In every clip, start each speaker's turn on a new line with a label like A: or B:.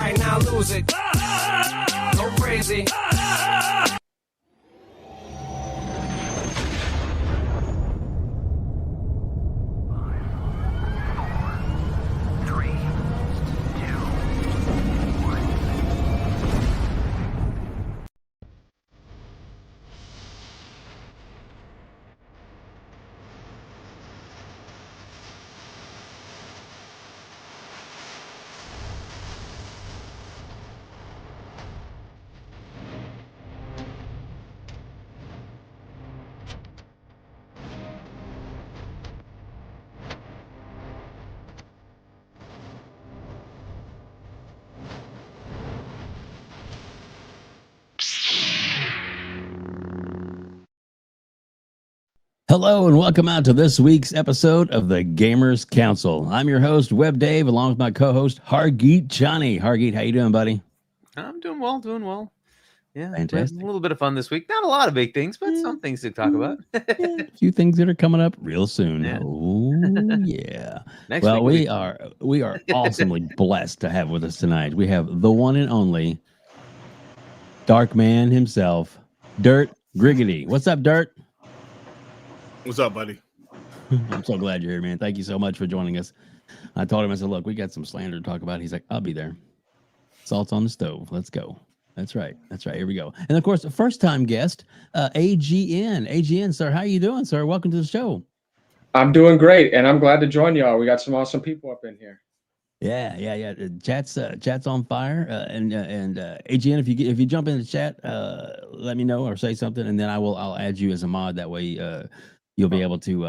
A: right, now lose it. Go crazy.
B: Hello and welcome out to this week's episode of the Gamers Council. I'm your host, WebDave, along with my co-host, Hargeet Chani. Hargeet, how you doing, buddy?
C: I'm doing well. Yeah,
B: fantastic.
C: A little bit of fun this week. Not a lot of big things, but some things to talk about.
B: A few things that are coming up real soon.
C: Yeah.
B: Oh yeah.
C: Next
B: well,
C: week
B: we are awesomely blessed to have with us tonight. We have the one and only Dark Man himself, Dirt Griggity. What's up, Dirt?
D: What's up, buddy?
B: I'm so glad you're here, man. Thank you so much for joining us. I told him, I said, look, we got some slander to talk about. He's like, I'll be there. Salt's on the stove. Let's go. That's right. Here we go. And of course, the first time guest, AGN, sir. How you doing, sir? Welcome to the show.
E: I'm doing great, and I'm glad to join y'all. We got some awesome people up in here.
B: Yeah. Chat's on fire. And AGN, if you jump in the chat, let me know or say something, and then I'll add you as a mod. That way, you'll be able to,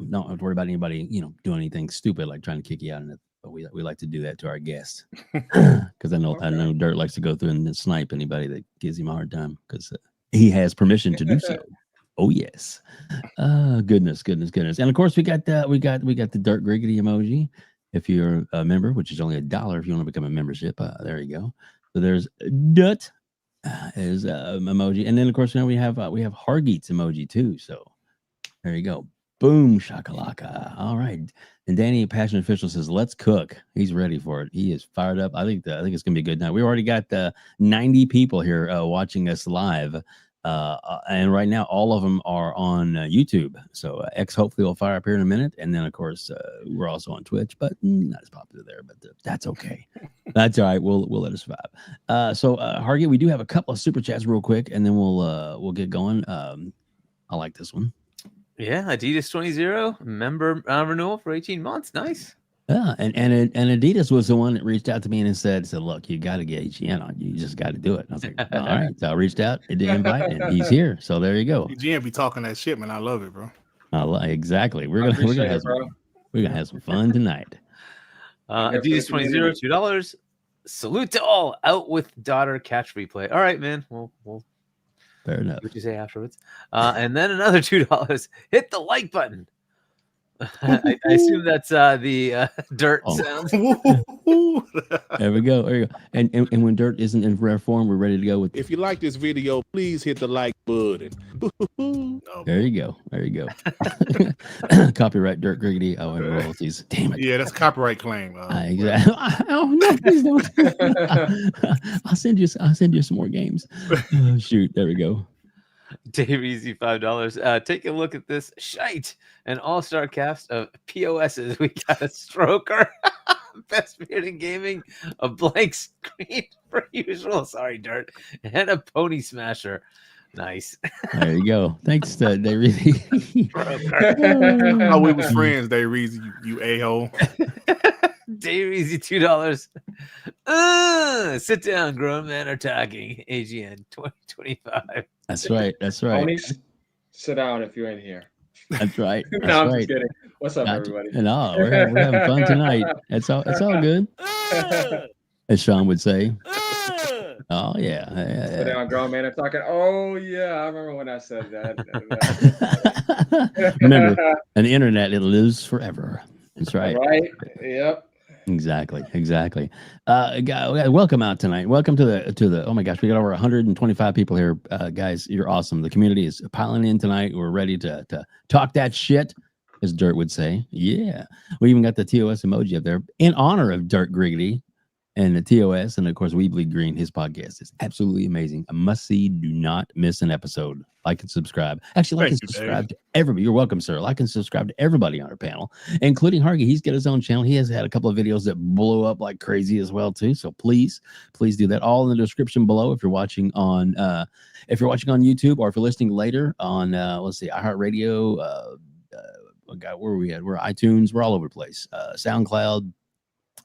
B: not have to worry about anybody, doing anything stupid like trying to kick you out. But we like to do that to our guests because I know Dirt likes to go through and snipe anybody that gives him a hard time because he has permission to do so. Oh yes, goodness. And of course we got the Dirt Griggity emoji. If you're a member, which is only $1 if you want to become a membership, there you go. So there's Dut is emoji, and then of course we have Hargeet's emoji too. So there you go. Boom shakalaka. All right. And Danny Passion Official says, "Let's cook." He's ready for it. He is fired up. I think it's gonna be a good night. We already got 90 people here watching us live, and right now all of them are on YouTube. So X hopefully will fire up here in a minute, and then of course we're also on Twitch, but not as popular there. But that's okay. That's all right. We'll let it survive. So Hargeet, we do have a couple of super chats real quick, and then we'll get going. I like this one.
C: Yeah, Adidas 20 member renewal for 18 months. Nice.
B: Yeah, and Adidas was the one that reached out to me and said, look, you got to get AGN on. You just got to do it. And I was like, all right. So I reached out, did the invite, and he's here. So there you go.
D: AGN be talking that shit, man. I love it, bro.
B: Exactly. We're gonna have some fun tonight.
C: Adidas 20 $2. Salute to all. Out with daughter catch replay. All right, man. We'll
B: fair enough.
C: What you say afterwards? And then another $2. Hit the like button. I assume that's the Dirt sounds.
B: There we go. And when Dirt isn't in rare form, we're ready to go with.
D: If you like this video, please hit the like button.
B: There you go. Copyright Dirt Griggity. Oh, and royalties. Damn it.
D: Yeah, that's copyright claim.
B: Exactly. Oh no, please don't. I'll send you some more games. Oh, shoot. There we go.
C: Dave Easy $5. Take a look at this shite. An all-star cast of POSs. We got a stroker, best beard in gaming, a blank screen per usual. Sorry, Dirt, and a pony smasher. Nice.
B: There you go. Thanks, Dave.
D: Oh, we was friends, Dave Reezy, you a-hole.
C: Dave Easy $2. Sit down, grown men are talking. AGN 2025.
B: That's right.
E: Ponies, sit down if you're in here.
B: That's right.
E: I'm just kidding. What's up, everybody?
B: No, we're having fun tonight. It's all good. As Shaun would say. Oh yeah.
E: Sit down, grown man are talking. Oh yeah, I remember when I said that.
B: Remember, on the internet, it lives forever. That's right.
E: Right. Yep.
B: Exactly. Welcome out tonight. Welcome to the. Oh my gosh, we got over 125 people here, guys. You're awesome. The community is piling in tonight. We're ready to talk that shit, as Dirt would say. Yeah, we even got the TOS emoji up there in honor of Dirt Griggity, and the TOS, and of course We Bleed Green. His podcast is absolutely amazing. A must see. Do not miss an episode. Like and subscribe. Actually, like
D: Thank
B: and
D: you,
B: subscribe to everybody. You're welcome, sir. Like and subscribe to everybody on our panel, including Hargee. He's got his own channel. He has had a couple of videos that blow up like crazy as well too. So please do that. All in the description below. If you're watching on YouTube, or if you're listening later on let's see, iHeartRadio, where are we at? We're iTunes. We're all over the place. SoundCloud.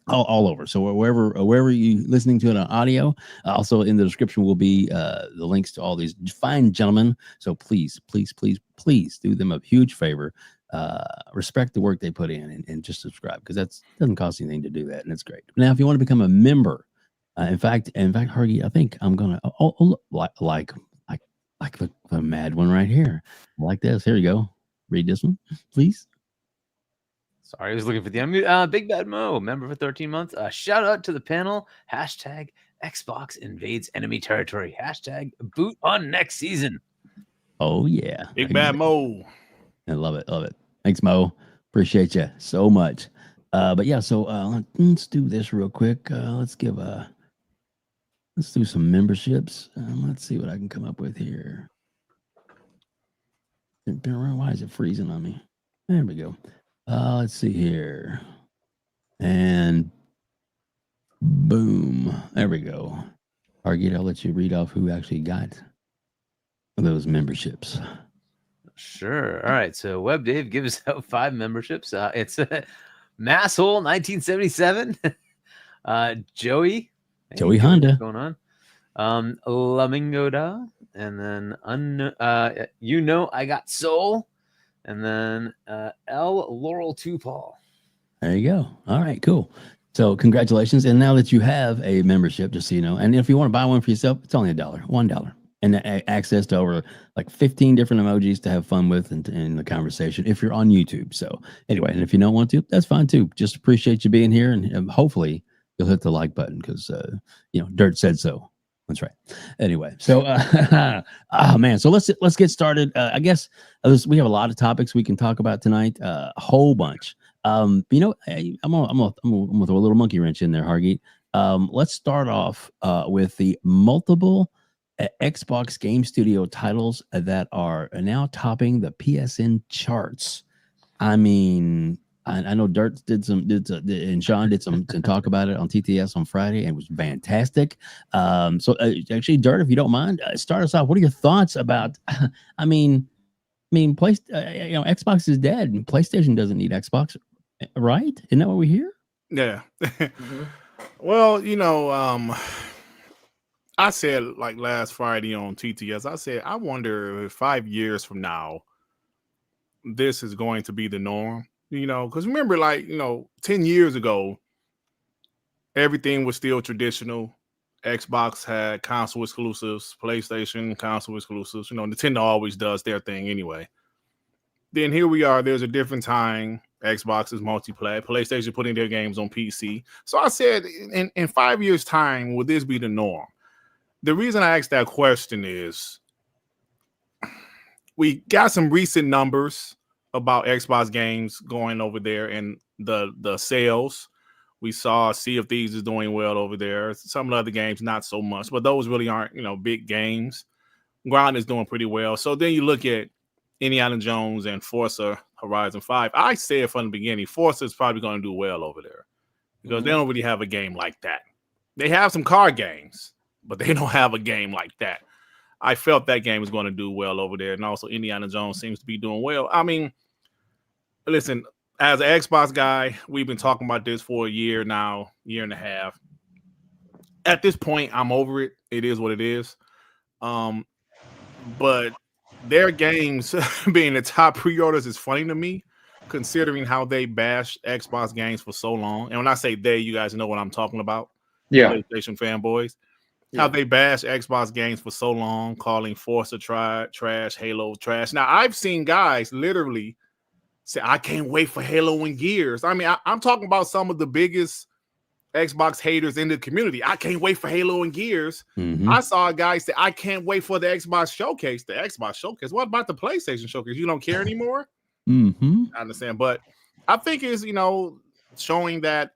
B: All over. So wherever you listening to it on audio, also in the description will be the links to all these fine gentlemen. So please do them a huge favor. Respect the work they put in, and just subscribe, because that doesn't cost anything to do that, and it's great. Now, if you want to become a member, in fact, Hargee, I think I'm gonna like the mad one right here, like this. Here you go. Read this one, please.
C: Sorry, I was looking for the unmute. Big Bad Mo, member for 13 months. Shout out to the panel. Hashtag Xbox invades enemy territory. Hashtag boot on next season.
B: Oh yeah,
D: Big Bad Mo.
B: I love it. Thanks, Mo. Appreciate you so much. But yeah, so let's do this real quick. Let's do some memberships. Let's see what I can come up with here. Why is it freezing on me? There we go. Let's see here. And boom. There we go. Hargee, I'll let you read off who actually got those memberships.
C: Sure. All right. So WebDave gives out 5 memberships. It's Masshole 1977. Joey
B: Honda.
C: What's going on? Lamingoda. And then I Got Soul. And then L. Laurel Tupal. There
B: you go. All right, cool. So congratulations. And now that you have a membership, just so you know, and if you want to buy one for yourself, it's only $1. And access to over like 15 different emojis to have fun with in the conversation if you're on YouTube. So anyway, and if you don't want to, that's fine too. Just appreciate you being here, and hopefully you'll hit the like button, because Dirt said so. That's right. Anyway, so oh man, so let's get started. I guess we have a lot of topics we can talk about tonight. A whole bunch. I'm gonna throw a little monkey wrench in there, Hargee. Let's start off with the multiple Xbox Game Studio titles that are now topping the PSN charts. I mean, I know Dirt and Shaun did some talk about it on TTS on Friday, and it was fantastic. So actually, Dirt, if you don't mind, start us off. What are your thoughts about? I mean, Xbox is dead, and PlayStation doesn't need Xbox, right? Isn't that what we hear?
D: Yeah. Well, I said like last Friday on TTS, I said I wonder if 5 years from now, this is going to be the norm. Because remember, 10 years ago, everything was still traditional. Xbox had console exclusives, PlayStation console exclusives. Nintendo always does their thing anyway. Then here we are. There's a different time. Xbox is multiplayer. PlayStation putting their games on PC. So I said, in 5 years' time, will this be the norm? The reason I asked that question is we got some recent numbers about Xbox games going over there and the sales. We saw Sea of Thieves is doing well over there. Some of the other games, not so much, but those really aren't, big games. Ground is doing pretty well. So then you look at Indiana Jones and Forza Horizon 5. I said from the beginning, Forza is probably going to do well over there because they don't really have a game like that. They have some car games, but they don't have a game like that. I felt that game was going to do well over there. And also Indiana Jones seems to be doing well. I mean, listen, as an Xbox guy, we've been talking about this for a year now, year and a half. At this point, I'm over it. It is what it is. But their games being the top pre-orders is funny to me, considering how they bashed Xbox games for so long. And when I say they, you guys know what I'm talking about.
E: Yeah.
D: PlayStation fanboys. Yeah. How they bash Xbox games for so long, calling Forza trash, Halo trash. Now, I've seen guys literally say, I can't wait for Halo and Gears. I mean, I'm talking about some of the biggest Xbox haters in the community. I can't wait for Halo and Gears. Mm-hmm. I saw a guy say, I can't wait for the Xbox Showcase. The Xbox Showcase? What about the PlayStation Showcase? You don't care anymore?
B: Mm-hmm.
D: I understand. But I think it's, showing that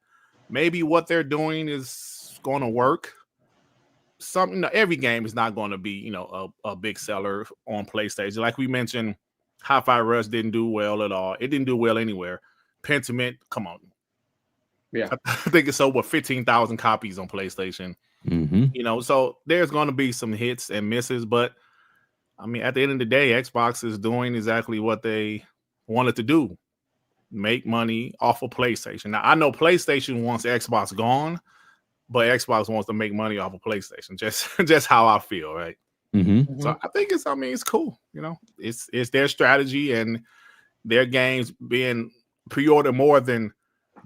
D: maybe what they're doing is going to work. Every game is not going to be, a big seller on PlayStation. Like we mentioned, Hi-Fi Rush didn't do well at all. It didn't do well anywhere. Pentiment, come on.
E: Yeah.
D: I think it's over 15,000 copies on PlayStation. So there's going to be some hits and misses, but I mean, at the end of the day, Xbox is doing exactly what they wanted to do. Make money off of PlayStation. Now, I know PlayStation wants Xbox gone, but Xbox wants to make money off of PlayStation. Just how I feel, right? So I think it's cool. It's their strategy, and their games being pre-ordered more than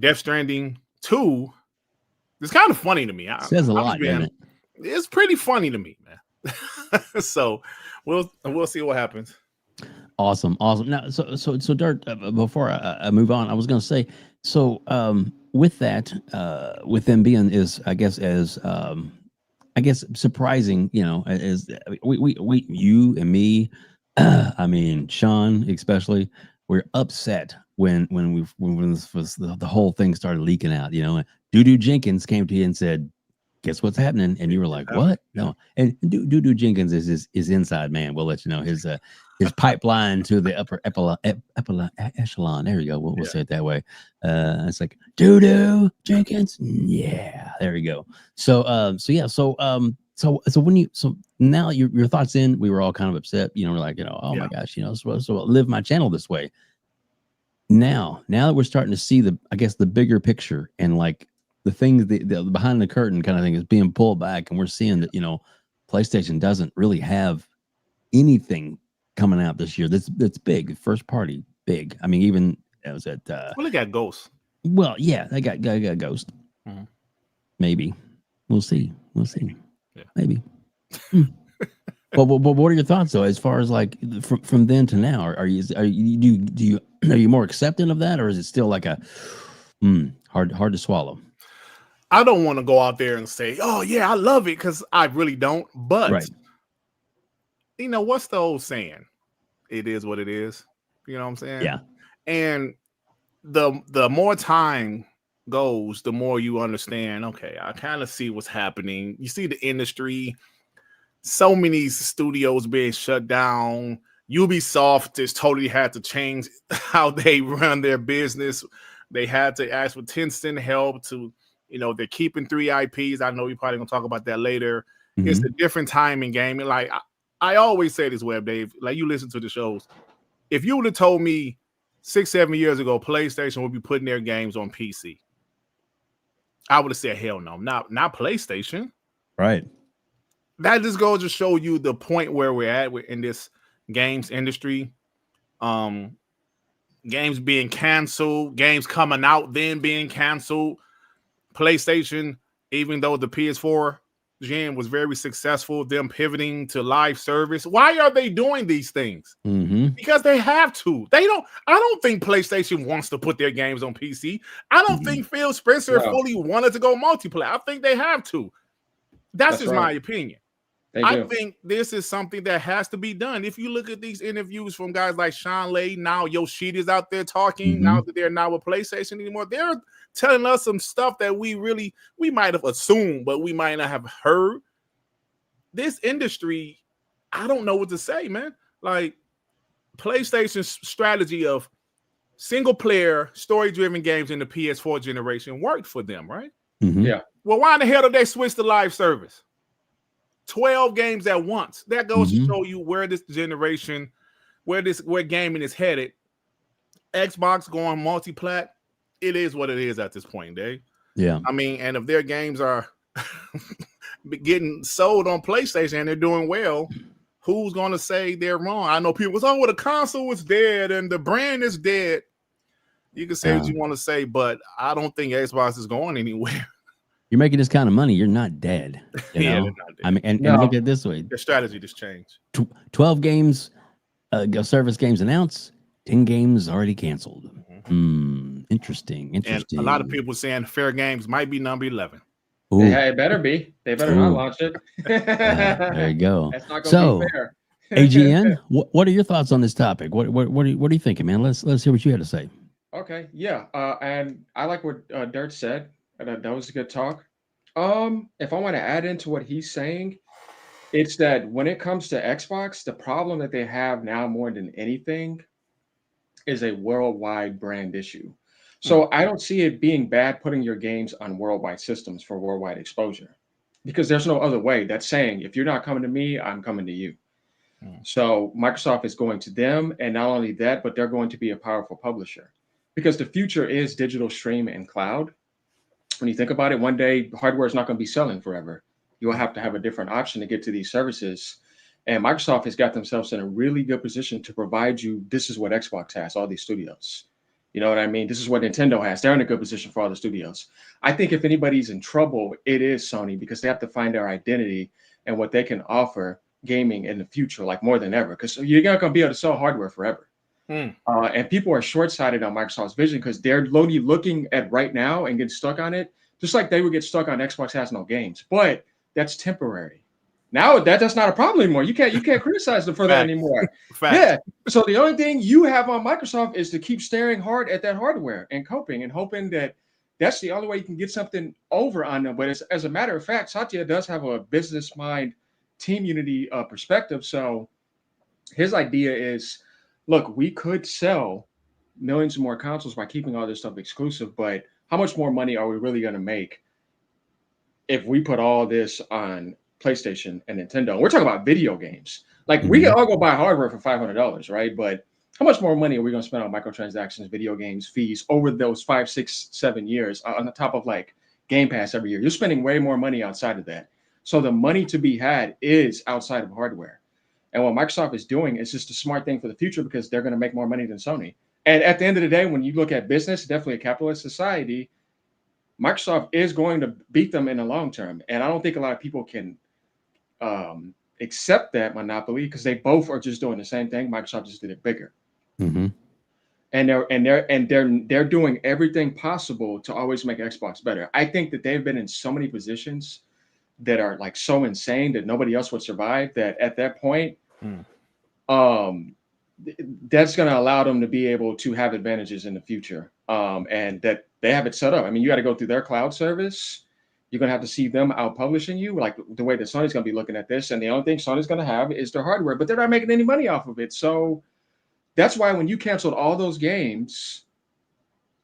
D: Death Stranding 2. It's kind of funny to me.
B: Says a lot, doesn't it?
D: It's pretty funny to me, man. So we'll see what happens.
B: Awesome. Now, so Dirt. Before I move on, I was going to say, so with that, with them being I guess surprising, as we you and me, I mean Shaun especially, we're upset when this was the whole thing started leaking out. Doo Jenkins came to you and said, guess what's happening? And you were like, what? No. And Doo Jenkins is his inside man. We'll let you know his pipeline to the upper echelon. There you go. We'll say it that way. It's like Doo Jenkins. Yeah, there you go. So now your thoughts in, we were all kind of upset. We're like, oh my gosh, so I'll live my channel this way. Now that we're starting to see the bigger picture, and like the things, the behind the curtain kind of thing is being pulled back, and we're seeing that PlayStation doesn't really have anything coming out this year that's big, first party big. I mean, even was at
D: well, they got Ghost.
B: Well, yeah, they got Ghost. Maybe we'll see. Yeah. Maybe. But what are your thoughts though, as far as like from then to now? Are you more accepting of that, or is it still like a hard to swallow?
D: I don't want to go out there and say, oh yeah, I love it, because I really don't. But
B: right.
D: What's the old saying? It is what it is. You know what I'm saying?
B: Yeah.
D: And the more time goes, the more you understand, okay, I kind of see what's happening. You see the industry, so many studios being shut down. Ubisoft just totally had to change how they run their business. They had to ask for Tencent help to, they're keeping 3 IPs. I know you're probably going to talk about that later. It's a different time in gaming. Like, I always say this, Dave, like you listen to the shows. If you would have told me 6-7 years ago, PlayStation would be putting their games on PC, I would have said, hell no, not PlayStation.
B: Right.
D: That just goes to show you the point where we're at in this games industry. Games being canceled, games coming out, then being canceled. PlayStation, even though the PS4 gen was very successful, them pivoting to live service. Why are they doing these things? Because they have to. I don't think PlayStation wants to put their games on PC. I don't think Phil Spencer fully wanted to go multiplayer. I think they have to. That's just my opinion. I think this is something that has to be done. If you look at these interviews from guys like Shaun Lay, now Yoshida's out there talking, now that they're not with PlayStation anymore, they're telling us some stuff that we might have assumed, but we might not have heard. This industry, I don't know what to say, man. Like, PlayStation's strategy of single player, story-driven games in the PS4 generation worked for them, right?
E: Yeah.
D: Well, why in the hell did they switch to live service? 12 games at once. That goes to show you where this generation, where gaming is headed. Xbox going multi-plat, it is what it is at this point, Dave.
B: Yeah.
D: I mean, and if their games are getting sold on PlayStation and they're doing well, who's going to say they're wrong? I know people say, oh, well, the console is dead and the brand is dead. You can say what you want to say, but I don't think Xbox is going anywhere.
B: You're making this kind of money, you're not dead.
D: They're not dead.
B: I mean, and look at it this way:
D: their strategy just changed.
B: 12 games, service games announced, 10 games already canceled. Interesting.
D: And a lot of people saying Fair Games might be number 11.
E: Yeah, it better be. They better not launch it.
B: There you go.
E: That's not going to be fair.
B: AGN, what are your thoughts on this topic? What are you thinking, man? Let's hear what you had to say.
E: Okay, yeah, and I like what Dirt said. That was a good talk. If I want to add into what he's saying, it's that when it comes to Xbox, the problem that they have now more than anything is a worldwide brand issue. So I don't see it being bad putting your games on worldwide systems for worldwide exposure, because there's no other way. That's saying if you're not coming to me, I'm coming to you. So Microsoft is going to them, and not only that, but they're going to be a powerful publisher, because the future is digital stream and cloud. When you think about it, one day hardware is not going to be selling forever. You will have to have a different option to get to these services. And Microsoft has got themselves in a really good position to provide you. This is what Xbox has, all these studios. You know what I mean? This is what Nintendo has. They're in a good position for all the studios. I think if anybody's in trouble, it is Sony, because they have to find their identity and what they can offer gaming in the future, like more than ever, because you're not going to be able to sell hardware forever. And people are short-sighted on Microsoft's vision because they're literally looking at right now and getting stuck on it, just like they would get stuck on Xbox has no games. But that's temporary. Now that's not a problem anymore. You can't criticize them for that anymore. Yeah. So the only thing you have on Microsoft is to keep staring hard at that hardware and coping and hoping that that's the only way you can get something over on them. But as a matter of fact, Satya does have a business mind, team unity perspective. So his idea is, look, we could sell millions more consoles by keeping all this stuff exclusive, but how much more money are we really going to make if we put all this on PlayStation and Nintendo? We're talking about video games. Like, we can all go buy hardware for $500, right? But how much more money are we going to spend on microtransactions, video games, fees over those 5, 6, 7 years on the top of like Game Pass every year? You're spending way more money outside of that. So the money to be had is outside of hardware. And what Microsoft is doing is just a smart thing for the future, because they're going to make more money than Sony. And at the end of the day, when you look at business, definitely a capitalist society, Microsoft is going to beat them in the long term. And I don't think a lot of people can accept that monopoly, because they both are just doing the same thing. Microsoft just did it bigger. And they're doing everything possible to always make Xbox better. I think that they've been in so many positions that are like so insane that nobody else would survive, that at that point, that's going to allow them to be able to have advantages in the future, and that they have it set up. I mean, you got to go through their cloud service. You're going to have to see them out publishing you, like the way that Sony's going to be looking at this. And the only thing Sony's going to have is their hardware, but they're not making any money off of it. So that's why when you canceled all those games,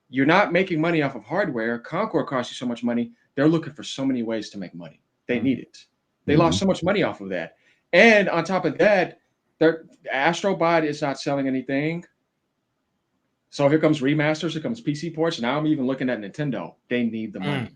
E: you're not making money off of hardware. Concord costs you so much money. They're looking for so many ways to make money. They need it. They lost so much money off of that. And on top of that, their Astrobot is not selling anything. So here comes remasters, here comes PC ports. Now I'm even looking at Nintendo. They need the money.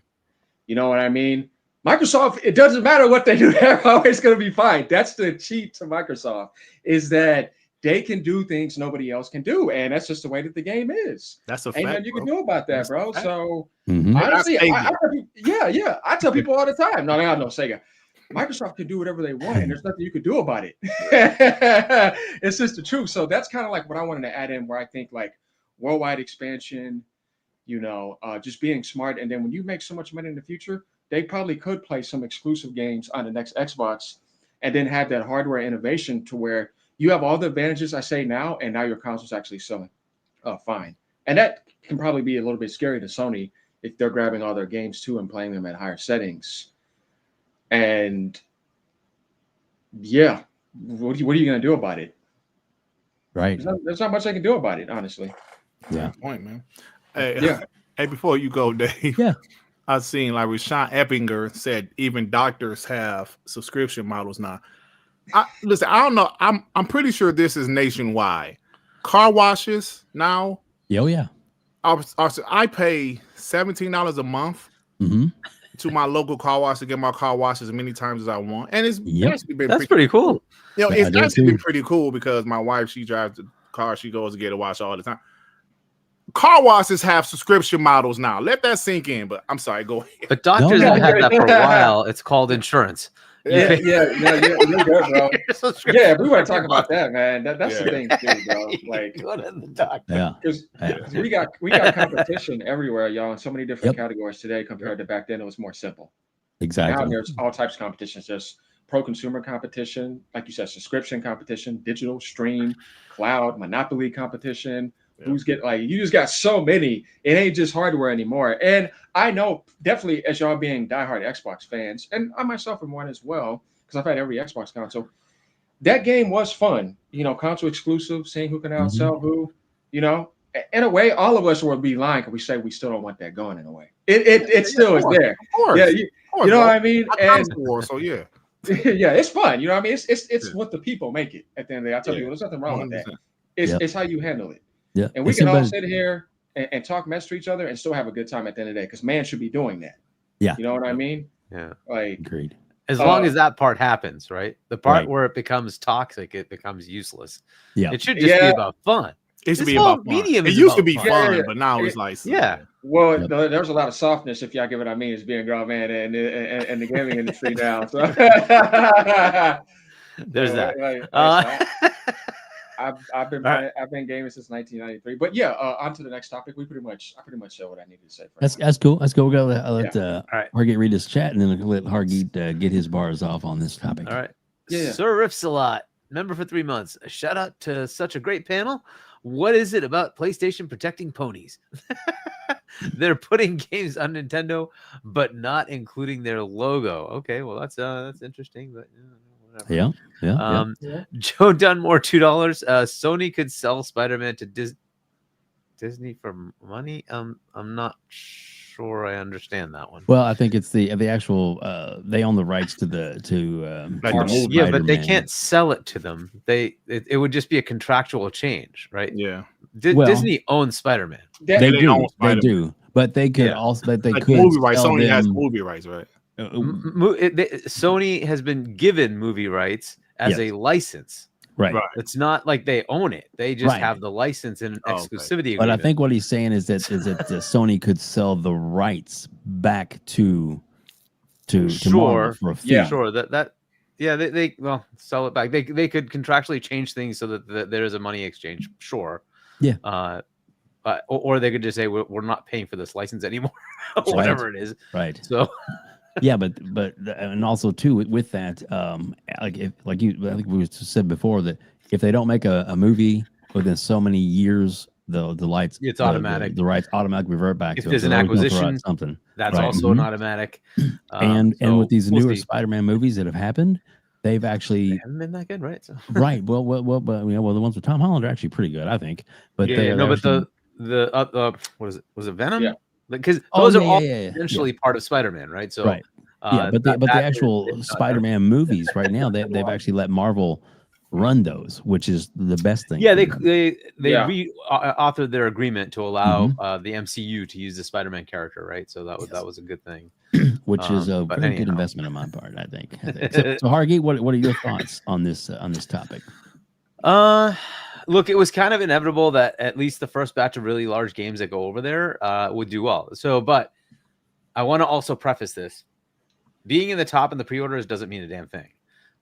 E: You know what I mean? Microsoft, it doesn't matter what they do. They're always going to be fine. That's the cheat to Microsoft, is that they can do things nobody else can do. And that's just the way that the game is.
D: That's a
E: Ain't
D: fact,
E: nothing you can
D: bro.
E: do about that,
D: That's
E: bro.
D: a fact.
E: So honestly, I tell people all the time, no, no, Sega. Microsoft can do whatever they want, and there's nothing you can do about it. It's just the truth. So that's kind of like what I wanted to add in, where I think like worldwide expansion, you know, just being smart. And then when you make so much money in the future, they probably could play some exclusive games on the next Xbox, and then have that hardware innovation to where you have all the advantages I say now, and now your console's actually selling fine. And that can probably be a little bit scary to Sony if they're grabbing all their games too and playing them at higher settings. And yeah, what are you going to do about it?
B: Right.
E: There's not much I can do about it, honestly.
B: Yeah.
D: Good point, man. Hey, before you go, Dave.
B: Yeah.
D: I've seen like Rashawn Eppinger said even doctors have subscription models now. Listen, I don't know. I'm pretty sure this is nationwide. Car washes now.
B: Oh yeah.
D: I pay $17 a month to my local car wash to get my car washed as many times as I want, and it's actually been
C: pretty cool.
D: You know, it's actually been pretty cool because my wife, she drives the car, she goes to get a wash all the time. Car washes have subscription models now. Let that sink in. But I'm sorry, go ahead.
C: But doctors have had that for a while. It's called insurance.
E: You're good, bro. Yeah, we want to talk about that, man. That's the thing too, bro. Like,
C: go to the doctor.
E: Because we got competition everywhere, y'all, in so many different categories today compared to back then. It was more simple.
B: Exactly.
E: Now there's all types of competitions. There's pro-consumer competition, like you said, subscription competition, digital, stream, cloud, monopoly competition, who's get like you just got so many. It ain't just hardware anymore. And I know definitely as y'all being diehard Xbox fans, and I myself am one as well, because I've had every Xbox console. That game was fun, console exclusive, seeing who can outsell who, In a way, all of us would be lying if we say we still don't want that going. In a way, it still is there.
D: Of course,
E: yeah, you know what I mean. And
D: war, so yeah,
E: yeah, it's fun. You know what I mean? It's what the people make it. At the end of the day, I tell you, there's nothing wrong with that. It's how you handle it.
B: Yeah,
E: and we can all sit here and talk mess to each other and still have a good time at the end of the day, because man should be doing that.
B: Yeah,
E: you know what I mean?
C: Yeah,
E: like
B: agreed.
C: As long as that part happens, right? The part where it becomes toxic, it becomes useless.
B: Yeah,
C: it should just be about fun.
D: It used to be about fun. It used to be fun, but now it's like
E: Well, there's a lot of softness, if y'all get what I mean, as being a grown man and the gaming industry now. So
C: there's that.
E: I've been gaming since 1993. But yeah, on to the next topic. I pretty much said what I needed to say.
B: That's cool. Let's go. We'll let Hargeet read his chat, and then we'll let Hargeet get his bars off on this topic.
C: All right. Sir Riffsalot, member for 3 months. A shout out to such a great panel. What is it about PlayStation protecting ponies? They're putting games on Nintendo, but not including their logo. Okay, well that's interesting, but whatever. Yeah. Joe Dunmore, $2. Sony could sell Spider-Man to Disney for money. I'm not sure I understand that one.
B: Well, I think it's the actual they own the rights to
C: yeah, but they can't sell it to them. It would just be a contractual change, right?
D: Yeah.
C: Disney owns Spider-Man.
B: They do, but they could also, but they could
D: movie rights. Sony has movie rights, right?
C: Sony has been given movie rights as a license.
B: Right.
C: It's not like they own it. They just have the license and exclusivity agreement.
B: But I think what he's saying is that Sony could sell the rights back to Marvel for a fee.
C: Yeah, sure. They sell it back. They could contractually change things so that there is a money exchange. Sure.
B: Yeah.
C: Or they could just say we're not paying for this license anymore, whatever it is.
B: Right.
C: So.
B: Yeah, but and also too with that, I think we said before that if they don't make a movie within so many years, the rights automatically revert back.
C: If there's an acquisition,
B: something
C: that's also an automatic.
B: And with these newer Spider-Man movies that have happened, they've actually
C: haven't been that good, right? So.
B: Right. Well, but the ones with Tom Holland are actually pretty good, I think. But
C: the what is it? Was it Venom?
B: Yeah.
C: Because those are all essentially part of Spider-Man, right? So
B: right. But the actual Spider-Man movies right now, they've actually let Marvel run those, which is the best thing.
C: Yeah, they authored their agreement to allow the MCU to use the Spider-Man character, right? So that was a good thing,
B: which is a very good investment on my part, I think. So Hargeet, what are your thoughts on this topic?
C: Look, it was kind of inevitable that at least the first batch of really large games that go over there would do well. So, but I want to also preface this. Being in the top in the pre-orders doesn't mean a damn thing,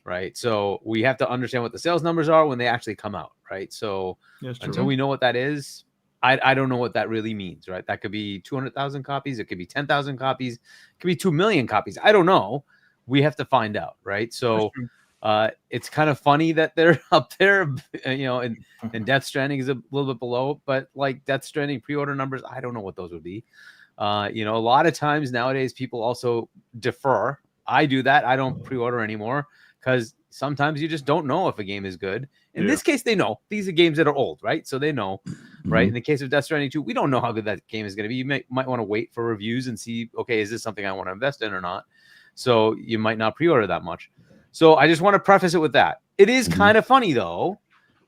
C: right? So we have to understand what the sales numbers are when they actually come out, right? So until we know what that is, I don't know what that really means, right? That could be 200,000 copies. It could be 10,000 copies. It could be 2 million copies. I don't know. We have to find out, right? So it's kind of funny that they're up there, and Death Stranding is a little bit below, but like Death Stranding pre-order numbers, I don't know what those would be. A lot of times nowadays people also defer. I do that. I don't pre-order anymore because sometimes you just don't know if a game is good. In this case, they know. These are games that are old, right? So they know, right? In the case of Death Stranding 2, we don't know how good that game is going to be. You might want to wait for reviews and see, okay, is this something I want to invest in or not? So you might not pre-order that much. So I just want to preface it with that. It is kind of funny, though,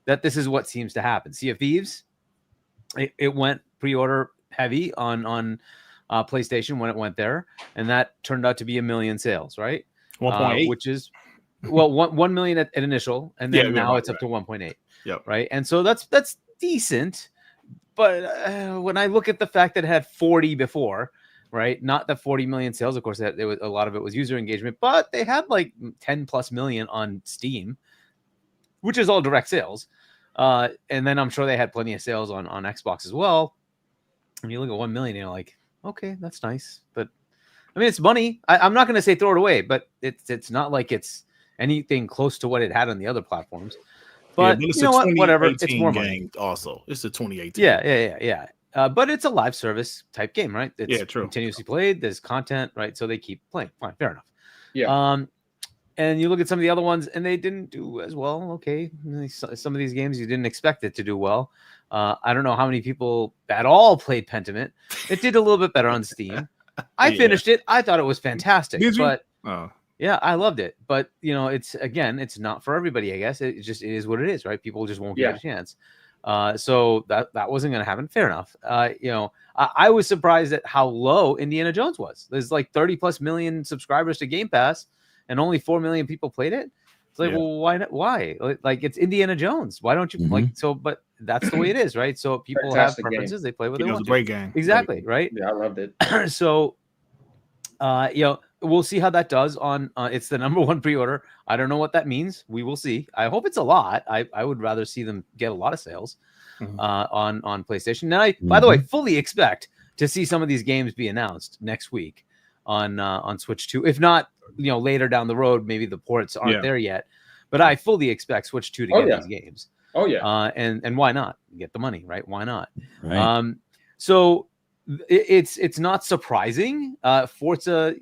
C: that this is what seems to happen. Sea of Thieves, it went pre-order heavy on PlayStation when it went there, and that turned out to be 1 million sales, right?
D: 1.8,
C: which is 1 million at initial, and then now it's up to 1.8.
D: Yep.
C: Right, and so that's decent. But when I look at the fact that it had 40 before, right? Not the 40 million sales, of course. A lot of it was user engagement, but they had like 10 plus million on Steam, which is all direct sales. And then I'm sure they had plenty of sales on Xbox as well. When you look at 1 million, you're like, okay, that's nice. But I mean, it's money. I'm not going to say throw it away, but it's not like it's anything close to what it had on the other platforms. But
D: it's
C: you know what? Whatever. It's
D: 2018
C: more money.
D: game also. It's a 2018.
C: Yeah. But it's a live service type game, right? It's
D: true.
C: continuously played. There's content, right? So they keep playing. Fine, fair enough.
E: Yeah.
C: And you look at some of the other ones, and they didn't do as well. Okay, some of these games you didn't expect it to do well. I don't know how many people at all played Pentiment. It did a little bit better on Steam. I finished it. I thought it was fantastic.
D: Did you?
C: But
D: Oh.
C: yeah, I loved it. But it's not for everybody. I guess it is what it is, right? People just won't give it a chance. So that wasn't going to happen. Fair enough. I was surprised at how low Indiana Jones was. There's like 30+ million subscribers to Game Pass, and only 4 million people played it. It's like, well, why not? Why? Like, it's Indiana Jones. Why don't you like so? But that's the way it is, right? So people
E: Fantastic
C: have preferences.
E: game.
C: They play what they want.
D: It was a great game.
C: Exactly, right?
E: Yeah, I loved it.
C: So, we'll see how that does on. It's the #1 pre-order. I don't know what that means. We will see. I hope it's a lot. I would rather see them get a lot of sales on PlayStation. Now, by the way, fully expect to see some of these games be announced next week on Switch 2. If not, later down the road, maybe the ports aren't there yet. But I fully expect Switch 2 to get these games.
E: Oh yeah.
C: And why not? Get the money, right? Why not?
B: Right.
C: So it's not surprising. Forza,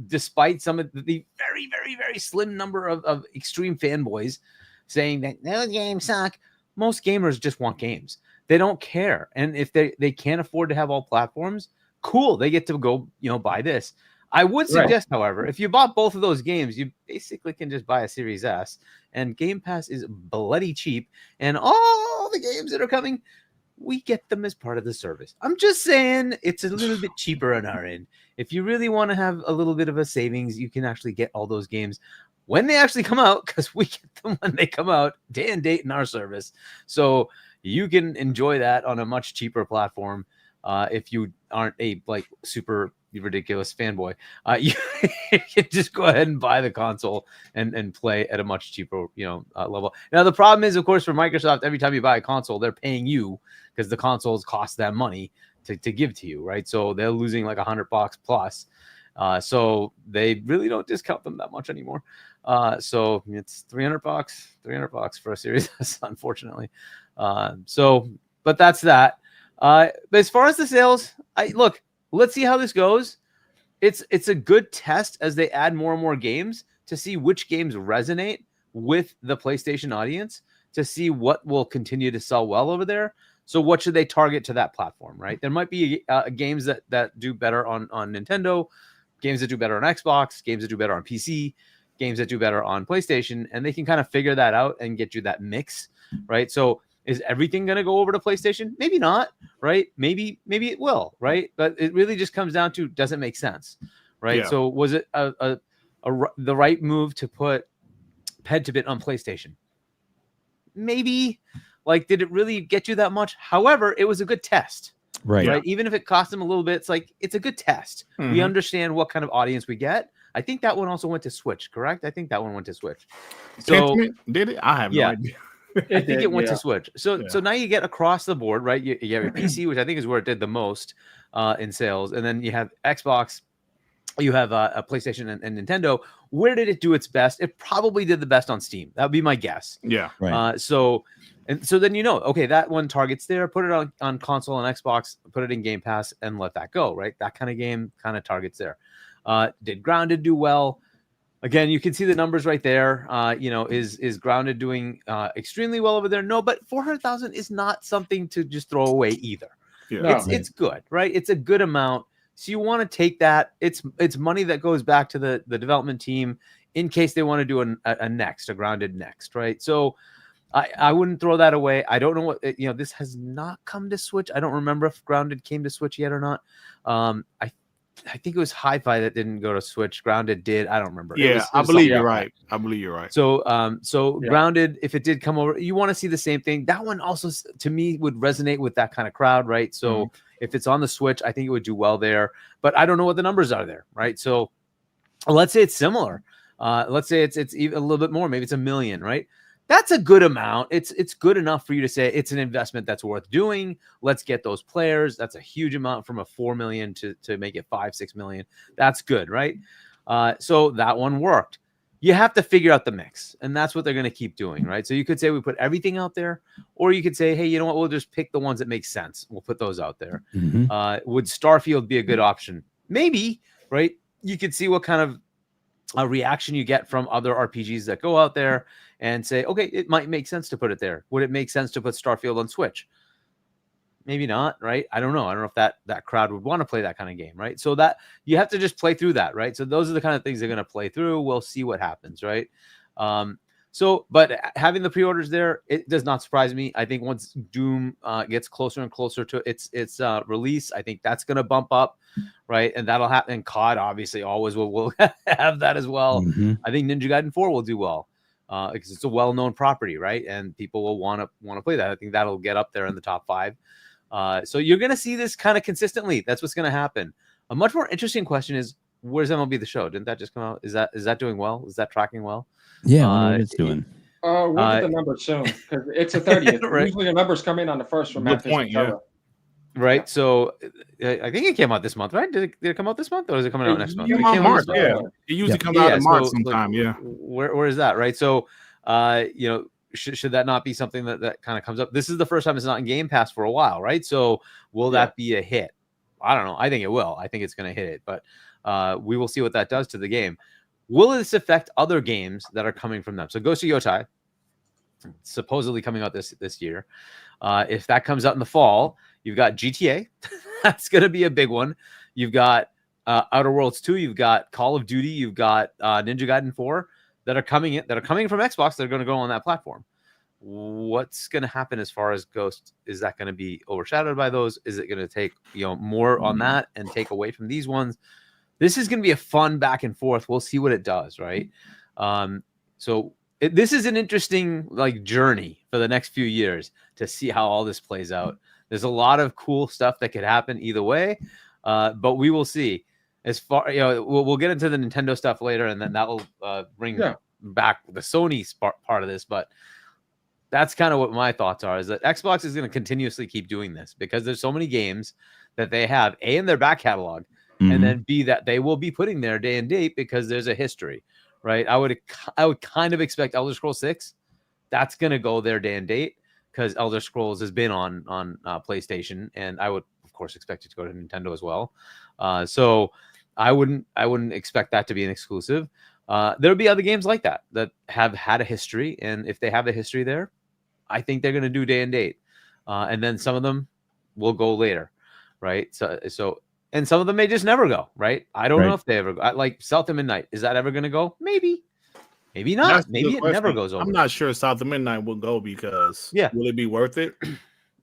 C: despite some of the very, very, very slim number of extreme fanboys saying that those games suck, most gamers just want games. They don't care. And if they can't afford to have all platforms, cool. They get to go, buy this. I would suggest, however, if you bought both of those games, you basically can just buy a Series S, and Game Pass is bloody cheap. And all the games that are coming, we get them as part of the service. I'm just saying it's a little bit cheaper on our end. If you really want to have a little bit of a savings, you can actually get all those games when they actually come out, because we get them when they come out, day and date in our service. So you can enjoy that on a much cheaper platform. If you aren't a super ridiculous fanboy, you can just go ahead and buy the console and play at a much cheaper level. Now the problem is, of course, for Microsoft, every time you buy a console, they're paying you because the consoles cost them money to give to you, right? So they're losing like $100 plus. So they really don't discount them that much anymore. So it's $300 for a Series S, unfortunately. But that's that. But as far as the sales, let's see how this goes. It's a good test as they add more and more games to see which games resonate with the PlayStation audience, to see what will continue to sell well over there. So what should they target to that platform, right? There might be games that do better on Nintendo, games that do better on Xbox, games that do better on PC, games that do better on PlayStation, and they can kind of figure that out and get you that mix, right? So is everything going to go over to PlayStation? Maybe not, right? Maybe it will, right? But it really just comes down to, does it make sense, right?
D: Yeah.
C: So was it the right move to put Pentiment on PlayStation? Maybe. Did it really get you that much? However, it was a good test,
B: Right.
C: Even if it cost them a little bit, it's a good test. We understand what kind of audience we get. I think that one also went to Switch, correct? I think that one went to Switch. So
D: Pentiment, did it? I have no idea.
C: I think it went to Switch. So now you get across the board, right? You have your PC, which I think is where it did the most in sales. And then you have Xbox, you have a PlayStation and Nintendo. Where did it do its best? It probably did the best on Steam. That would be my guess.
D: Yeah.
B: Right.
C: So then okay, that one targets there. Put it on console and Xbox, put it in Game Pass, and let that go, right? That kind of game kind of targets there. Did Grounded do well? Again, you can see the numbers right there. Is Grounded doing extremely well over there? No, but 400,000 is not something to just throw away either.
D: Yeah.
C: It's good, right? It's a good amount. So you want to take that. It's money that goes back to the development team in case they want to do a Grounded next, right? So I wouldn't throw that away. I don't know what this has not come to Switch. I don't remember if Grounded came to Switch yet or not. I think it was Hi-Fi that didn't go to Switch. Grounded did. I don't remember.
D: I believe you're right. I believe you're right.
C: So, Grounded, if it did come over, you want to see the same thing. That one also, to me, would resonate with that kind of crowd, right? So, if it's on the Switch, I think it would do well there. But I don't know what the numbers are there, right? So, let's say it's similar. Let's say it's even a little bit more. Maybe it's 1 million, right? That's a good amount. It's good enough for you to say it's an investment that's worth doing. Let's get those players. That's a huge amount from a 4 million to make it 5-6 million. That's good, right? So that one worked. you have to figure out the mix, and that's what they're going to keep doing, right? So you could say we put everything out there, or you could say, hey, you know what? We'll just pick the ones that make sense. We'll put those out there. Would Starfield be a good option? Maybe, right? You could see what kind of a reaction you get from other RPGs that go out there and say, okay, it might make sense to put it there. Would it make sense to put Starfield on Switch? Maybe not, right? I don't know. I don't know if that crowd would want to play that kind of game, right? So that you have to just play through that, right? So those are the kind of things they're going to play through. We'll see what happens, right? But having the pre-orders there, it does not surprise me. I think once Doom gets closer and closer to its release, I think that's going to bump up, right? And that'll happen. And COD obviously always will have that as well. I think Ninja Gaiden 4 will do well because it's a well-known property, right? And people will want to play that. I think that'll get up there in the top 5. So you're going to see this kind of consistently. That's what's going to happen. A much more interesting question is, where's MLB The Show? Didn't that just come out? Is that doing well? Is that tracking well?
B: Yeah, I wonder what it's doing.
E: We'll get the numbers soon because it's the 30th.
C: Right.
E: Usually the numbers come in on the 1st from Matt
D: point, yeah.
C: Right. Yeah. So I think it came out this month, right? Did it come out this month, or is it coming out next month?
D: It came out March. Yeah, it usually comes out in March sometime. Yeah.
C: Where is that? Right. So, should that not be something that kind of comes up? This is the first time it's not in Game Pass for a while, right? So will that be a hit? I don't know. I think it will. I think it's going to hit it, but we will see what that does to the game. Will this affect other games that are coming from them? So Ghost of Yotai, supposedly coming out this year. If that comes out in the fall, you've got GTA. That's going to be a big one. You've got Outer Worlds 2. You've got Call of Duty. You've got Ninja Gaiden 4 that are coming from Xbox that are going to go on that platform. What's going to happen as far as Ghost? Is that going to be overshadowed by those? Is it going to take more on that and take away from these ones? This is going to be a fun back and forth. We'll see what it does, right? This is an interesting journey for the next few years to see how all this plays out. There's a lot of cool stuff that could happen either way, but we will see. As far we'll get into the Nintendo stuff later, and then that will bring back the Sony part of this. But that's kind of what my thoughts are: is that Xbox is going to continuously keep doing this because there's so many games that they have in their back catalog. And then B, that they will be putting their day and date because there's a history, right? I would kind of expect Elder Scrolls 6. That's going to go their day and date because Elder Scrolls has been on PlayStation, and I would of course expect it to go to Nintendo as well. So I wouldn't expect that to be an exclusive. There'll be other games like that have had a history, and if they have a history there, I think they're going to do day and date, and then some of them will go later, right? So. And some of them may just never go, right? I don't know if they ever go. Like South of Midnight, is that ever going to go? Maybe not. Maybe it never goes over.
D: I'm not sure South of Midnight will go because will it be worth it?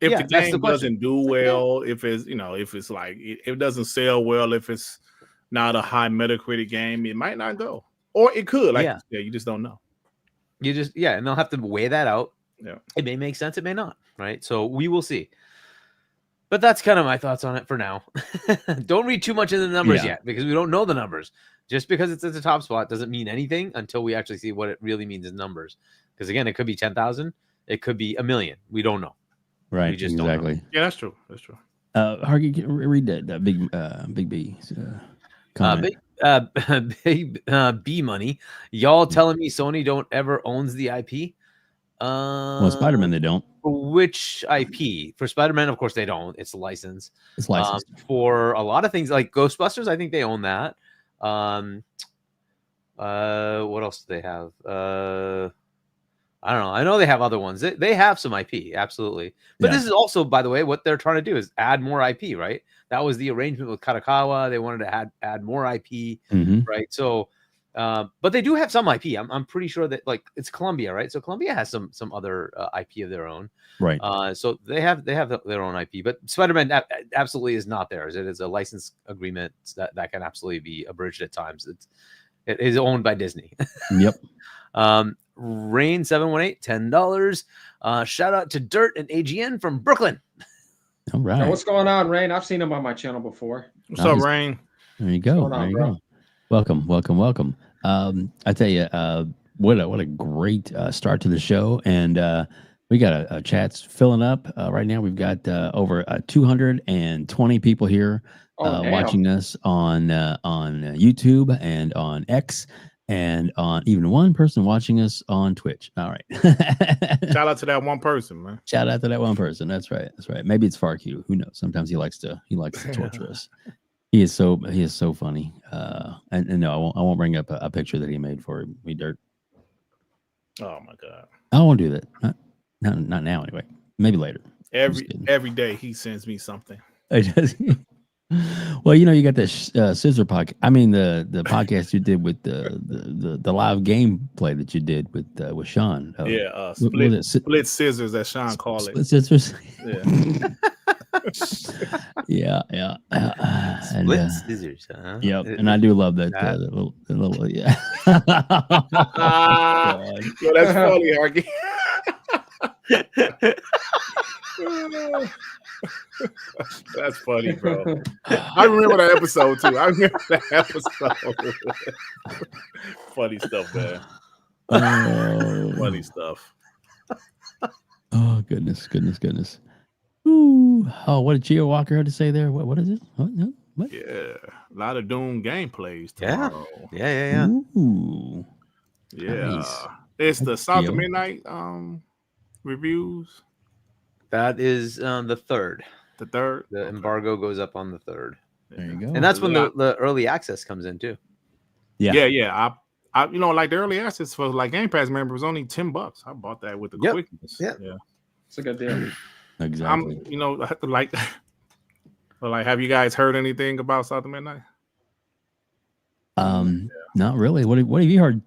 D: If the game doesn't do well, if it's if it doesn't sell well, if it's not a high Metacritic game, it might not go, or it could. You just don't know.
C: And they'll have to weigh that out.
D: Yeah,
C: it may make sense, it may not, right? So we will see. But that's kind of my thoughts on it for now. Don't read too much into the numbers yet because we don't know the numbers. Just because it's at the top spot doesn't mean anything until we actually see what it really means in numbers. Because again, it could be 10,000, it could be 1 million. We don't know.
B: Right.
C: We just don't know.
D: Yeah, that's true. That's true.
B: Hargeet, read that big B.
C: B money. Y'all telling me Sony don't ever owns the IP?
B: Well, Spider-Man they don't.
C: Which IP? For Spider-Man, of course they don't. It's a license.
B: It's licensed.
C: For a lot of things like Ghostbusters, I think they own that. What else do they have? I don't know. I know they have other ones. They have some IP, absolutely. But this is also, by the way, what they're trying to do is add more IP, right? That was the arrangement with Kadokawa. They wanted to add more IP, right? So, but they do have some IP. I'm pretty sure that it's Columbia, right? So Columbia has some other IP of their own,
B: right?
C: So they have their own IP. But Spider-Man absolutely is not theirs. It is a license agreement that can absolutely be abridged at times. It is owned by Disney.
B: Yep.
C: Rain 718 $10. Shout out to Dirt and AGN from Brooklyn.
B: All right.
E: Now, what's going on, Rain? I've seen him on my channel before.
D: What's up, Rain?
B: There you go.
E: There you go.
B: Welcome. I tell you, what a great start to the show, and we got a chat's filling up right now. We've got over 220 people here watching us on YouTube and on X. and on even one person watching us on Twitch. All right.
D: Shout out to that one person, man.
B: Shout out to that one person. That's right. That's right. Maybe it's FarQ. Who knows? Sometimes he likes to torture us. He is so funny. And no, I won't bring up a picture that he made for me, Dirt.
D: Oh my god.
B: I won't do that. Not now anyway. Maybe later.
D: Every day he sends me something.
B: Well, you got this scissor podcast. I mean, the podcast you did with the live gameplay that you did with Shaun.
D: Split scissors, as Shaun called it.
B: Split scissors.
D: Yeah.
B: yeah.
C: Split scissors, huh?
B: Yep. And I do love that. The little yeah.
D: Yo, that's funny, Hargee. That's funny, bro. I remember that episode too. Funny stuff, man. Funny stuff.
B: Oh goodness. Ooh. Oh, what did Gio Walker have to say there? What is it? What?
D: Yeah, a lot of Doom gameplays tomorrow.
C: Yeah.
B: Ooh.
D: Yeah.
B: Nice.
D: It's the
B: That's
D: South
B: Gio.
D: of Midnight reviews.
C: That is the 3rd.
D: The 3rd.
C: The embargo goes up on the 3rd.
B: There you go.
C: And that's when the early access comes in too.
B: Yeah.
D: I like the early access for like Game Pass members was only $10. I bought that with the quickness.
C: Yeah.
E: It's a good deal.
B: Exactly.
D: Like, have you guys heard anything about South of Midnight?
B: Not really. What have you heard,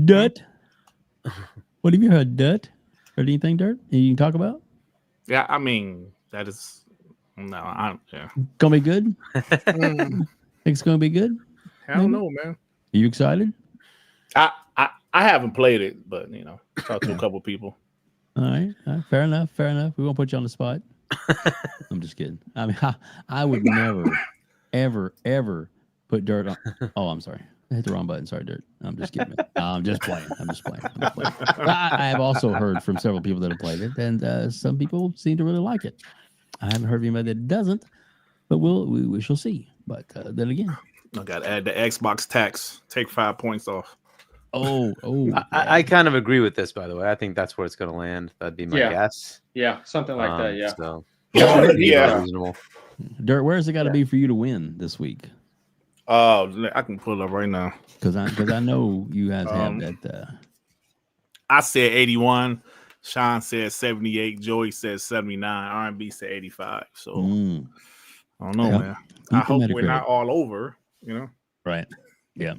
B: Dut? What have you heard, Dut? Heard anything, Dirt? You can talk about?
D: Yeah, I mean that is yeah.
B: Gonna be good. Think it's gonna be good.
D: I don't know, man.
B: Are you excited?
D: I haven't played it, but talked to a couple people.
B: All right. Fair enough. We won't put you on the spot. I'm just kidding. I mean, I would never, ever put Dirt on. Oh, I'm sorry. I hit the wrong button. Sorry, Dirt. I'm just kidding. I'm just playing. But I have also heard from several people that have played it, and some people seem to really like it. I haven't heard of anybody that doesn't, but we shall see. But then again,
D: I got to add the Xbox tax. Take 5 points off.
B: Oh.
C: I kind of agree with this, by the way. I think that's where it's going to land. That'd be my guess.
E: Yeah, something like that. Yeah.
C: So,
D: Yeah.
C: reasonable.
B: Dirt, where's it got to be for you to win this week?
D: Oh, I can pull it up right now.
B: Because I know you guys have that.
D: I said 81. Shaun said 78. Joey said 79. R&B said 85. So I don't know, man. I hope we're not all over.
B: Right. Yeah.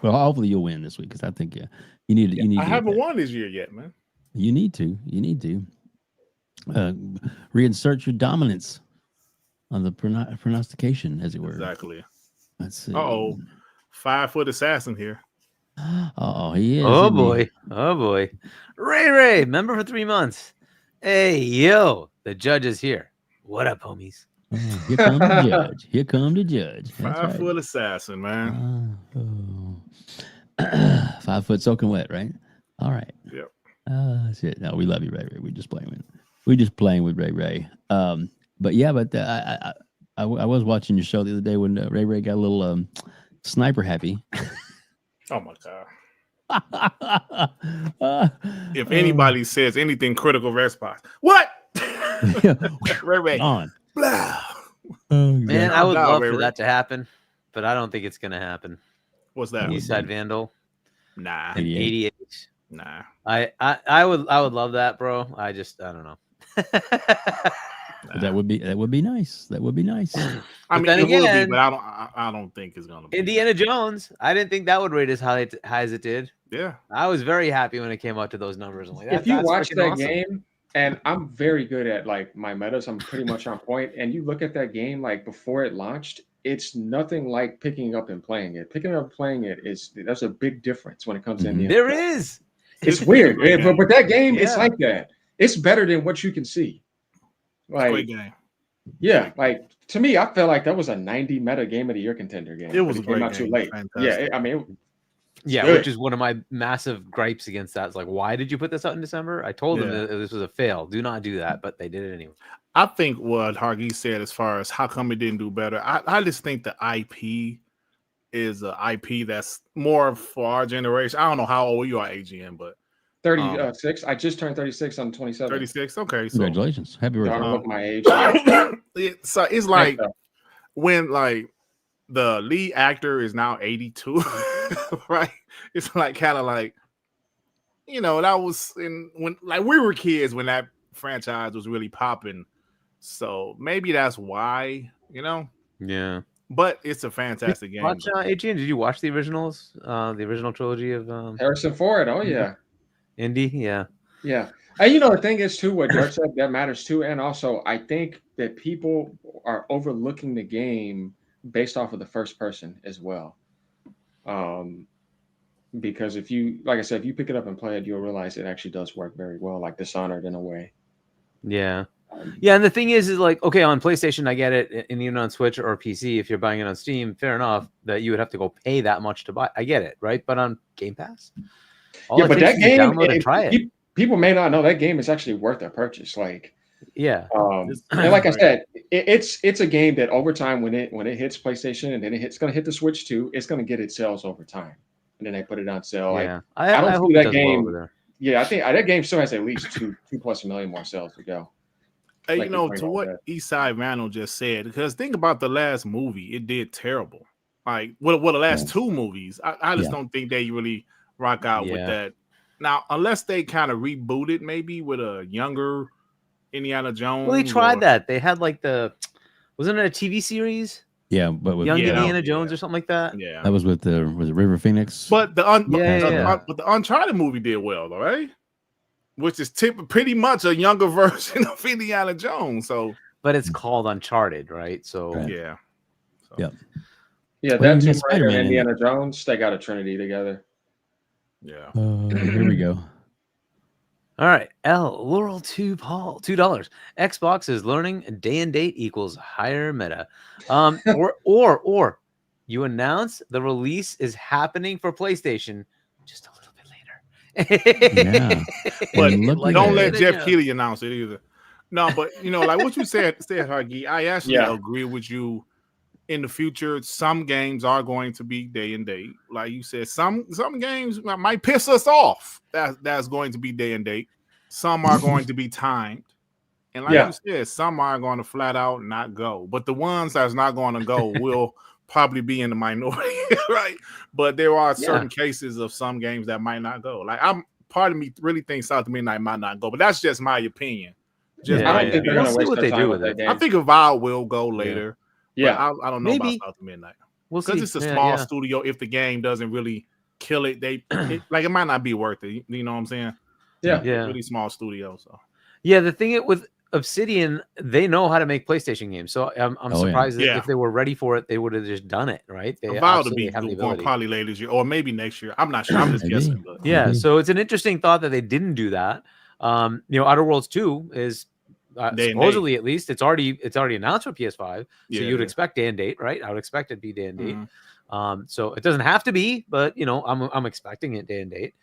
B: Well, hopefully you'll win this week because I think you need. You need.
D: I haven't won this year yet, man.
B: You need to. Reinsert your dominance on the pronostication, as it were.
D: Exactly.
B: Let's see.
D: 5-foot assassin here.
B: Oh, he is.
C: Oh boy. Ray, member for 3 months. Hey, yo, the judge is here. What up, homies?
B: Here come the judge. Here come the judge.
D: 5-foot assassin, man.
B: 5 foot soaking wet, right? All right.
D: Yep.
B: Shit. No, we love you, Ray. We're just playing with Ray. But I was watching your show the other day when Ray got a little sniper happy.
D: Oh my god! If anybody says anything critical response, what? Ray
B: on.
D: Blah.
C: Man, I would love for that to happen, but I don't think it's gonna happen.
D: What's that?
C: Eastside Vandal.
D: Nah.
C: 88.
D: Nah.
C: I would love that, bro. I don't know.
B: That would be nice. That would be nice.
D: I mean, it will be, but I don't think it's gonna be.
C: Indiana Jones. I didn't think that would rate as high as it did.
D: Yeah.
C: I was very happy when it came out to those numbers. I'm like,
E: if you watch that game, and I'm very good at like my metas, I'm pretty much on point. And you look at that game like before it launched, it's nothing like picking up and playing it. Picking up and playing it that's a big difference when it comes to Indiana.
C: There is.
E: It's weird, but that game, it's like that. It's better than what you can see. Like,
D: great game.
E: Yeah, like to me, I felt like that was a 90 meta game of the year contender game.
D: It was a great
E: game. Too late.
D: Fantastic.
E: Yeah,
C: which is one of my massive gripes against that. It's like, why did you put this out in December? I told them that this was a fail. Do not do that, but they did it anyway.
D: I think what Hargee said as far as how come it didn't do better, I just think the IP is an IP that's more for our generation. I don't know how old you are, AGN, but
E: 36. I just turned 36 on the 27th.
D: 36. Okay, so
B: Congratulations. Happy
E: Y'all
B: birthday.
E: don't look my age.
D: so it's like when like the lead actor is now 82, right? It's like kind of like, you know, that was when like we were kids when that franchise was really popping. So maybe that's why, you know.
C: Yeah.
D: But it's a fantastic game.
C: Watch Adrian, did you watch the originals? The original trilogy of
E: Harrison Ford. Oh yeah.
C: Indy? Yeah.
E: Yeah. And you know, the thing is too, what Dirt said, that matters too. And also I think that people are overlooking the game based off of the first person as well. Because if you, like I said, if you pick it up and play it, you'll realize it actually does work very well, like Dishonored in a way.
C: Yeah. Yeah, and the thing is like, okay, on PlayStation, I get it, and even on Switch or PC, if you're buying it on Steam, fair enough that you would have to go pay that much to buy. I get it, right? But on Game Pass,
E: yeah, but that game,
C: download and try it.
E: People may not know that game is actually worth a purchase. Like,
C: yeah,
E: and like I said, it's a game that over time, when it hits PlayStation and then it's going to hit the Switch too, it's going to get its sales over time, and then they put it on sale.
C: Yeah,
E: like, I
C: hope
E: see that
C: it does
E: game.
C: well over there.
E: Yeah, I think that game still has at least 2+ million more sales to go.
D: Hey,
E: Like
D: you know, to what Eastside Randall just said, because think about the last movie, it did terrible. Like, well, the last two movies, I just don't think they really rock out with that. Now, unless they kind of reboot it, maybe with a younger Indiana Jones.
C: Well, they tried that. They had like wasn't it a TV series?
B: Yeah, but with
C: Young Indiana Jones or something like that.
D: Yeah,
B: that was with was it River Phoenix?
D: But the
C: but
D: the Uncharted movie did well, though, right? Which is pretty much a younger version of Indiana Jones. So,
C: but it's called Uncharted, right? So
D: yeah,
B: yeah.
E: That Tomb Raider and Indiana Jones, they got a trinity together.
D: Yeah.
B: Here we go.
C: All right, Laurel 2 Paul $2. Xbox is learning day and date equals higher meta. Or you announce the release is happening for PlayStation just a little bit later.
B: Yeah,
D: but don't let Jeff Keighley announce it either. No, but you know, like what you said, Hargeet, I actually agree with you. In the future, some games are going to be day and date. Like you said, some games might piss us off. That's going to be day and date. Some are going to be timed. And like you said, some are going to flat out not go. But the ones that's not going to go will probably be in the minority, right? But there are certain cases of some games that might not go. Like part of me really thinks South of Midnight might not go, but that's just my opinion.
E: I don't think they're going to waste their time with that game.
D: I think Avowed will go later.
E: Yeah,
D: I don't know about South of Midnight.
C: We'll see.
D: Because it's a small studio. If the game doesn't really kill it, it might not be worth it. You know what I'm saying?
E: Yeah.
D: Really small studio. So
C: the thing with Obsidian, they know how to make PlayStation games. So I'm surprised that if they were ready for it, they would have just done it, right? They
D: Avowed to be going probably later this year or maybe next year. I'm not sure. I'm just guessing. But.
C: So it's an interesting thought that they didn't do that. Outer Worlds 2 is. Supposedly, at least it's already announced for PS5, so you'd expect day and date, right? I would expect it to be day and date. So it doesn't have to be, but I'm expecting it day and date.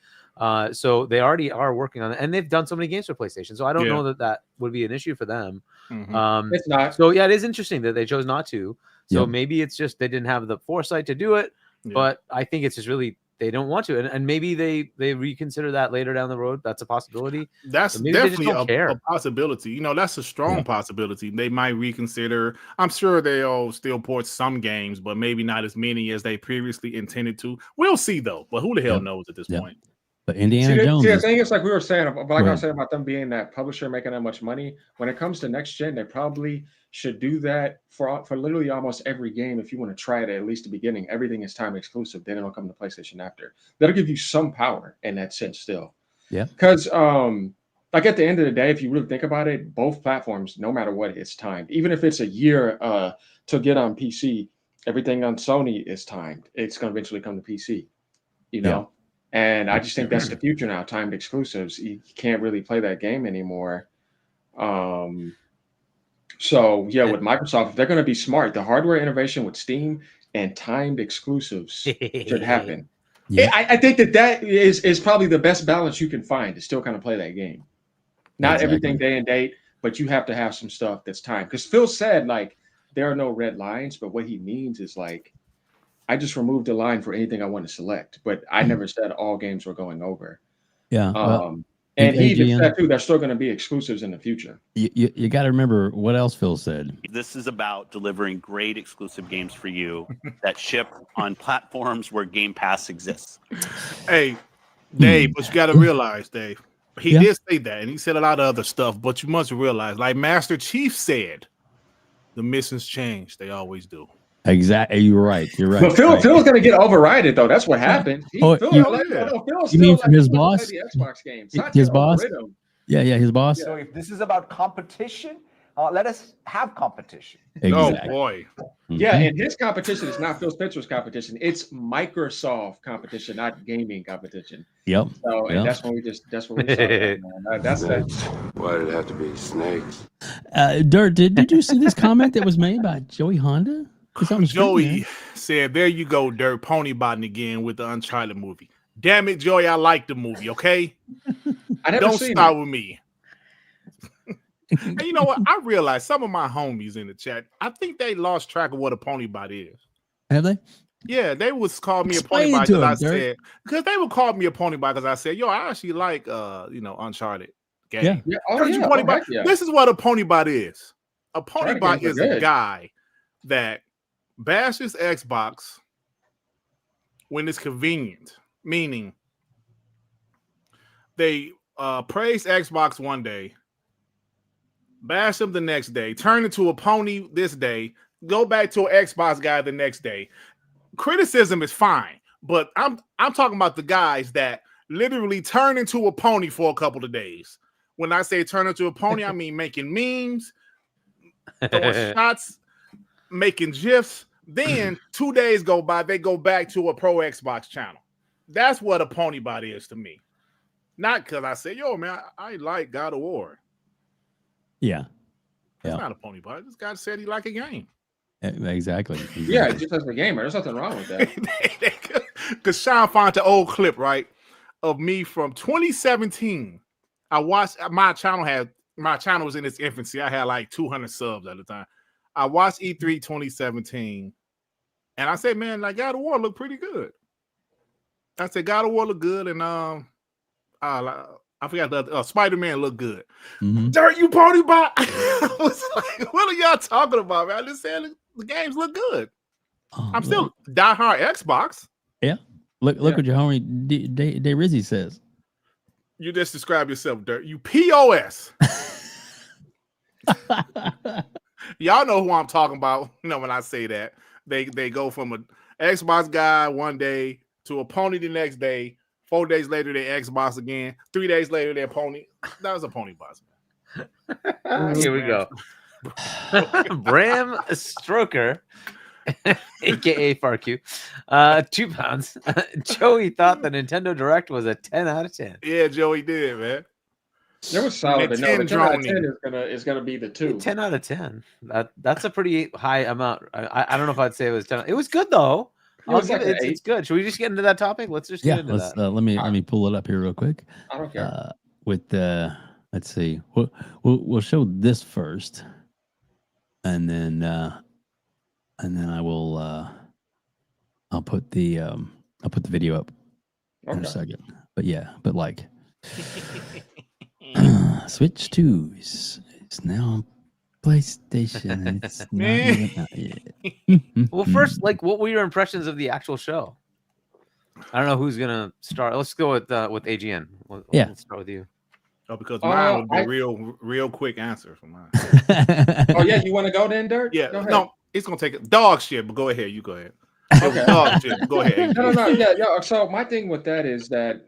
C: So they already are working on it, and they've done so many games for PlayStation. So I don't know that would be an issue for them.
E: It's not.
C: So it is interesting that they chose not to. So maybe it's just they didn't have the foresight to do it. But I think it's just really. They don't want to, and maybe they reconsider that later down the road. That's a possibility.
D: That's definitely a possibility. You know, that's a strong possibility. They might reconsider. I'm sure they'll still port some games, but maybe not as many as they previously intended to. We'll see, though. But who the hell knows at this point?
B: But Indiana Jones.
E: The thing is, like we were saying, but like I was saying about them being that publisher making that much money, when it comes to next gen, they probably should do that for literally almost every game. If you want to try it at least the beginning, everything is time exclusive. Then it'll come to PlayStation after. That'll give you some power in that sense still.
B: Yeah.
E: Because like at the end of the day, if you really think about it, both platforms, no matter what, it's timed. Even if it's a year to get on PC, everything on Sony is timed. It's going to eventually come to PC. You know. Yeah. And I just think that's the future now, timed exclusives. You can't really play that game anymore. So, with Microsoft, if they're going to be smart, the hardware innovation with Steam and timed exclusives should happen. I think that is probably the best balance you can find to still kind of play that game. Not everything day and date, but you have to have some stuff that's timed. Because Phil said, like, there are no red lines, but what he means is, like, I just removed the line for anything I want to select, but I never said all games were going over.
B: Yeah.
E: And he even
B: AGN,
E: said too, there's still going to be exclusives in the future.
B: you got to remember what else Phil said.
F: This is about delivering great exclusive games for you that ship on platforms where Game Pass exists.
D: Hey, Dave, but you got to realize, Dave, he
B: Yeah.
D: did say that, and he said a lot of other stuff, but you must realize, like Master Chief said, the missions change. They always do.
B: Exactly. You're right. You're right.
E: But Phil's going to get overrided, though. That's what happened.
B: Oh,
E: Phil's
B: you mean from his boss?
E: The Xbox games. Not
B: His
E: to
B: boss?
E: overrid him.
B: Yeah, his boss.
G: So if this is about competition, let us have competition.
B: Exactly.
D: Oh boy.
E: Yeah, and his competition is not Phil Spencer's competition. It's Microsoft competition, not gaming competition.
B: Yep.
E: So and
B: Yep.
E: that's what we started, man. That's that.
H: Why did it have to be snakes?
B: Dirt, did you see this comment that was made by Joey Honda? It's on the screen,
D: Joey
B: man.
D: said, "There you go, Dirt, pony botting again with the Uncharted movie. Damn it, Joey, I like the movie. Okay,
E: I never
D: don't
E: seen
D: start
E: it.
D: with me." And you know what? I realized some of my homies in the chat, I think they lost track of what a pony bot is.
B: Have they?
D: Yeah, they was call me
B: Explain
D: a pony
B: it
D: bot
B: to
D: because I
B: them, Dirt.
D: said because they would call me a pony bot because I said, "Yo, I actually like Uncharted game."
B: Yeah.
E: Yeah.
D: Heard you pony bot.
E: heck yeah.
D: This is what a pony bot is. A pony
E: Uncharted
D: bot
E: games
D: is
E: are
D: a
E: good.
D: guy that bashes Xbox when it's convenient, meaning they praise Xbox one day, bash them the next day, turn into a pony this day, go back to an Xbox guy the next day. Criticism is fine, but I'm talking about the guys that literally turn into a pony for a couple of days. When I say turn into a pony, I mean making memes, throwing shots, making GIFs. Then 2 days go by, they go back to a pro Xbox channel. That's what a pony bot is to me. Not because I say, yo, man, I like God of War.
B: Yeah.
D: It's
B: Yeah.
D: not a pony bot. This guy said he like a game.
B: Exactly.
E: Yeah, just as a gamer, there's nothing wrong with that.
D: Because Shaun found the old clip, right, of me from 2017. I watched my channel was in its infancy. I had like 200 subs at the time. I watched E3 2017, and I said, man, like God of War looked pretty good. I said God of War looked good, and I forgot the other, Spider-Man looked good.
B: Mhm.
D: Dirt, you pony bot. I was like, what are y'all talking about, man? I just said the games look good.
B: Oh,
D: I'm still diehard Xbox.
B: look what your homie Day Rizzy says.
D: You just describe yourself, Dirt. You POS. Y'all know who I'm talking about. You know, when I say that, they go from an Xbox guy one day to a pony the next day. 4 days later, they're Xbox again. 3 days later, they're pony. That was a pony boss.
C: Here we go. Bram Stroker, aka FarQ, 2 pounds. Joey thought the Nintendo Direct was a 10 out of 10.
D: Yeah, Joey did, man.
E: It was solid, but no, the
D: 10
E: 10 out of
D: drone
E: 10 is gonna be the 2.
C: 10 out of 10. That's a pretty high amount. I don't know if I'd say it was 10. It was good though.
E: It was like an
C: It's
E: 8.
C: good. Should we just get into that topic? Let's just get into
B: Let's
C: that.
B: let me pull it up here real quick.
E: I don't care.
B: With the let's see. We'll show this first, and then I will I'll put the video up in a
E: Okay.
B: second. But yeah, but like Switch 2 is now on PlayStation. And it's not even out yet.
C: Well, first, like, what were your impressions of the actual show? I don't know who's gonna start. Let's go with AGN.
B: Yeah.
C: Let's start with you.
D: Oh, because mine would be real quick answer for mine.
E: Oh yeah, you want to go then, Dirt?
D: Yeah,
E: Go ahead.
D: no, it's gonna take a dog shit, but go ahead. You go ahead.
E: Okay.
D: Dog shit. Go ahead.
E: No. Yeah. So my thing with that is that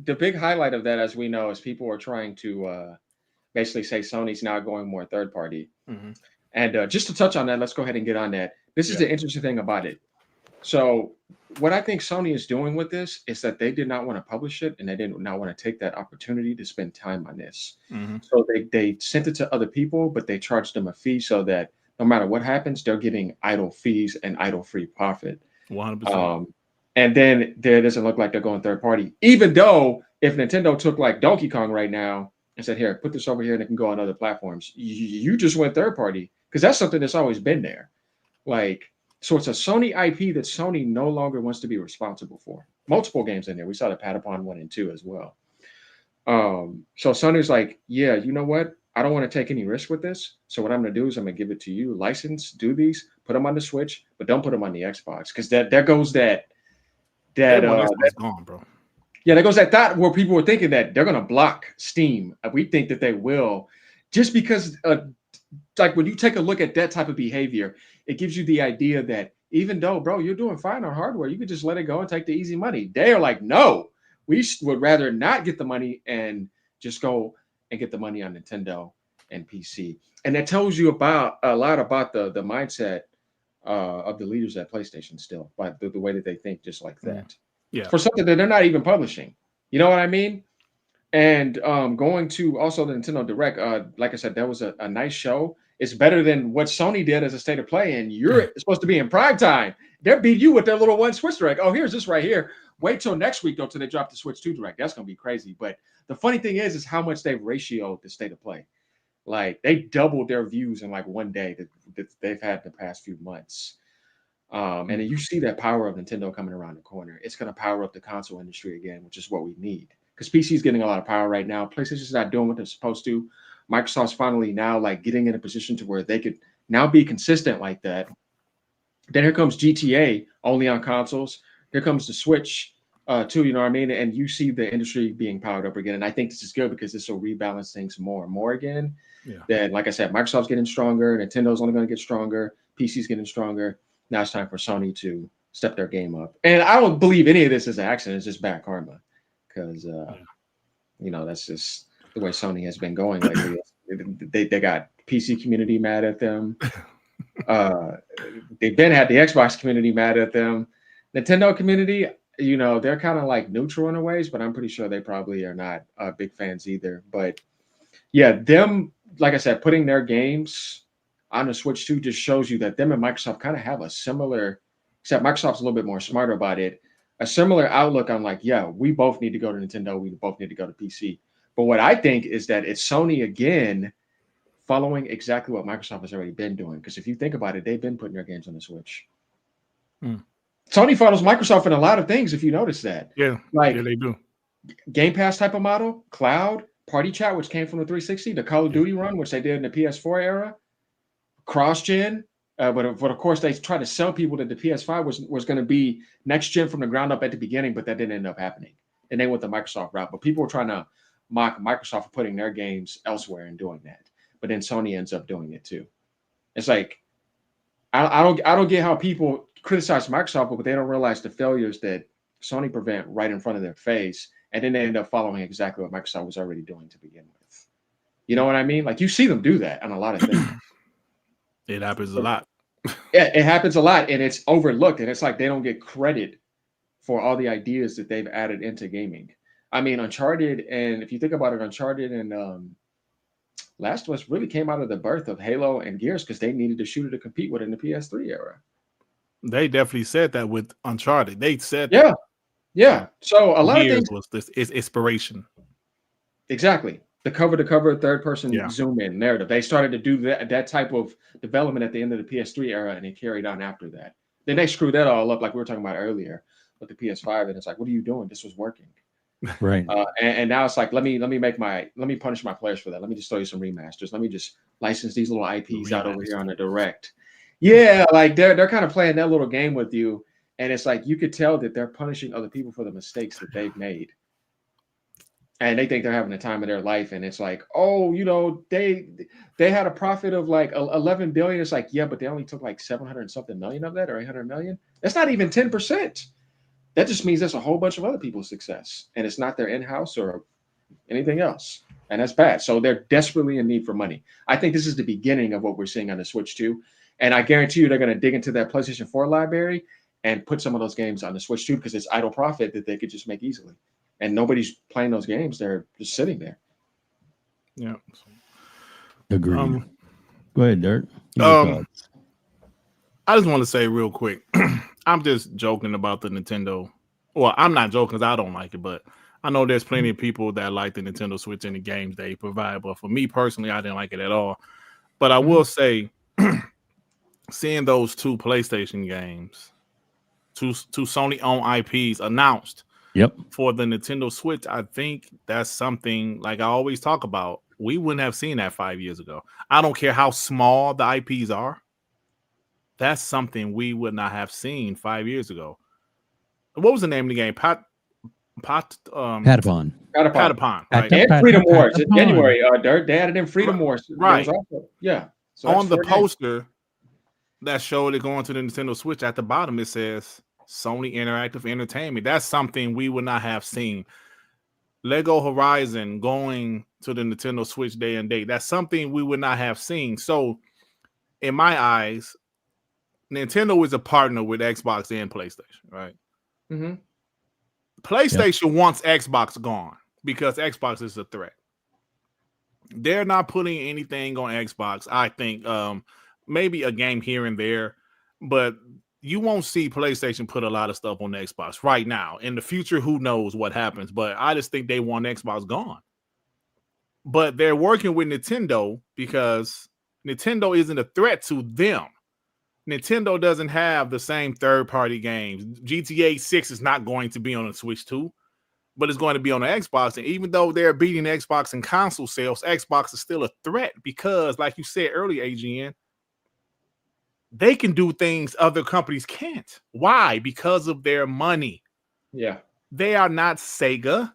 E: the big highlight of that, as we know, is people are trying to basically say Sony's now going more third party.
D: Mhm.
E: And just to touch on that, let's go ahead and get on that. This is the interesting thing about it. So what I think Sony is doing with this is that they did not want to publish it, and they did not want to take that opportunity to spend time on this.
D: Mhm.
E: So they sent it to other people, but they charged them a fee so that no matter what happens, they're getting idle fees and idle free profit.
D: 100%.
E: And then there doesn't look like they're going third party, even though if Nintendo took like Donkey Kong right now and said, here, put this over here and it can go on other platforms, you just went third party, because that's something that's always been there. Like So it's a Sony IP that Sony no longer wants to be responsible for. Multiple games in there. We saw the Patapon 1 and 2 as well. So Sony's like, yeah, you know what? I don't want to take any risk with this. So what I'm going to do is I'm going to give it to you, license, do these, put them on the Switch, but don't put them on the Xbox, because there goes that
D: Xbox gone, bro.
E: yeah, there goes that thought where people were thinking that they're going to block Steam. We think that they will, just because like when you take a look at that type of behavior, it gives you the idea that even though, bro, you're doing fine on hardware, you could just let it go and take the easy money. They are like, no, we would rather not get the money and just go and get the money on Nintendo and PC. And that tells you about a lot about the mindset of the leaders at PlayStation still, by the way that they think just like that.
D: Yeah.
E: For something that they're not even publishing. You know what I mean? And going to also the Nintendo Direct, like I said, that was a nice show. It's better than what Sony did as a state of play, and you're supposed to be in prime time. They're beating you with their little one Switch Direct. Oh, here's this right here. Wait till next week, though, till they drop the Switch 2 Direct. That's going to be crazy. But the funny thing is how much they've ratioed the state of play. Like, they doubled their views in like one day that they've had the past few months. And then you see that power of Nintendo coming around the corner. It's going to power up the console industry again, which is what we need. Because PC is getting a lot of power right now. PlayStation's not doing what they're supposed to. Microsoft's finally now like getting in a position to where they could now be consistent like that. Then here comes GTA only on consoles. Here comes the Switch too, you know what I mean? And you see the industry being powered up again. And I think this is good because this will rebalance things more and more again.
D: Yeah.
E: That, like I said, Microsoft's getting stronger. Nintendo's only going to get stronger. PC's getting stronger. Now it's time for Sony to step their game up. And I don't believe any of this is an accident. It's just bad karma. Because, you know, that's just the way Sony has been going lately. They got PC community mad at them. They've been had the Xbox community mad at them. Nintendo community, you know, they're kind of like neutral in a ways, but I'm pretty sure they probably are not big fans either. But yeah, them, like I said, putting their games on the Switch 2 just shows you that them and Microsoft kind of have a similar, except Microsoft's a little bit more smarter about it, a similar outlook on like, yeah, we both need to go to Nintendo. We both need to go to PC. But what I think is that it's Sony again following exactly what Microsoft has already been doing. Because if you think about it, they've been putting their games on the Switch. Sony follows Microsoft in a lot of things, if you notice that.
D: Yeah,
E: like
D: they do.
E: Game Pass type of model, cloud, party chat, which came from the 360, the Call of Duty run, which they did in the PS4 era, cross-gen. But of course, they tried to sell people that the PS5 was going to be next gen from the ground up at the beginning, but that didn't end up happening. And they went the Microsoft route. But people were trying to mock Microsoft for putting their games elsewhere and doing that. But then Sony ends up doing it too. It's like I don't get how people criticize Microsoft, but they don't realize the failures that Sony prevent right in front of their face, and then they end up following exactly what Microsoft was already doing to begin with. You know what I mean? Like you see them do that on a lot of things.
D: It happens a lot.
E: Yeah, it happens a lot, and it's overlooked, and it's like they don't get credit for all the ideas that they've added into gaming. I mean, Uncharted, and if you think about it, Uncharted and Last of Us really came out of the birth of Halo and Gears because they needed a shooter to compete with in the PS3 era.
D: They definitely said that with Uncharted. They said
E: yeah. So a lot of things
D: was this is inspiration.
E: Exactly. The cover-to-cover third-person zoom-in narrative. They started to do that type of development at the end of the PS3 era, and it carried on after that. Then they screwed that all up, like we were talking about earlier with the PS5, and it's like, what are you doing? This was working.
B: Right.
E: And now it's like, let me punish my players for that. Let me just throw you some remasters. Let me just license these little IPs out over here on the Direct. Yeah, like they're kind of playing that little game with you, and it's like you could tell that they're punishing other people for the mistakes that they've made. And they think they're having the time of their life, and it's like, oh, you know, they had a profit of like 11 billion. It's like, yeah, but they only took like 700 and something million of that, or 800 million. That's not even 10%. That just means there's a whole bunch of other people's success, and it's not their in-house or anything else, and that's bad. So they're desperately in need for money. I think this is the beginning of what we're seeing on the Switch 2, and I guarantee you they're going to dig into that PlayStation 4 library and put some of those games on the Switch 2 because it's idle profit that they could just make easily. And nobody's playing those games. They're just sitting there.
D: Yeah.
B: Agreed. Go ahead, Dirk.
D: I just want to say real quick, I'm just joking about the Nintendo. Well, I'm not joking because I don't like it, but I know there's plenty of people that like the Nintendo Switch and the games they provide. But for me personally, I didn't like it at all. But I will say seeing those 2 PlayStation games, two Sony-owned IPs announced
B: Yep.
D: for the Nintendo Switch, I think that's something, like I always talk about, we wouldn't have seen that 5 years ago. I don't care how small the IPs are. That's something we would not have seen 5 years ago. What was the name of the game?
B: Patapon.
D: Patapon, right?
E: And Freedom Wars in
B: Patapon.
E: January. They added in Freedom Wars.
D: Right.
E: There was also, yeah. So
D: On the
E: 4 games.
D: poster that showed it going to the Nintendo Switch, at the bottom it says Sony Interactive Entertainment. That's something we would not have seen. Lego Horizon going to the Nintendo Switch day and date. That's something we would not have seen. So, in my eyes, Nintendo is a partner with Xbox and PlayStation, right?
E: Mm-hmm.
D: PlayStation wants Xbox gone because Xbox is a threat. They're not putting anything on Xbox. I think maybe a game here and there, but you won't see PlayStation put a lot of stuff on the Xbox right now. In the future, who knows what happens? But I just think they want Xbox gone. But they're working with Nintendo because Nintendo isn't a threat to them. Nintendo doesn't have the same third-party games. GTA 6 is not going to be on the Switch 2, but it's going to be on the Xbox. And even though they're beating Xbox in console sales, Xbox is still a threat because, like you said earlier, AGN, they can do things other companies can't. Why? Because of their money.
E: Yeah.
D: They are not Sega.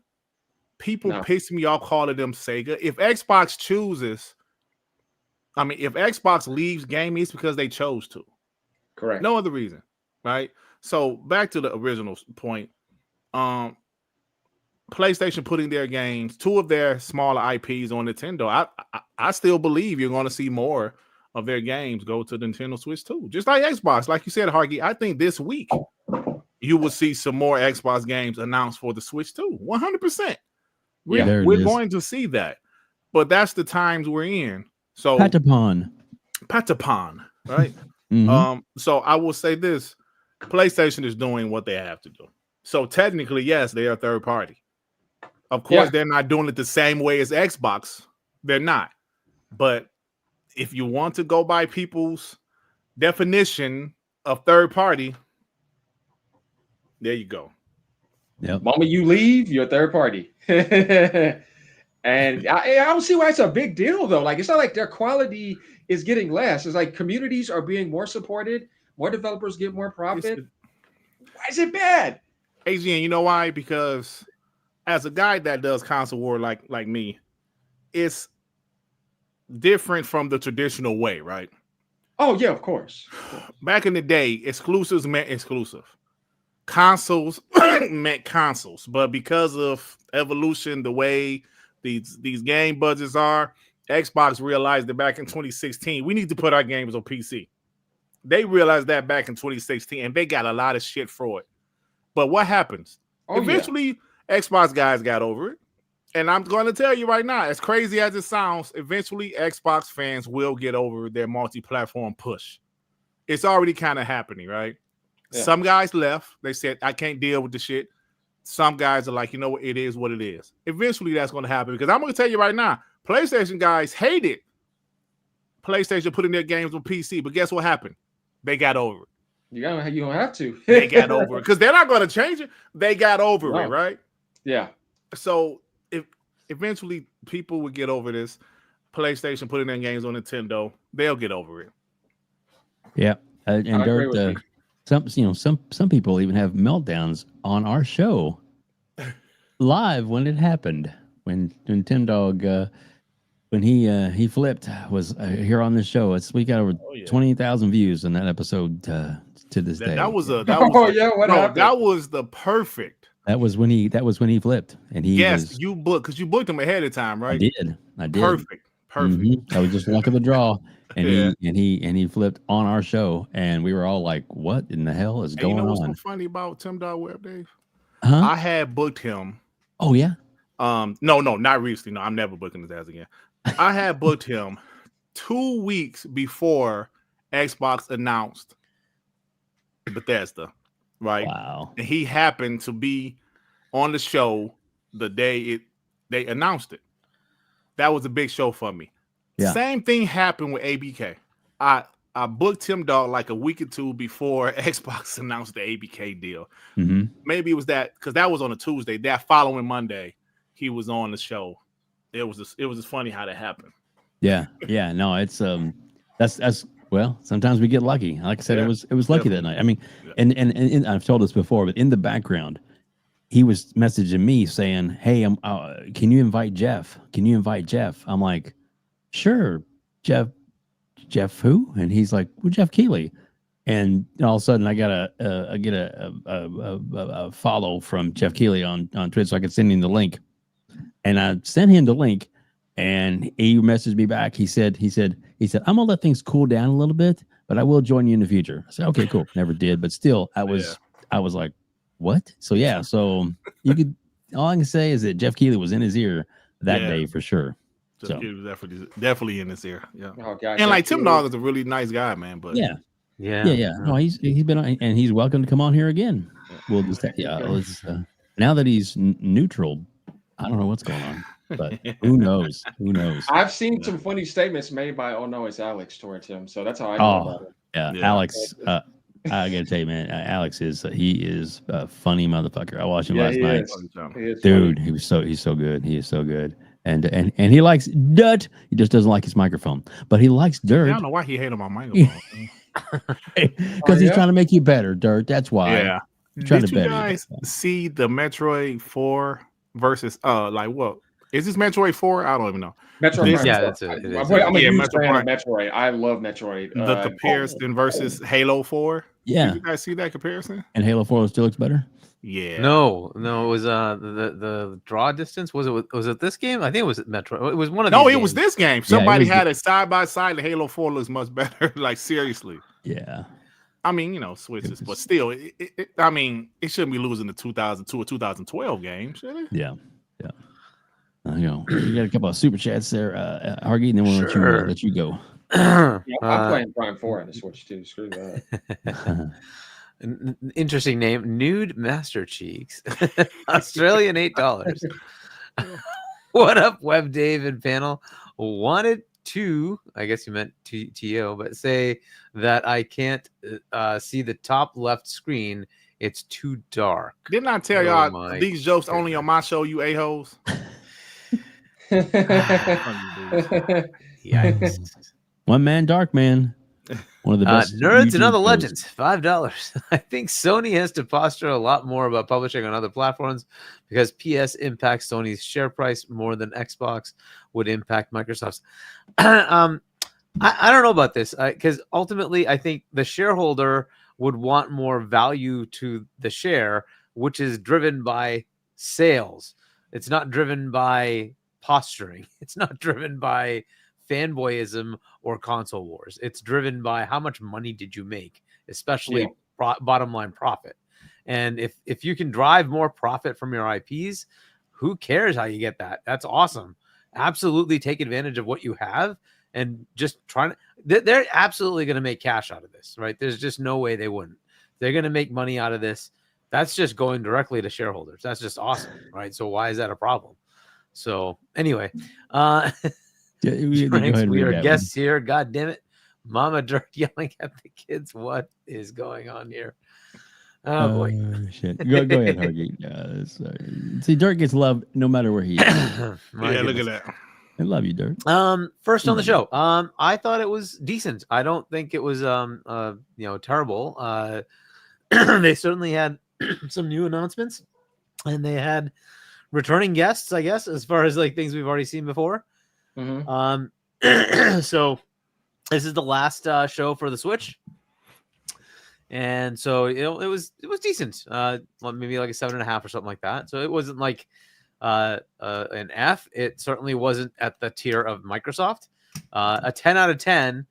D: People piss me off calling them Sega. If Xbox if Xbox leaves gaming, it's because they chose to.
E: Correct.
D: No other reason, right? So back to the original point. PlayStation putting their games, 2 of their smaller IPs on Nintendo. I still believe you're going to see more of their games go to the Nintendo Switch too. Just like Xbox, like you said, Hargeet, I think this week you will see some more Xbox games announced for the Switch too. 100%. We're going to see that. But that's the times we're in. So Patapon, right?
B: Mm-hmm.
D: So I will say this: PlayStation is doing what they have to do. So technically, yes, they are third party. Of course, they're not doing it the same way as Xbox. They're not. But if you want to go by people's definition of third party, there you go.
B: Yep.
E: Moment you leave, you're third party. And I don't see why it's a big deal, though. Like, it's not like their quality is getting less. It's like communities are being more supported. More developers get more profit. Why is it bad?
D: AGN, you know why? Because as a guy that does console war like me, it's different from the traditional way, right?
E: Oh, yeah, of course.
D: Back in the day, exclusives meant exclusive. Consoles meant consoles. But because of evolution, the way these game budgets are, Xbox realized that back in 2016, we need to put our games on PC. They realized that back in 2016, and they got a lot of shit for it. But what happens? Eventually, Xbox guys got over it. And I'm going to tell you right now, as crazy as it sounds, eventually Xbox fans will get over their multi-platform push. It's already kind of happening, right? Yeah. Some guys left. They said, I can't deal with the shit. Some guys are like, you know what? It is what it is. Eventually, that's going to happen because I'm going to tell you right now, PlayStation guys hated PlayStation putting their games on PC. But guess what happened? They got over it.
E: You don't have to.
D: They got over it because they're not going to change it. They got over it, right?
E: Yeah.
D: So if eventually people would get over this, PlayStation putting their games on Nintendo, they'll get over it.
B: Yeah, and Dirt, some people even have meltdowns on our show live when it happened. When Nintendo when he flipped was here on the show. We got over 20,000 views in that episode to this day.
D: That was
E: what happened?
D: That was the perfect.
B: That was when he flipped, and
D: you booked him ahead of time, right?
B: I did.
D: Perfect.
B: Mm-hmm. I was just luck of the draw, and he flipped on our show, and we were all like, "What in the hell is going on?" You know what's
D: so funny about Tim Web, Dave?
B: Huh?
D: I had booked him.
B: Oh yeah.
D: No, not recently. No, I'm never booking his ass again. I had booked him 2 weeks before Xbox announced Bethesda, right?
B: Wow.
D: And he happened to be on the show the day they announced it. That was a big show for me. Yeah. Same thing happened with ABK. I I booked Tim Dog like a week or two before Xbox announced the ABK deal.
B: Mm-hmm.
D: Maybe it was that because that was on a Tuesday. That following Monday, he was on the show. It was just funny how that happened.
B: Yeah. No, it's that's well, sometimes we get lucky. Like I said,
D: Yeah,
B: it was lucky that night. I mean, and I've told this before, but in the background, he was messaging me saying, "Hey, can you invite Jeff? Can you invite Jeff?" I'm like, "Sure, Jeff. Jeff who?" And he's like, "Well, Jeff Keighley." And all of a sudden, I get a follow from Jeff Keighley on Twitter, so I could send him the link. And I sent him the link, and he messaged me back. He said, "I'm gonna let things cool down a little bit, but I will join you in the future." I said, "Okay, cool." Never did, but still, I was like, "What?" So yeah, so you could. All I can say is that Jeff Keighley was in his ear that day for sure.
D: Jeff Keighley was definitely in his ear. Yeah,
E: Oh, God,
D: and like
E: Jeff
D: Tim Dog is a really nice guy, man. But
B: yeah. No, he's been on, and he's welcome to come on here again. We'll just let's, now that he's neutral, I don't know what's going on, but who knows?
E: I've seen some funny statements made by it's Alex towards him, so that's how I know about it.
B: Yeah, Alex. I gotta tell you, man, Alex is a funny motherfucker. I watched him last night. Dude, he's so good. He is so good. And he likes dirt. He just doesn't like his microphone, but he likes dirt.
D: I don't know why he hated my microphone.
B: Because he's trying to make you better, Dirt. That's why.
D: Yeah. Did you guys see the Metroid 4 versus like what? Is this Metroid 4? I don't even know.
E: Metroid.
C: Yeah, that's it.
E: I'm a huge fan of Metroid. I love Metroid.
D: The comparison versus Halo 4.
B: Yeah.
D: Did you guys see that comparison?
B: And Halo 4 still looks better.
D: Yeah.
C: No, it was the draw distance. Was it this game? I think it was Metroid. It was one of
D: No,
C: these
D: it
C: games.
D: was this game. Somebody had it side by side. The Halo 4 looks much better. Like seriously.
B: Yeah.
D: I mean, switches, but still, I mean, it shouldn't be losing the 2002 or 2012 game, should it?
B: Yeah. You got a couple of super chats there, Hargeet, and then we'll let you go.
E: I'm playing Prime 4 on the Switch too. Screw that.
C: Interesting name, Nude Master Cheeks, Australian $8. What up, Web Dave and panel? Wanted to, I guess you meant TO, but say that I can't see the top left screen. It's too dark.
D: Didn't I tell y'all these jokes only on my show, you a-holes?
C: Yikes.
B: One man, Dark Man. One of the best
C: nerds and other legends, $5. I think Sony has to posture a lot more about publishing on other platforms because PS impacts Sony's share price more than Xbox would impact Microsoft's. I don't know about this because ultimately I think the shareholder would want more value to the share, which is driven by sales. It's not driven by posturing. It's not driven by fanboyism or console wars. It's driven by how much money did you make, especially bottom line profit. And if you can drive more profit from your IPs, who cares how you get that? That's awesome. Absolutely take advantage of what you have and just they're absolutely going to make cash out of this, right? There's just no way they wouldn't. They're going to make money out of this. That's just going directly to shareholders. That's just awesome, right? So why is that a problem? So anyway, we are guests here. God damn it. Mama Dirt yelling at the kids. What is going on here? Oh boy.
B: Shit. Go ahead, Hargeet. See, Dirt gets love no matter where he is.
D: Yeah, look at that.
B: I love you, Dirt.
C: First on the show. I thought it was decent. I don't think it was terrible. They certainly had some new announcements and they had returning guests, I guess, as far as like things we've already seen before.
E: Mm-hmm.
C: So this is the last show for the Switch, and so it was decent. Maybe like a 7.5 or something like that. So it wasn't like an F. It certainly wasn't at the tier of Microsoft. A 10 out of 10.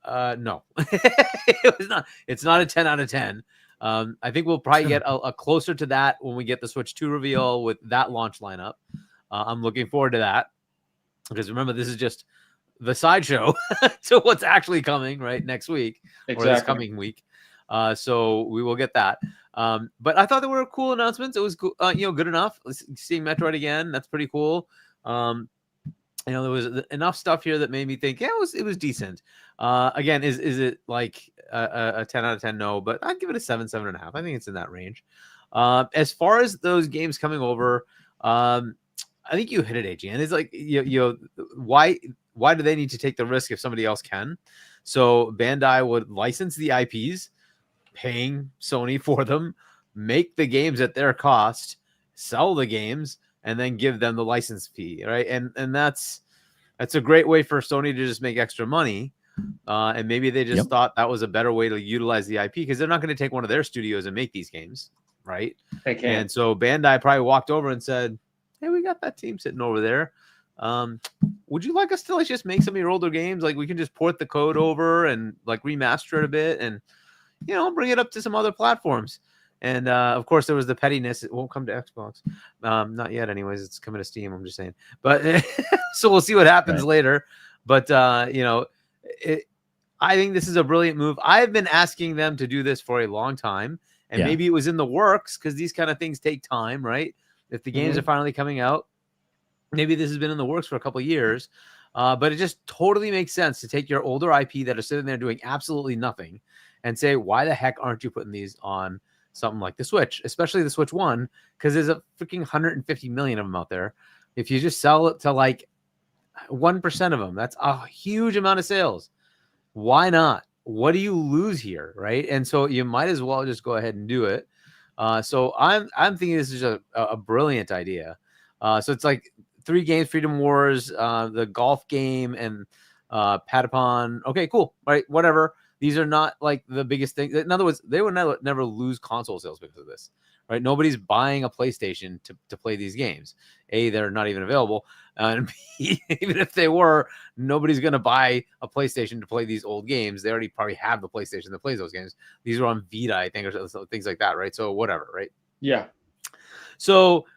C: No, it was not. It's not a 10 out of 10. I think we'll probably get a closer to that when we get the Switch 2 reveal with that launch lineup. I'm looking forward to that because remember, this is just the sideshow to what's actually coming right next week or this coming week. So we will get that. But I thought there were cool announcements. It was good enough. Seeing Metroid again, that's pretty cool. there was enough stuff here that made me think, yeah, it was decent. Again, is it like a 10 out of 10? No, but I'd give it a 7.5. I think it's in that range. As far as those games coming over, I think you hit it, AGN. It's like, why do they need to take the risk if somebody else can? So Bandai would license the IPs, paying Sony for them, make the games at their cost, sell the games, and then give them the license fee, right? And that's a great way for Sony to just make extra money. And maybe they just thought that was a better way to utilize the IP, because they're not going to take one of their studios and make these games, right?
E: They can.
C: And so Bandai probably walked over and said, hey, we got that team sitting over there. Would you like us to just make some of your older games? Like, we can just port the code over and like remaster it a bit and, bring it up to some other platforms. And of course, there was the pettiness. It won't come to Xbox. Not yet, anyways. It's coming to Steam. I'm just saying. But so we'll see what happens later. But I think this is a brilliant move. I've been asking them to do this for a long time, and maybe it was in the works, because these kind of things take time, right? If the games are finally coming out, maybe this has been in the works for a couple of years. But it just totally makes sense to take your older IP that are sitting there doing absolutely nothing and say, why the heck aren't you putting these on something like the Switch, especially the Switch 1, because there's a freaking 150 million of them out there. If you just sell it to like 1% of them, that's a huge amount of sales. Why not? What do you lose here, right? And so you might as well just go ahead and do it. So I'm thinking this is a brilliant idea. So it's like 3 games: Freedom Wars, the golf game, and Patapon. Okay, cool. All right, whatever. These are not like the biggest thing. In other words, they would never lose console sales because of this, right? Nobody's buying a PlayStation to play these games. A, they're not even available. And B, even if they were, nobody's going to buy a PlayStation to play these old games. They already probably have the PlayStation that plays those games. These are on Vita, I think, or things like that, right? So whatever, right?
E: Yeah.
C: So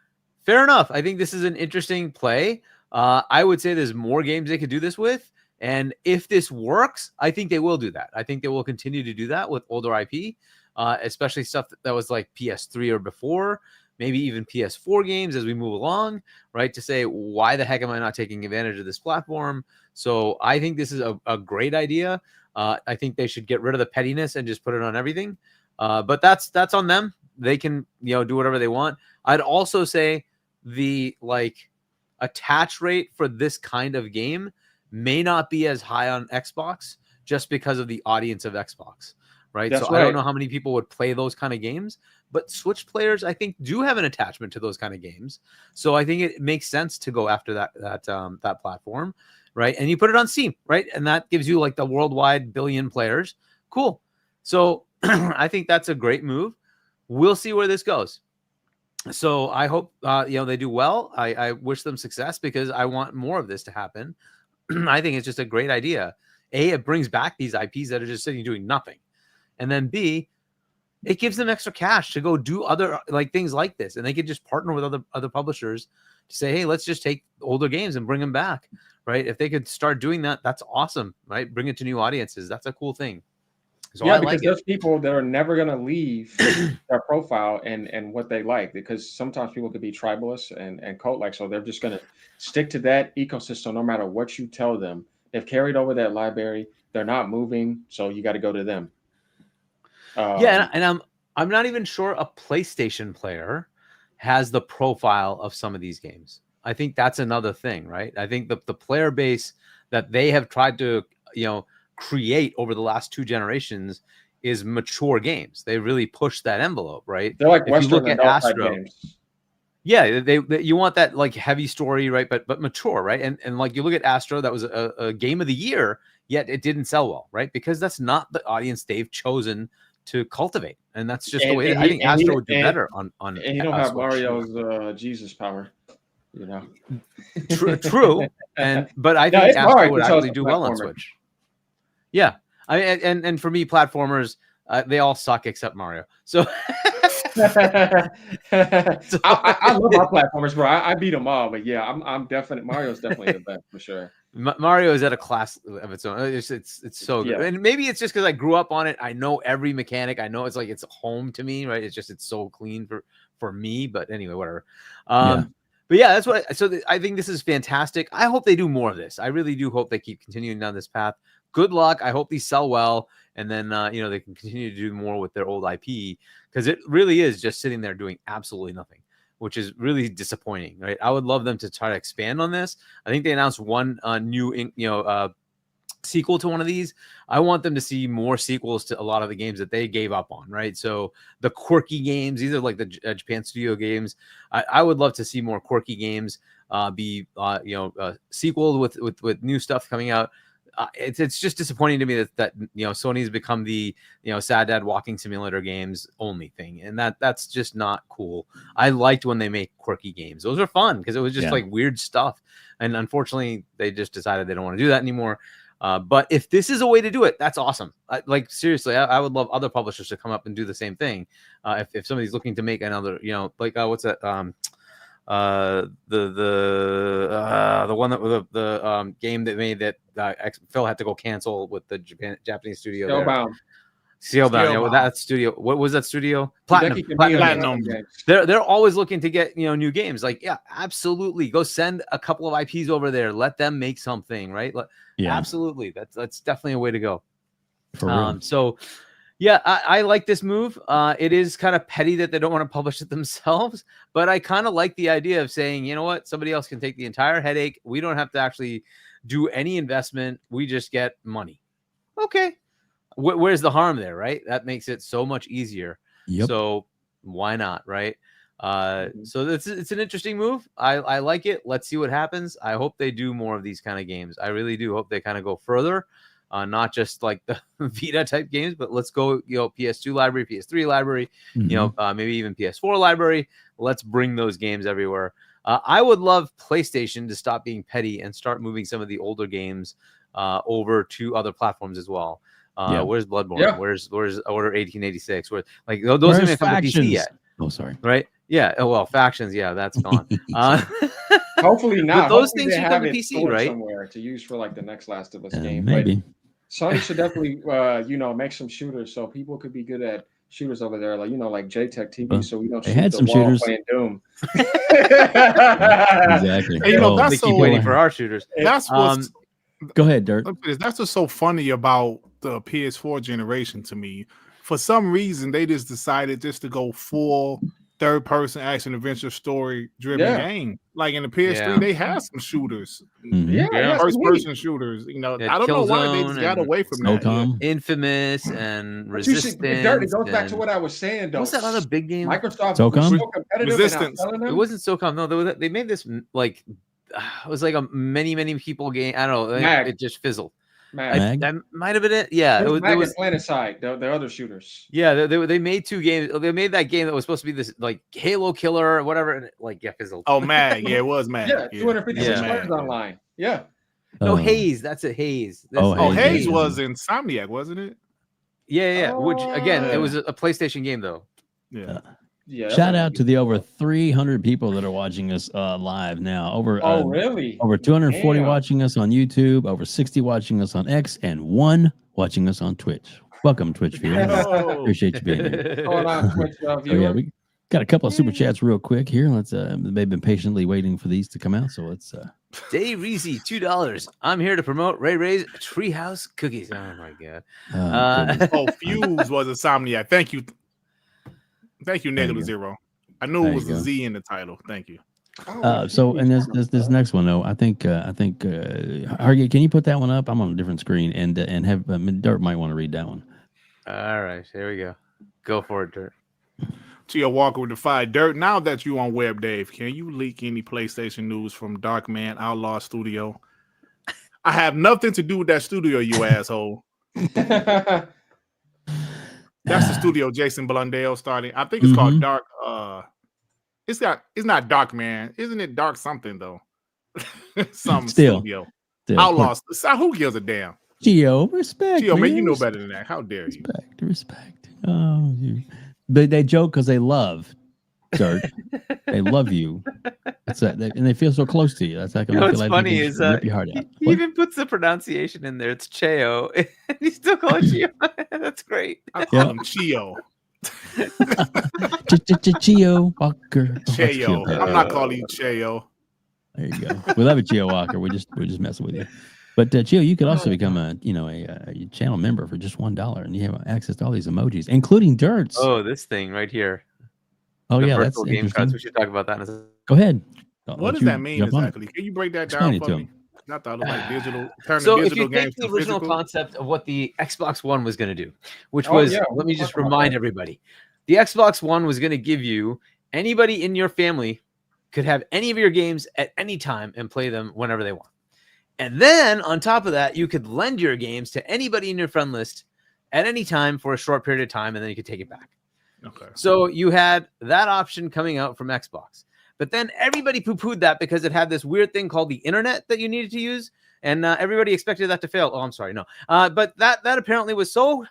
C: fair enough. I think this is an interesting play. I would say there's more games they could do this with. And if this works, I think they will do that. I think they will continue to do that with older IP, especially stuff that was like PS3 or before, maybe even PS4 games as we move along, right? To say, why the heck am I not taking advantage of this platform? So I think this is a great idea. I think they should get rid of the pettiness and just put it on everything. But that's on them. They can, do whatever they want. I'd also say the attach rate for this kind of game may not be as high on Xbox just because of the audience of Xbox, right?
E: That's
C: so I don't know how many people would play those kind of games, but Switch players, I think, do have an attachment to those kind of games. So I think it makes sense to go after that platform, right? And you put it on Steam, right? And that gives you like the worldwide billion players. Cool. So I think that's a great move. We'll see where this goes. So I hope they do well. I wish them success, because I want more of this to happen. I think it's just a great idea. A, it brings back these IPs that are just sitting doing nothing. And then B, it gives them extra cash to go do other things like this. And they could just partner with other publishers to say, hey, let's just take older games and bring them back, right? If they could start doing that, that's awesome, right? Bring it to new audiences. That's a cool thing. So
E: yeah, because there's people that are never going to leave their profile and what they like, because sometimes people could be tribalists and cult-like, so they're just going to stick to that ecosystem no matter what you tell them. They've carried over that library. They're not moving, so you got to go to them.
C: And I'm not even sure a PlayStation player has the profile of some of these games. I think that's another thing, right? I think the player base that they have tried to, create over the last 2 generations is mature games. They really push that envelope, right?
E: They're like
C: if
E: Western
C: you look at Astro
E: games.
C: Yeah, you want that heavy story, right? But mature, right? And you look at Astro, that was a game of the year, yet it didn't sell well, right? Because that's not the audience they've chosen to cultivate, and that's just the way. I think Astro would do better on.
E: And you don't have Mario's Jesus power,
C: True, but I think Astro would actually do well on Switch. Yeah, and for me, platformers they all suck except Mario. So.
E: I love our platformers, bro. I beat them all, but yeah, I'm definitely Mario's definitely the best for sure.
C: Mario is at a class of its own. It's so good, and maybe it's just because I grew up on it. I know every mechanic. I know it's home to me, right? It's so clean for me. But anyway, whatever. But But yeah, that's what. I think this is fantastic. I hope they do more of this. I really do hope they keep continuing down this path. Good luck. I hope these sell well, and then they can continue to do more with their old IP, because it really is just sitting there doing absolutely nothing, which is really disappointing, right? I would love them to try to expand on this. I think they announced one new sequel to one of these. I want them to see more sequels to a lot of the games that they gave up on, right? So the quirky games, these are like the Japan Studio games. I would love to see more quirky games be sequel with new stuff coming out. It's just disappointing to me that Sony's become the sad dad walking simulator games only thing, and that's just not cool. I liked when they make quirky games; those are fun because it was just like weird stuff. And unfortunately, they just decided they don't want to do that anymore. But if this is a way to do it, that's awesome. Seriously, I would love other publishers to come up and do the same thing. If somebody's looking to make another, what's that? The one that the game that made that Phil had to go cancel with the Japanese studio. Steelbound. Yeah, that studio. What was that studio? Platinum. They're always looking to get new games. Like, yeah, absolutely. Go send a couple of IPs over there. Let them make something, right? Yeah, absolutely. That's definitely a way to go. So yeah, I like this move. It is kind of petty that they don't want to publish it themselves, but I kind of like the idea of saying, you know what, somebody else can take the entire headache. We don't have to actually do any investment. We just get money. Okay. Where's the harm there, right? That makes it so much easier. Yep. So why not, right? So it's an interesting move. I like it. Let's see what happens. I hope they do more of these kind of games. I really do hope they kind of go further, not just like the Vita type games, but let's go, PS2 library, PS3 library, maybe even PS4 library. Let's bring those games everywhere. I would love PlayStation to stop being petty and start moving some of the older games over to other platforms as well. Where's Bloodborne? Yeah. Where's Order 1886? Where like those are going to come to PC yet? Oh, sorry. Right? Yeah. Oh well, Factions. Yeah, that's gone.
E: Hopefully not.
C: But those things should come to PC, right?
E: Somewhere to use for like the next Last of Us game.
B: Maybe.
E: But Sony should definitely, make some shooters so people could be good at shooters over there, like JTech TV, so we don't shoot
B: had
E: the
B: some
E: wall
B: shooters.
E: playing Doom.
B: Exactly.
D: And, that's
C: they keep waiting for our shooters.
D: That's what's.
B: Go ahead, Dirk.
D: That's what's so funny about the PS4 generation to me. For some reason, they just decided just to go full third-person action adventure story-driven game. Like in the PS3, they had some shooters. First-person shooters. I don't know why they just got away from that.
C: Infamous and Resistance.
E: It goes back to what I was saying, though.
C: What's that other big game?
E: Microsoft
B: SOCOM?
E: was so competitive.
D: Resistance.
C: It wasn't SOCOM. No, they made this like it was like a many people game. I don't know. It just fizzled. That might have been it. Yeah,
E: it was PlanetSide, the other shooters.
C: Yeah, they made two games. They made that game that was supposed to be this like Halo killer or whatever, and it fizzled.
D: Oh, Mag. Yeah, it was Mag.
E: Yeah, 256 players online. Yeah.
C: No, Haze. That's a Haze.
D: Haze was Insomniac, wasn't it?
C: Yeah. Which again, it was a PlayStation game though.
D: Yeah.
E: Yeah.
B: Shout out to the over 300 people that are watching us live now.
E: Really?
B: Over 240 watching us on YouTube, over 60 watching us on X, and 1 watching us on Twitch. Welcome, Twitch viewers. Appreciate you being here.
E: Hold on, Twitch viewer.
B: We got a couple of super chats real quick here. Let's. They've been patiently waiting for these to come out, so let's.
C: Dave Reese, $2. I'm here to promote Ray Ray's Treehouse Cookies. Oh my god.
D: Fuse was Insomniac. Thank you. Thank you, Negative Zero. I knew it was a Z in the title. Thank you.
B: So, and this next one though, I think Hargeet, can you put that one up? I'm on a different screen, and have Dirt might want to read that one.
C: All right, here we go. Go for it, Dirt.
D: Chia Walker with the fire. Dirt, now that you on Web Dave, can you leak any PlayStation news from Darkman Outlaw Studio? I have nothing to do with that studio, you asshole. That's the studio Jason Blundell started. I think it's called Dark. It's not Dark Man, isn't it? Dark something though. Some studio. Outlaws. Who gives a damn?
B: Geo, respect.
D: Geo, man, you know better than that. How dare you?
B: Respect. Oh, they joke because they love Dirt. They love you. That's that, and they feel so close to you. That's like
C: what's funny is
B: rip your heart out.
C: He even puts the pronunciation in there. It's Cheo, and he still calls it Cheo. That's great.
D: I call him Chio.
B: Chio Walker. Oh, that's
D: Cheo.
B: cute.
D: I'm not calling you Cheo.
B: There you go. We love it, Chio Walker. We're just messing with you. But Chio, you could also become a channel member for just $1, and you have access to all these emojis, including Dirts.
C: Oh, this thing right here.
B: Oh
C: The
B: yeah, that's
C: virtual game
B: interesting.
C: cards. We should talk about that in a second.
B: Go ahead.
D: What does that mean exactly? Can you break that
B: Explain
D: down
B: it
D: for
B: to
D: me?
B: him.
D: I thought it was like digital. Turn
C: So
D: the
C: if
D: digital
C: you take
D: games
C: the
D: to
C: original
D: physical.
C: concept of what the Xbox One was going to do, which
E: Oh,
C: was,
E: yeah,
C: let me
E: we'll
C: just
E: talk about
C: remind
E: that.
C: everybody, the Xbox One was going to give you anybody in your family could have any of your games at any time and play them whenever they want. And then on top of that, you could lend your games to anybody in your friend list at any time for a short period of time, and then you could take it back.
D: Okay.
C: So you had that option coming out from Xbox. But then everybody poo-pooed that because it had this weird thing called the internet that you needed to use. And everybody expected that to fail. Oh, I'm sorry. No. But that apparently was so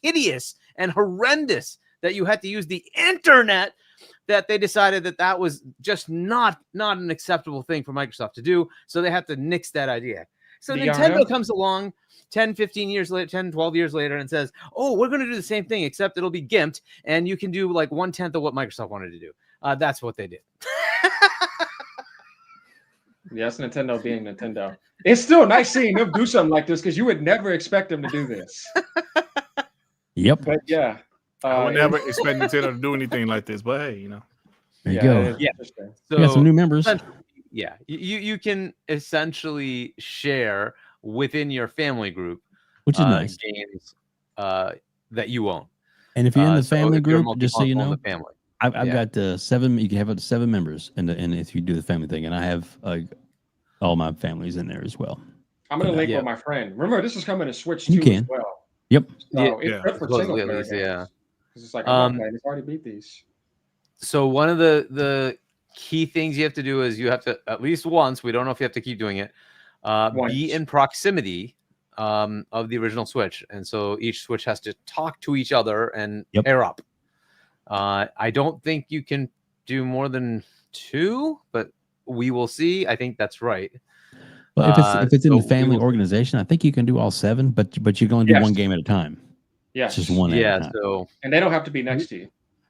C: hideous and horrendous that you had to use the internet that they decided that was just not an acceptable thing for Microsoft to do. So they had to nix that idea. So Nintendo comes along 10, 15 years later, 10, 12 years later and says, oh, we're going to do the same thing, except it'll be gimped. And you can do like 1/10 of what Microsoft wanted to do. That's what they did.
E: Yes, Nintendo being Nintendo. It's still nice seeing them do something like this because you would never expect them to do this.
B: Yep.
E: But yeah.
D: I would never expect Nintendo to do anything like this, but hey,
B: There you go.
C: Yeah.
E: So,
B: We got some new members.
C: Yeah, you can essentially share within your family group,
B: which is nice,
C: games that you own.
B: And if you're in the
C: so
B: family
C: if you're
B: group, just so you know,
C: the family.
B: I've got 7. You can have up to 7 members, and if you do the family thing, and I have all my families in there as well.
E: I'm gonna link with my friend. Remember, this is coming to Switch
B: You
E: 2
B: can.
E: as well.
B: Yep.
E: So it's good for single player games.
C: Yeah.
E: It's like I'm playing. It's already beat these.
C: So one of the key things you have to do is you have to at least once. We don't know if you have to keep doing it. Be in proximity of the original Switch, and so each Switch has to talk to each other and pair up. I don't think you can do more than 2, but we will see. I think that's right.
B: Well, if it's in the family organization, I think you can do all 7, but you can only do one game at a time.
E: Yes.
B: It's just one.
C: Yeah.
B: At a time.
C: So
E: and they don't have to be next to you.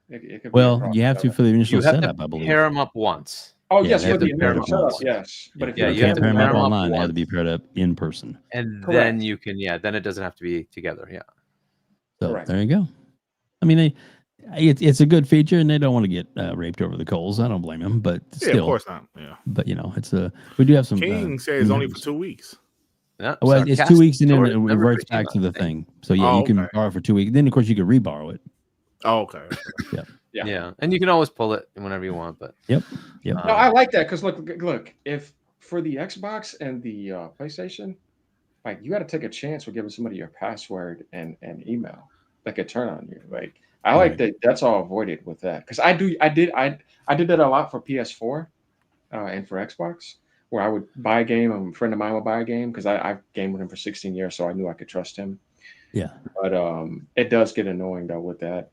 E: It could be
B: well, you have to for the initial setup, I believe.
C: Pair them up once.
E: Oh
B: Yeah,
E: yes,
B: they have
E: for the
B: to pair
E: initial
B: them up
E: setup,
B: once.
E: yes. But if
C: Yeah,
B: you
C: you have
B: can't
C: to
B: pair them
C: pair
B: up
C: 'em up
B: online. They have
C: once.
B: to be paired up in person.
C: And
E: Correct.
C: then you can, then it doesn't have to be together. Yeah.
B: So
E: Correct.
B: there you go. I mean, it's a good feature, and they don't want to get raped over the coals. I don't blame them, but still,
D: of course not. Yeah.
B: But we do have some.
D: King says only for 2 weeks.
C: Yeah,
B: Well, it's 2 weeks, and then it
C: Sarcastic
B: reverts
C: George,
B: back to the
C: I think.
B: thing. So yeah, you can borrow it for 2 weeks. Then of course you can reborrow it.
D: Oh, okay.
C: Yeah, and you can always pull it whenever you want. But
B: Yep.
E: No, I like that because look, if for the Xbox and the PlayStation, like you got to take a chance with giving somebody your password and email that could turn on you. Like I like that. That's all avoided with that because I did that a lot for PS4 and for Xbox, where I would buy a game and a friend of mine would buy a game because I've gamed with him for 16 years, so I knew I could trust him.
B: Yeah.
E: But it does get annoying though with that.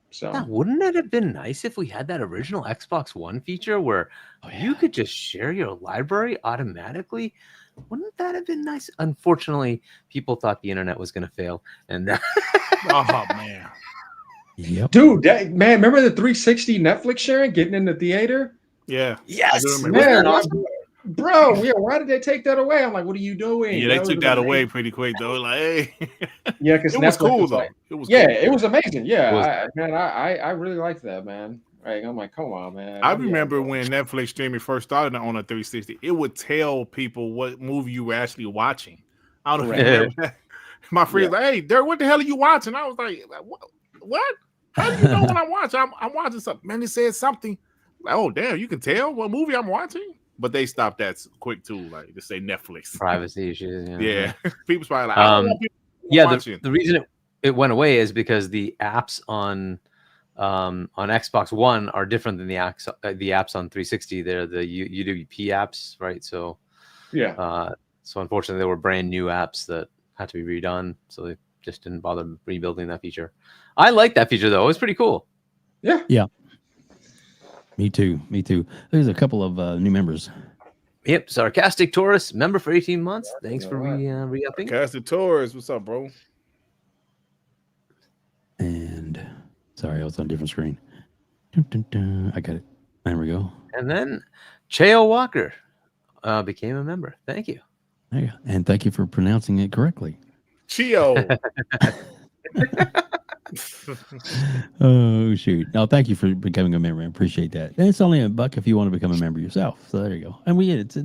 E: So
C: yeah, wouldn't it have been nice if we had that original Xbox One feature where you could just share your library automatically? Wouldn't that have been nice? Unfortunately, people thought the internet was going to fail, and
D: Oh man.
B: Yep.
E: dude, man, remember the 360 Netflix sharing getting in the theater?
D: Yeah.
C: yes,
D: I do remember
E: Man,
C: awesome?
E: bro, yeah, why did they take that away? I'm like, what are you doing?
D: Yeah, they took that away pretty quick though. Like, hey,
E: Yeah, because
D: it was cool though. It was cool.
E: it was amazing. Yeah,
C: It was-
E: I really liked that, man. Like, I'm like, come on, man.
D: I remember when Netflix streaming first started on a 360, it would tell people what movie you were actually watching. I don't know if you remember that. My friend's like, hey, Derek, what the hell are you watching? I was like, what? How do you know what I'm watching? I'm watching something. Man, it said something. Like, oh, damn, you can tell what movie I'm watching? But they stopped that quick too, like to say Netflix.
C: Privacy issues.
D: Yeah. People's probably like, I don't want people watching.
C: The reason it went away is because the apps on Xbox One are different than the apps on 360. They're the UWP apps, right? So so unfortunately, they were brand new apps that had to be redone. So they just didn't bother rebuilding that feature. I like that feature though; it was pretty cool.
E: Yeah.
B: Me too. There's a couple of new members.
C: Yep, Sarcastic Taurus, member for 18 months. Thanks for re-upping.
D: Sarcastic Taurus, what's up, bro?
B: And Sorry, I was on a different screen. Dun, dun, dun. I got it. There we go.
C: And then Cheo Walker became a member. Thank you.
B: There you go. And thank you for pronouncing it correctly.
D: Chio.
B: Oh shoot! No, thank you for becoming a member. I appreciate that. And it's only $1 if you want to become a member yourself. So there you go. And it's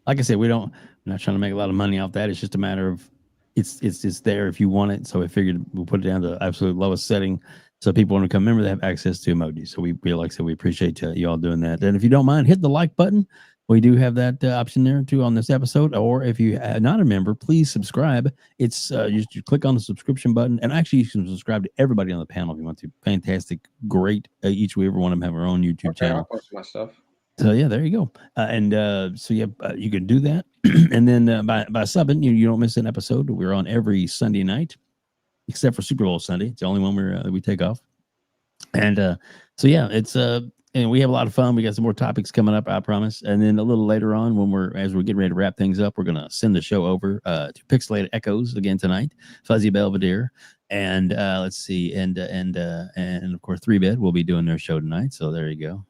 B: like I said, we're not trying to make a lot of money off that. It's just a matter of it's there if you want it. So we figured we'll put it down to the absolute lowest setting, so people want to become a member, they have access to emojis. So we like I said, we appreciate you all doing that. And if you don't mind, hit the like button. We do have that option there too on this episode. Or if you are not a member, please subscribe. It's you click on the subscription button, and actually you can subscribe to everybody on the panel if you want to. Fantastic, great. Each we ever one of them have our own YouTube channel.
E: I'll post my stuff.
B: So yeah, there you go. You can do that, and then by subbing, you don't miss an episode. We're on every Sunday night, except for Super Bowl Sunday. It's the only one we take off. And it's and we have a lot of fun. We got some more topics coming up, I promise. And then a little later on, as we're getting ready to wrap things up, we're gonna send the show over to Pixelated Echoes again tonight, Fuzzy Belvedere, and let's see, and of course 3-Bit will be doing their show tonight. So there you go.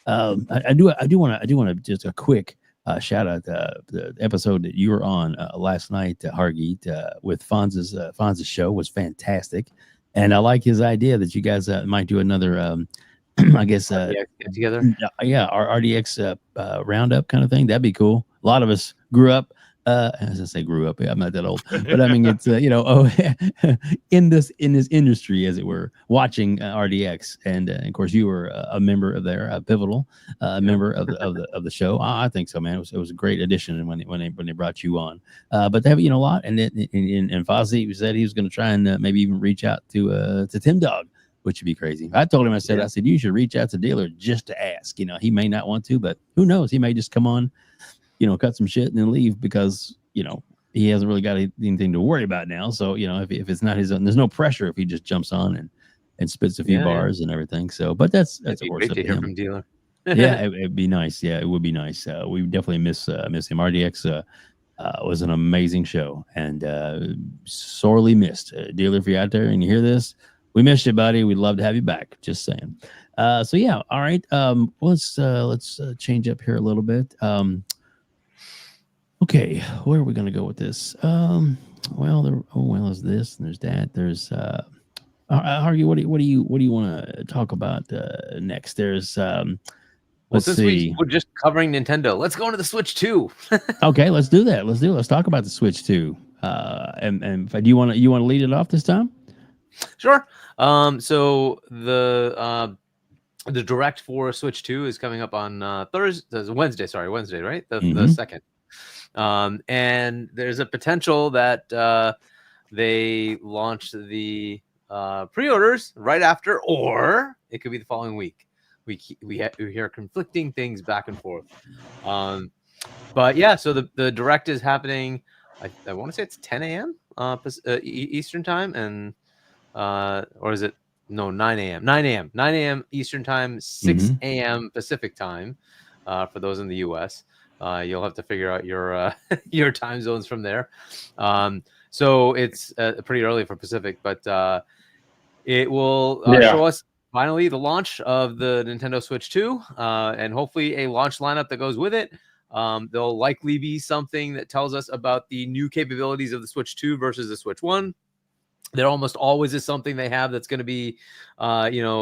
B: I do want to just a quick shout out the episode that you were on last night, Hargeet, with Fonz's show was fantastic, and I like his idea that you guys might do another. I guess
C: RDX get together.
B: Yeah, our RDX roundup kind of thing. That'd be cool. A lot of us grew up. As I say, grew up. I'm not that old, but I mean, it's in this industry, as it were, watching RDX, and of course, you were a member of their pivotal member of the show. I think so, man. It was a great addition when they brought you on. But they have a lot, and Fozzie said he was going to try and maybe even reach out to Tim Dog, which would be crazy. I told him, I said, you should reach out to Dealer just to ask. He may not want to, but who knows? He may just come on, cut some shit and then leave because, he hasn't really got anything to worry about now. So, if it's not his own, there's no pressure if he just jumps on and spits a few bars and everything. So, but that's of course
C: great to hear from Dealer.
B: Yeah, it'd be nice. Yeah, it would be nice. We definitely miss him. RDX was an amazing show and sorely missed. Dealer, if you're out there and you hear this, we missed you, buddy. We'd love to have you back. Just saying. All right. Let's change up here a little bit. Okay, where are we going to go with this? There's this and there's that. There's Harvey. What do you want to talk about next? There's let's see.
C: We're just covering Nintendo. Let's go into the Switch 2.
B: Okay, let's do that. Let's talk about the Switch 2. And do you want to lead it off this time?
C: Sure. So the direct for Switch 2 is coming up on Wednesday, right? The 2nd. And there's a potential that they launch the pre-orders right after, or it could be the following week. We hear conflicting things back and forth. But yeah, so the direct is happening. I want to say it's 10 a.m. Eastern time, and or is it 9 a.m. 9 a.m. Eastern time, 6 a.m. Pacific time for those in the US. You'll have to figure out your time zones from there. So it's pretty early for Pacific, but it will show us finally the launch of the Nintendo Switch 2 and hopefully a launch lineup that goes with it. There'll likely be something that tells us about the new capabilities of the Switch 2 versus the Switch 1. There almost always is something they have that's going to be, I don't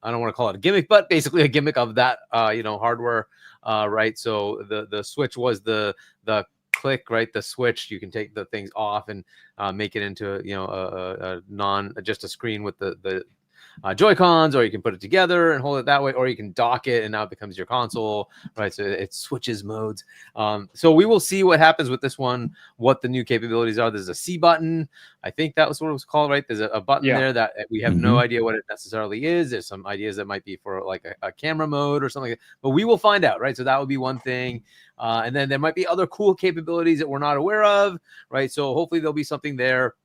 C: want to call it a gimmick, but basically a gimmick of that, hardware, right? So the Switch was the click, right? The switch, you can take the things off and make it into, just a screen with the Joy-Cons, or you can put it together and hold it that way, or you can dock it and now it becomes your console, right? So it switches modes. So we will see what happens with this one, what the new capabilities are. There's a C button. I think that was what it was called, right? There's a button there that we have no idea what it necessarily is. There's some ideas that might be for like a camera mode or something like that, but we will find out, right? So that would be one thing. And then there might be other cool capabilities that we're not aware of, right? So hopefully there'll be something there.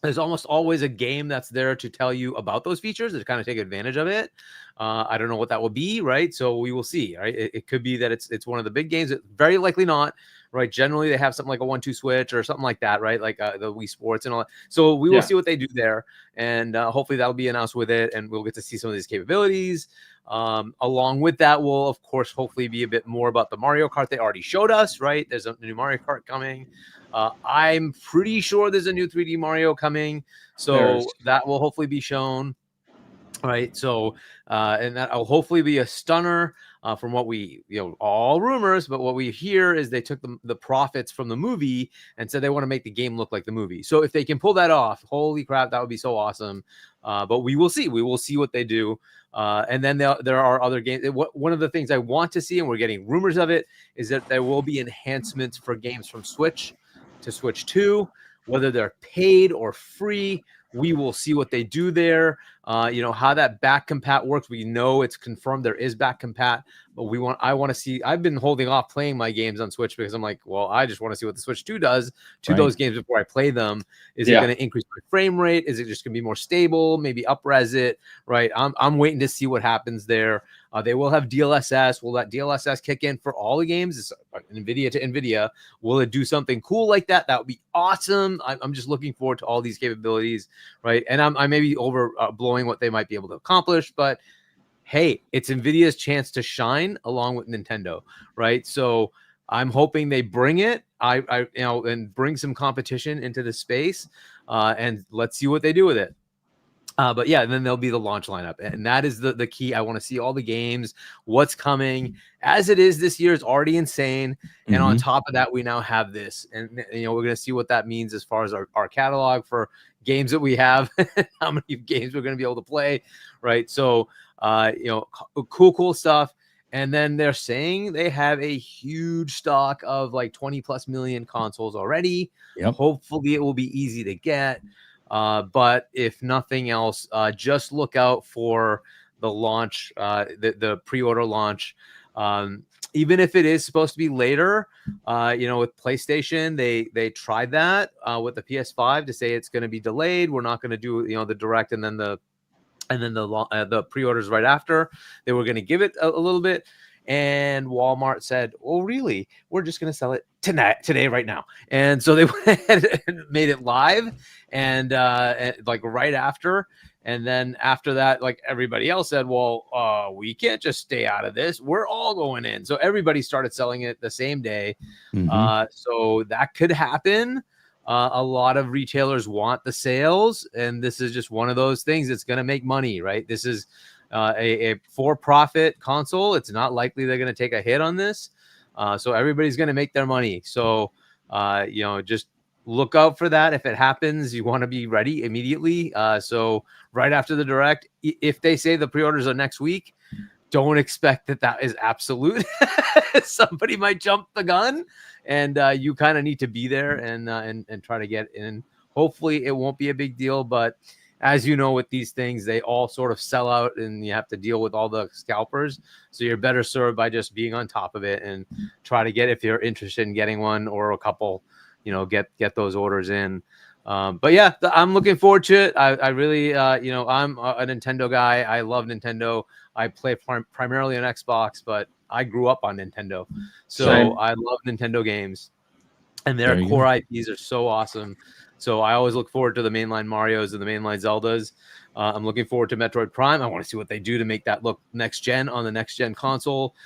C: There's almost always a game that's there to tell you about those features, to kind of take advantage of it. I don't know what that will be, right? So we will see, right? It could be that it's one of the big games. Very likely not, right? Generally, they have something like a 1-2 switch or something like that, right? Like the Wii Sports and all that. So we will see what they do there, and hopefully that'll be announced with it, and we'll get to see some of these capabilities. Along with that, will of course hopefully be a bit more about the Mario Kart they already showed us, right? There's a new Mario Kart coming. I'm pretty sure there's a new 3D Mario coming, so that will hopefully be shown. Right, so and that will hopefully be a stunner. From what we, all rumors, but what we hear is they took the profits from the movie and said they want to make the game look like the movie. So if they can pull that off, holy crap, that would be so awesome. But we will see. We will see what they do. And then there are other games. One of the things I want to see, and we're getting rumors of it, is that there will be enhancements for games from Switch to Switch 2, whether they're paid or free. We will see what they do there. How that back compat works. We know it's confirmed there is back compat, but I want to see. I've been holding off playing my games on Switch because I'm like, well, I just want to see what the Switch 2 does to those games before I play them. Is it going to increase my frame rate? Is it just going to be more stable? Maybe up-res it, right? I'm waiting to see what happens there. They will have DLSS. Will that DLSS kick in for all the games? It's NVIDIA to NVIDIA. Will it do something cool like that? That would be awesome. I'm just looking forward to all these capabilities, right? And I may be blowing what they might be able to accomplish, but hey, it's NVIDIA's chance to shine along with Nintendo, right? So I'm hoping they bring it, and bring some competition into the space, and let's see what they do with it. But yeah, and then there'll be the launch lineup, and that is the key. I want to see all the games, what's coming. As it is, this year is already insane, and on top of that, we now have this, and we're going to see what that means as far as our catalog for games that we have, how many games we're going to be able to play, right? So, cool stuff. And then they're saying they have a huge stock of like 20 plus million consoles already. Yep. Hopefully, it will be easy to get. But if nothing else, just look out for the launch, the pre-order launch. Even if it is supposed to be later, with PlayStation, they tried that with the PS5 to say it's going to be delayed. We're not going to do the direct and then the pre-orders right after. They were going to give it a little bit. And Walmart said, "Oh, really? We're just going to sell it today, right now." And so they went ahead and made it live, and like right after. And then after that, like everybody else said, "Well, we can't just stay out of this. We're all going in." So everybody started selling it the same day. So that could happen. A lot of retailers want the sales, and this is just one of those things that's going to make money, right? This is a for-profit console. It's not likely they're going to take a hit on this. So everybody's going to make their money. So, just look out for that. If it happens, you want to be ready immediately. So right after the direct, if they say the pre-orders are next week, don't expect that is absolute. Somebody might jump the gun, and you kind of need to be there and try to get in. Hopefully it won't be a big deal, but as you know, with these things, they all sort of sell out, and you have to deal with all the scalpers. So you're better served by just being on top of it and try to get, if you're interested in getting one or a couple, get those orders in. But yeah, I'm looking forward to it. I really, I'm a Nintendo guy. I love Nintendo. I play primarily on Xbox, but I grew up on Nintendo. So same. I love Nintendo games, and their core IPs are so awesome. So I always look forward to the mainline Marios and the mainline Zeldas. I'm looking forward to Metroid Prime. I want to see what they do to make that look next gen on the next gen console.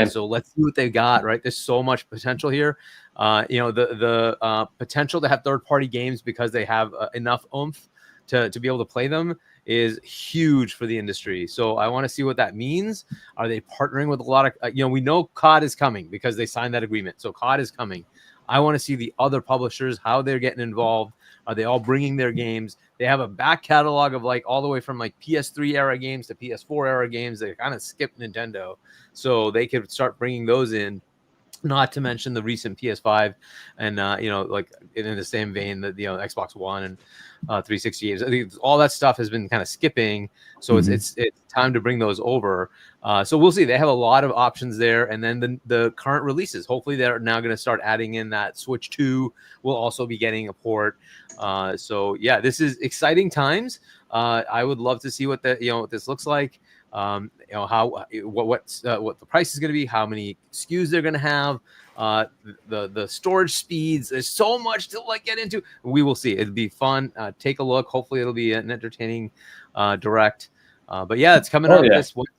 C: So let's see what they got, right? There's so much potential here. The potential to have third-party games because they have enough oomph to be able to play them is huge for the industry. So I want to see what that means. Are they partnering with a lot of, we know COD is coming because they signed that agreement. So COD is coming. I want to see the other publishers, how they're getting involved. Are they all bringing their games? They have a back catalog of like all the way from like PS3 era games to PS4 era games. They kind of skipped Nintendo. So they could start bringing those in. Not to mention the recent PS5 and, like in the same vein that, Xbox One and 360 games. I think all that stuff has been kind of skipping. So it's time to bring those over. So we'll see. They have a lot of options there. And then the current releases, hopefully they're now going to start adding in that Switch 2 will also be getting a port. So yeah, this is exciting times. I would love to see what what this looks like. how what the price is going to be, how many SKUs they're going to have, the storage speeds. There's so much to get into. We will see. It'll be fun. Take a look. Hopefully, it'll be an entertaining direct. But yeah, it's coming up this Wednesday.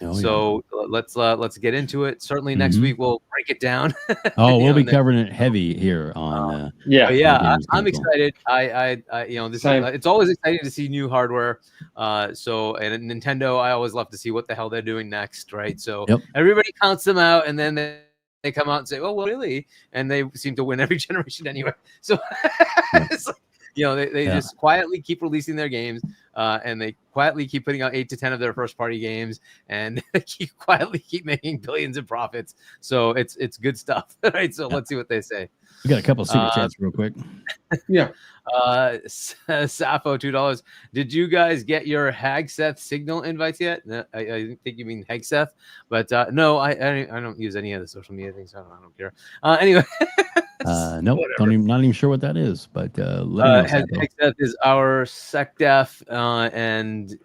C: So let's get into it. Certainly next week we'll break it down.
B: We'll be covering it heavy here on.
C: I'm excited. I this it's always exciting to see new hardware. And Nintendo, I always love to see what the hell they're doing next, right? So everybody counts them out, and then they come out and say, "Oh, well, really?" And they seem to win every generation anyway. So it's like, they just quietly keep releasing their games, and they quietly keep putting out 8 to 10 of their first party games, and they quietly keep making billions in profits. So it's good stuff, right? So let's see what they say.
B: We got a couple of super chats real quick.
C: Sappho, $2. Did you guys get your Hagseth Signal invites yet? No, I think you mean Hagseth, but no, I don't use any of the social media things. So I don't care. Anyway.
B: Nope, not even sure what that is, but let me know.
C: Hagseth is our SecDef, and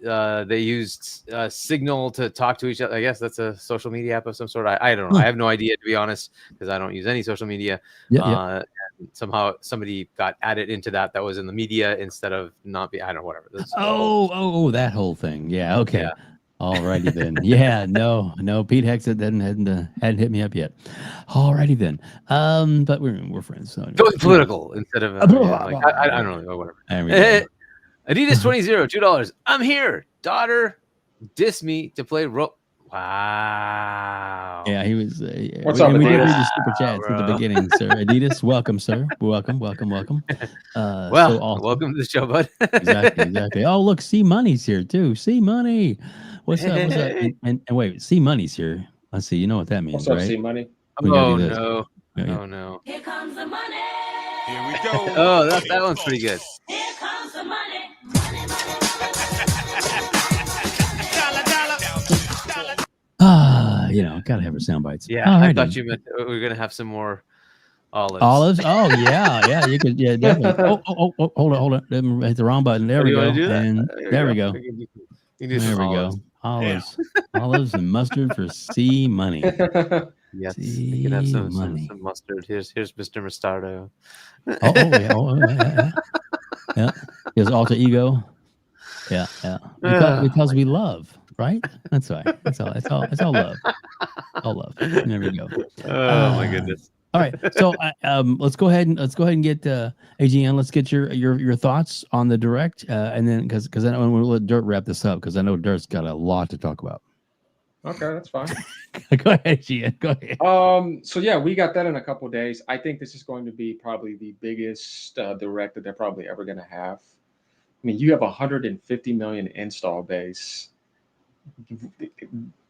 C: they used Signal to talk to each other. I guess that's a social media app of some sort. I don't know. I have no idea, to be honest, because I don't use any social media. And somehow somebody got added into that was in the media instead of not be. I don't know, whatever.
B: That whole thing. Yeah. Okay. Yeah. Alrighty then. No. Pete Hexet hadn't hit me up yet. Alrighty then. But we're friends. So
C: going political instead of I don't know, whatever. Adidas 20 $2. I'm here, daughter. Diss me to play Wow.
B: Yeah, he was.
E: What's up, Adidas?
B: We did read the super chats at the beginning, sir. Adidas, welcome, sir. Welcome.
C: Well,
B: so awesome.
C: Welcome to the show, bud.
B: Exactly. Oh, look, C Money's here too. C Money. What's up? And wait, C Money's here. Let's see. You know what that means,
E: What's up,
B: right?
E: C Money?
C: Oh no.
I: Here comes the money.
H: Here we go.
C: Oh, that one's pretty good.
I: Here comes the money.
B: Gotta have her sound bites.
C: Yeah, I thought you meant we were gonna have some more olives.
B: Olives? Oh yeah, you could, definitely. Oh, hold on. Hit the wrong button. There we go. And there we go. There we go. Olives and mustard for C Money.
C: Yes, you can have some mustard. Here's Mr. Mustardo.
B: Yeah. His alter ego. Yeah. Because we love. Right? That's right. It's all love. All love. There we go.
C: Oh my goodness.
B: All right. So let's go ahead and get AGN. Let's get your thoughts on the direct, and then because I know we'll let Dirt wrap this up because I know Dirt's got a lot to talk about.
E: Okay, that's fine.
B: Go ahead, AGN. Go ahead.
E: So yeah, we got that in a couple of days. I think this is going to be probably the biggest direct that they're probably ever going to have. I mean, you have 150 million install base.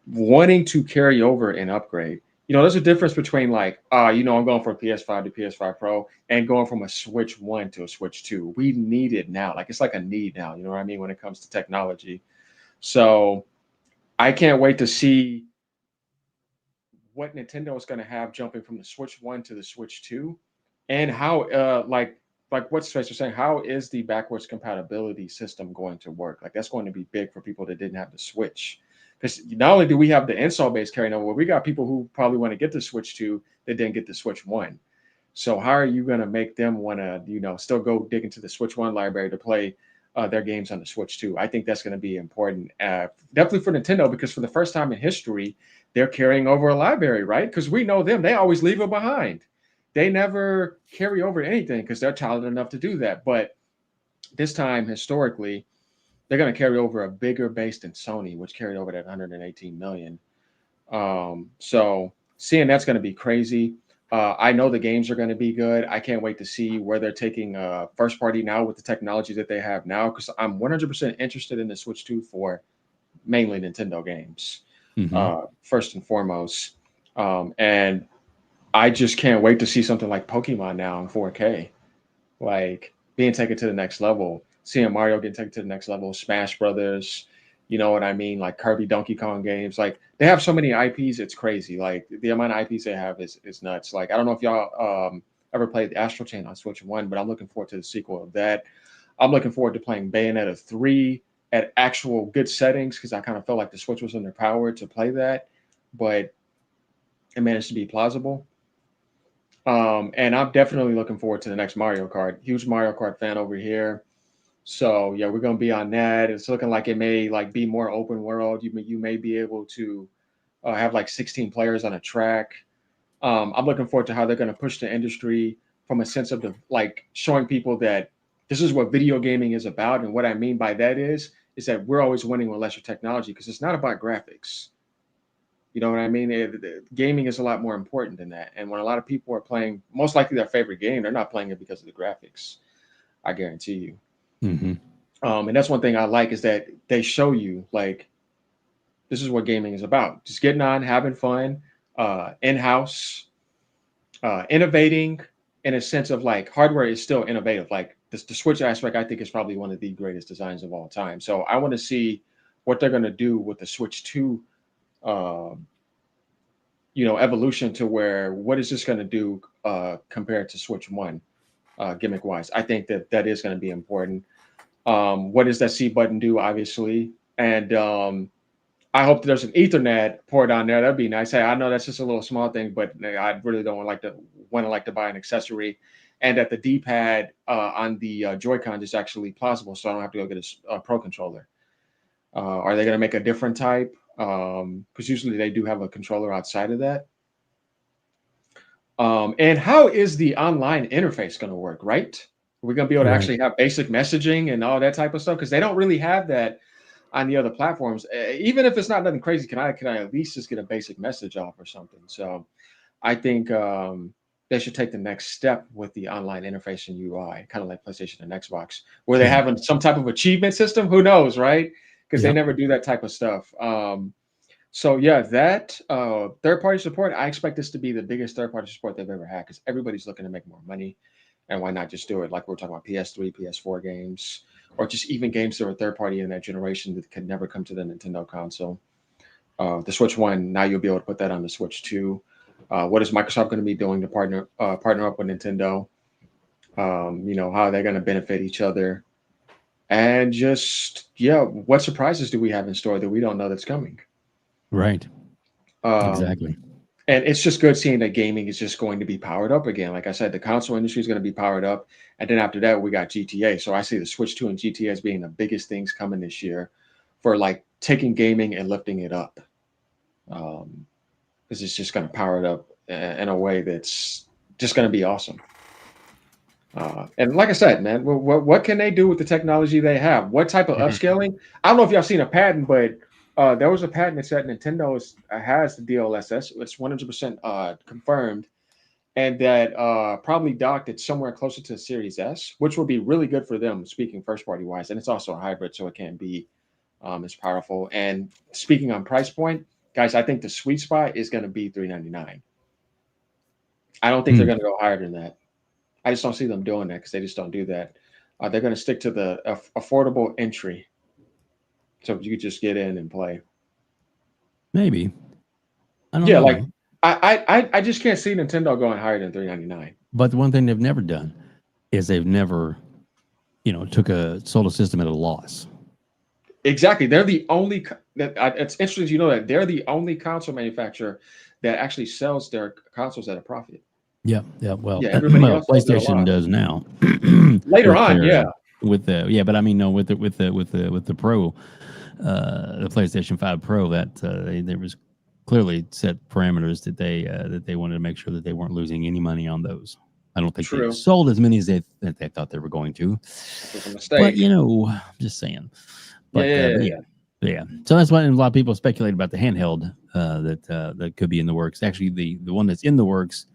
E: Wanting to carry over and upgrade. There's a difference between I'm going from a PS5 to PS5 Pro and going from a Switch 1 to a Switch 2. We need it now. It's like a need now, you know what I mean, when it comes to technology. So I can't wait to see what Nintendo is going to have jumping from the Switch 1 to the Switch 2 and how like what Space was saying, how is the backwards compatibility system going to work? That's going to be big for people that didn't have the Switch. Because not only do we have the install base carrying over, we got people who probably want to get the Switch 2 that didn't get the Switch 1. So how are you going to make them want to, still go dig into the Switch 1 library to play their games on the Switch 2? I think that's going to be important, definitely for Nintendo, because for the first time in history, they're carrying over a library, right? Because we know them. They always leave it behind. They never carry over anything because they're talented enough to do that. But this time, historically, they're going to carry over a bigger base than Sony, which carried over that 118 million. So seeing that's going to be crazy. I know the games are going to be good. I can't wait to see where they're taking first party now with the technology that they have now, because I'm 100% interested in the Switch 2 for mainly Nintendo games, first and foremost. And I just can't wait to see something like Pokemon now in 4K, being taken to the next level, seeing Mario getting taken to the next level, Smash Brothers, you know what I mean? Kirby, Donkey Kong games. They have so many IPs, it's crazy. The amount of IPs they have is nuts. I don't know if y'all ever played Astral Chain on Switch 1, but I'm looking forward to the sequel of that. I'm looking forward to playing Bayonetta 3 at actual good settings because I kind of felt like the Switch was underpowered to play that, but it managed to be plausible. And I'm definitely looking forward to the next Mario Kart. Huge Mario Kart fan over here. So yeah, we're gonna be on that. It's looking like it may like be more open world. You may be able to have like 16 players on a track. I'm looking forward to how they're gonna push the industry from a sense of the like showing people that this is what video gaming is about. And what I mean by that is that we're always winning with lesser technology because it's not about graphics. You know what I mean? Gaming is a lot more important than that. And when a lot of people are playing, most likely their favorite game, they're not playing it because of the graphics. I guarantee you.
B: Mm-hmm.
E: And that's one thing I like is that they show you like this is what gaming is about. Just getting on, having fun, in-house, innovating in a sense of like hardware is still innovative. Like the Switch aspect, I think is probably one of the greatest designs of all time. So I want to see what they're going to do with the Switch 2 evolution to where what is this going to do compared to Switch 1 gimmick wise. I think that is going to be important. What does that C button do, obviously? And I hope there's an Ethernet port on there. That'd be nice. Hey, I know that's just a little small thing, but I really don't want to buy an accessory. And that the D-pad on the Joy-Con is actually plausible, so I don't have to go get a Pro controller. Are they going to make a different type? Because usually they do have a controller outside of that. And how is the online interface going to work, right? We're going to be able to actually have basic messaging and all that type of stuff because they don't really have that on the other platforms. Even if it's not nothing crazy, can I at least just get a basic message off or something? So I think they should take the next step with the online interface and UI, kind of like PlayStation and Xbox, where they have some type of achievement system. Who knows, right? Because they never do that type of stuff. So yeah, that third-party support, I expect this to be the biggest third-party support they've ever had because everybody's looking to make more money. And why not just do it like we're talking about PS3, PS4 games, or just even games that are third-party in that generation that could never come to the Nintendo console. The Switch 1, now you'll be able to put that on the Switch 2. What is Microsoft going to be doing to partner up with Nintendo? How they're going to benefit each other. And just, what surprises do we have in store that we don't know that's coming?
B: Right. Exactly.
E: And it's just good seeing that gaming is just going to be powered up again. Like I said, the console industry is going to be powered up. And then after that, we got GTA. So I see the Switch 2 and GTA as being the biggest things coming this year for like taking gaming and lifting it up. Because it's just going to power it up in a way that's just going to be awesome. And like I said, man, what can they do with the technology they have? What type of upscaling? I don't know if y'all seen a patent, but there was a patent that said Nintendo has the DLSS. It's 100% confirmed, and that probably docked it somewhere closer to Series S, which would be really good for them, speaking first-party wise. And it's also a hybrid, so it can't be as powerful. And speaking on price point, guys, I think the sweet spot is going to be $399. I don't think they're going to go higher than that. I just don't see them doing that because they just don't do that. They're going to stick to the affordable entry. So you could just get in and play.
B: Maybe. I don't know.
E: Like I just can't see Nintendo going higher than $399.
B: But the one thing they've never done is they've never, took a solar system at a loss.
E: Exactly. They're the only it's interesting that they're the only console manufacturer that actually sells their consoles at a profit.
B: Yeah. Well,
E: everybody else
B: PlayStation does now.
E: Later on,
B: with but I mean, no, with the Pro, the PlayStation 5 Pro, that there was clearly set parameters that they wanted to make sure that they weren't losing any money on those. I don't think they sold as many as they thought they were going to.
E: It was a mistake.
B: But just saying. But yeah. So that's why a lot of people speculate about the handheld that could be in the works. Actually, the one that's in the works.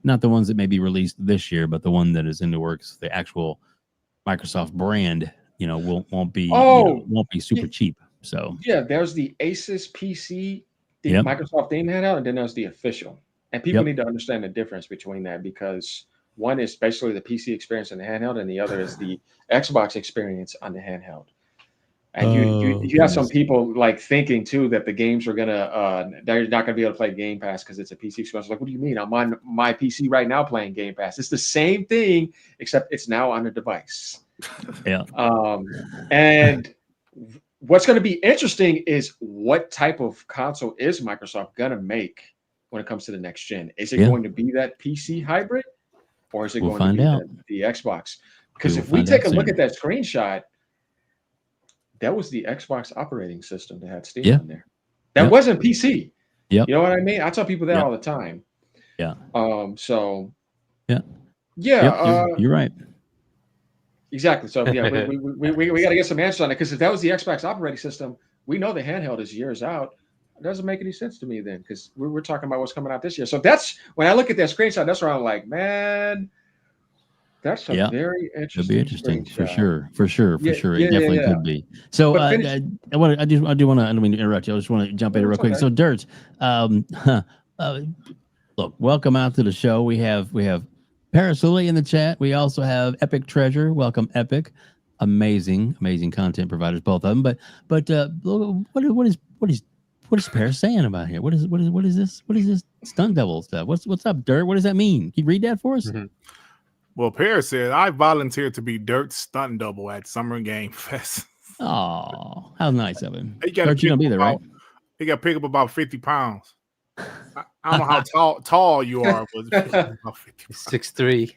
B: Not the ones that may be released this year, but the one that is in the works, the actual Microsoft brand, won't be super cheap. So
E: there's the Asus PC, the Microsoft theme handheld, and then there's the official. And people need to understand the difference between that because one is basically the PC experience in the handheld, and the other is the Xbox experience on the handheld. And you have some people like thinking too that the games are they're not gonna be able to play Game Pass because it's a PC experience. Like, what do you mean? I'm on my PC right now playing Game Pass. It's the same thing except it's now on a device.
B: Yeah.
E: And What's going to be interesting is what type of console is Microsoft going to make when it comes to the next gen? Is it going to be that PC hybrid, or is it going to be the Xbox? Because if we take a look at that screenshot, that was the Xbox operating system that had Steam on there. That wasn't PC.
B: Yep.
E: You know what I mean? I tell people that all the time.
B: Yeah.
E: So.
B: Yeah.
E: Yeah.
B: You're right.
E: Exactly. So yeah, we got to get some answers on it, because if that was the Xbox operating system, we know the handheld is years out. It doesn't make any sense to me then, because we're talking about what's coming out this year. So that's when I look at that screenshot, that's where I'm like, man, that's a very interesting.
B: It'll be interesting for sure.
E: Yeah,
B: It definitely could be. So I do want to. I don't mean to interrupt you. I just want to jump in real quick. So Dirt, look, welcome out to the show. We have Parasuli in the chat. We also have Epic Treasure. Welcome, Epic. Amazing content providers, both of them. But what is Paris saying about here? What is this? What is this stunt double stuff? What's up, Dirt? What does that mean? Can you read that for us?
D: Mm-hmm. Well, Paris said, I volunteered to be Dirt's stunt double at Summer Game Fest.
B: Oh, how nice of him.
D: Dirt, you gonna be there, right? He got to pick up about 50 pounds. I don't know how tall you are, but about
C: 6'3".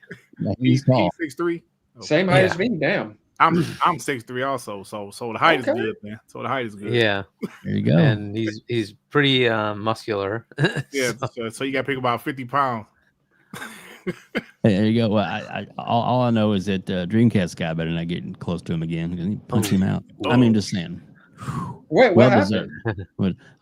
B: He's tall.
D: 6'3".
E: Same height as me. Damn.
D: I'm 6'3" also, so the height is good, man. So the height is good.
C: Yeah,
B: there you go.
C: And he's pretty muscular.
D: Yeah, so you got to pick about 50 pounds.
B: There you go. Well, all I know is that Dreamcast guy better not get close to him again, because he punched him out. I mean, just saying.
E: Wait, what happened?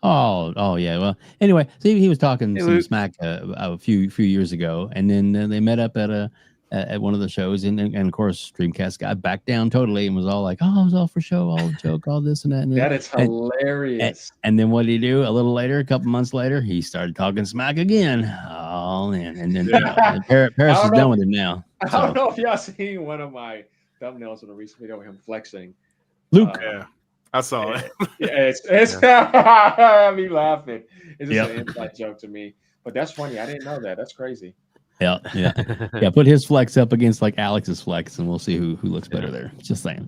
B: Oh yeah. Well, anyway, so he was talking some smack a few years ago, and then they met up at one of the shows, and of course Dreamcast guy backed down totally and was all like, "Oh, it was all for show, all joke, all this and that." And
E: that is hilarious.
B: And then what did he do? A little later, a couple months later, he started talking smack again. Oh man! And then Paris is done with him now.
E: I don't know if y'all seen one of my thumbnails of the recent video of him flexing.
B: Luke.
D: Yeah. I saw it.
E: Yeah, it's me laughing. It's just an inside joke to me, but that's funny. I didn't know that. That's crazy.
B: Yeah. Put his flex up against like Alex's flex, and we'll see who looks better there. Just saying.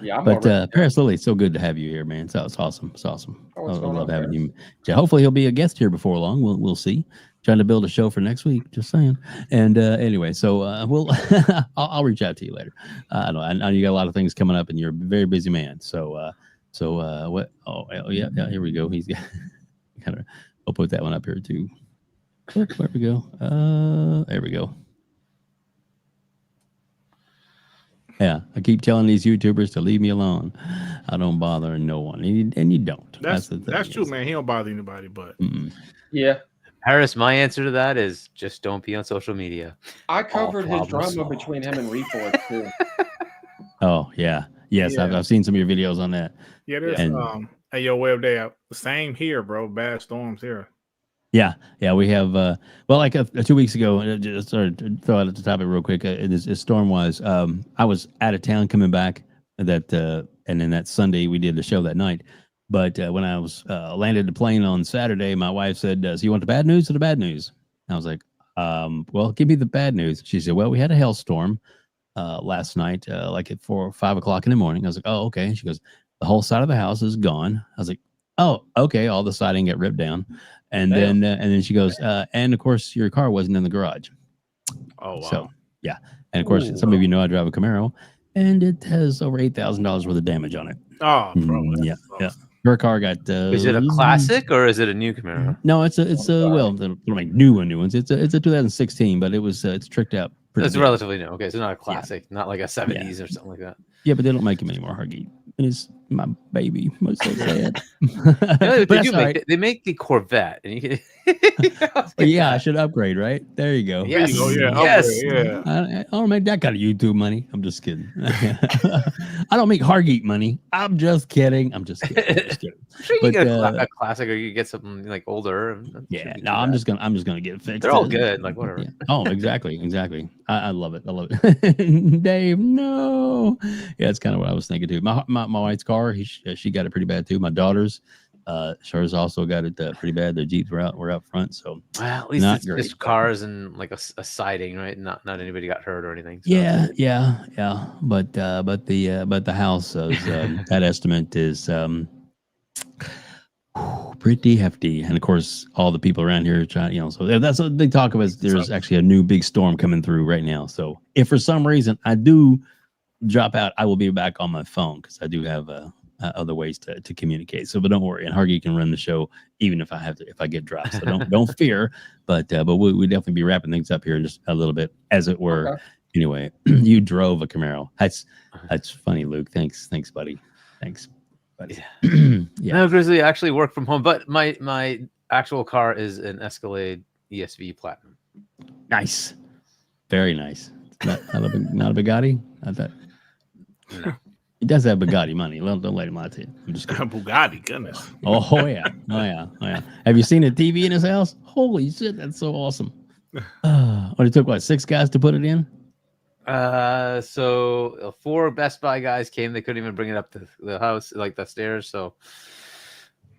B: Yeah, but Paris Lily, so good to have you here, man. So it's awesome. It's awesome. I love having you. Yeah, hopefully he'll be a guest here before long. We'll see. Trying to build a show for next week. Just saying. And anyway, so we'll I'll reach out to you later. I know you got a lot of things coming up, and you're a very busy man. So what? Oh yeah. Here we go. He's kind of. I'll put that one up here too. Where we go? There we go. Yeah, I keep telling these YouTubers to leave me alone. I don't bother no one, and you don't.
D: That's true, man. He don't bother anybody, but
E: yeah.
C: Harris, my answer to that is just don't be on social media.
E: I covered his drama between him and Reforge too.
B: Oh yeah, yes, yeah. I've seen some of your videos on that.
D: Yeah, there's hey yo, WEBDAVE, same here, bro. Bad storms here.
B: Yeah, we have. Well, like 2 weeks ago, just to throw out at the topic real quick. Storm was. I was out of town coming back and then that Sunday we did the show that night. But when I was landed the plane on Saturday, my wife said, "So you want the bad news or the bad news?" I was like, "Well, give me the bad news." She said, "Well, we had a hailstorm last night, like at 4 or 5 o'clock in the morning." I was like, "Oh, okay." She goes, "The whole side of the house is gone." I was like, "Oh, okay." All the siding got ripped down, and then she goes, "And of course, your car wasn't in the garage."
D: Oh, wow.
B: So yeah, and of course, some of you know I drive a Camaro, and it has over $8,000 worth of damage on it.
D: Oh, bro,
B: yeah. Her car got.
C: Is it a classic or is it a new Camaro?
B: No, it's a well, they'll make new ones. It's a 2016, but it's tricked out.
C: It's relatively new. Okay, so not a classic, not like a 70s or something like that.
B: Yeah, but they don't make them anymore, Hargeet. And it's my baby. I'm so sad.
C: They make the Corvette, and you can.
B: I should upgrade, right? There you go.
C: Yes.
B: I don't make that kind of YouTube money. I'm just kidding. I don't make Hargeet money. I'm just kidding. I'm just kidding.
C: Sure, you get a classic, or you get something like older.
B: I'm just gonna get it fixed.
C: They're all good. Like whatever.
B: Yeah. Oh, exactly. I love it. Dave, no. Yeah, it's kind of what I was thinking too. My wife's car, she got it pretty bad too. My daughter's, Shure's also got it pretty bad. Their Jeeps were out front, so
C: Well, at least
B: not
C: it's
B: great.
C: just cars and like a siding, right? Not anybody got hurt or anything. So
B: Yeah. But the house is that estimate is pretty hefty, and of course, all the people around here trying, so that's what they talk about. There's actually a new big storm coming through right now. So if for some reason I do drop out, I will be back on my phone because I do have other ways to communicate. So, but don't worry, and Hargeet can run the show even if I get dropped. So don't fear. But we definitely be wrapping things up here in just a little bit, as it were.
E: Okay.
B: Anyway, you drove a Camaro. That's funny, Luke. Thanks, buddy. Thanks.
C: yeah. No, Grizzly actually worked from home, but my actual car is an Escalade ESV Platinum.
B: Nice, very nice. Not a Bugatti. I thought.
C: No.
B: He does have Bugatti money. Don't let him lie to you. I'm just kidding.
D: Bugatti, goodness.
B: Oh yeah. Have you seen the TV in his house? Holy shit, that's so awesome. It took 6 guys to put it in?
C: So 4 Best Buy guys came. They couldn't even bring it up to the house, like the stairs. So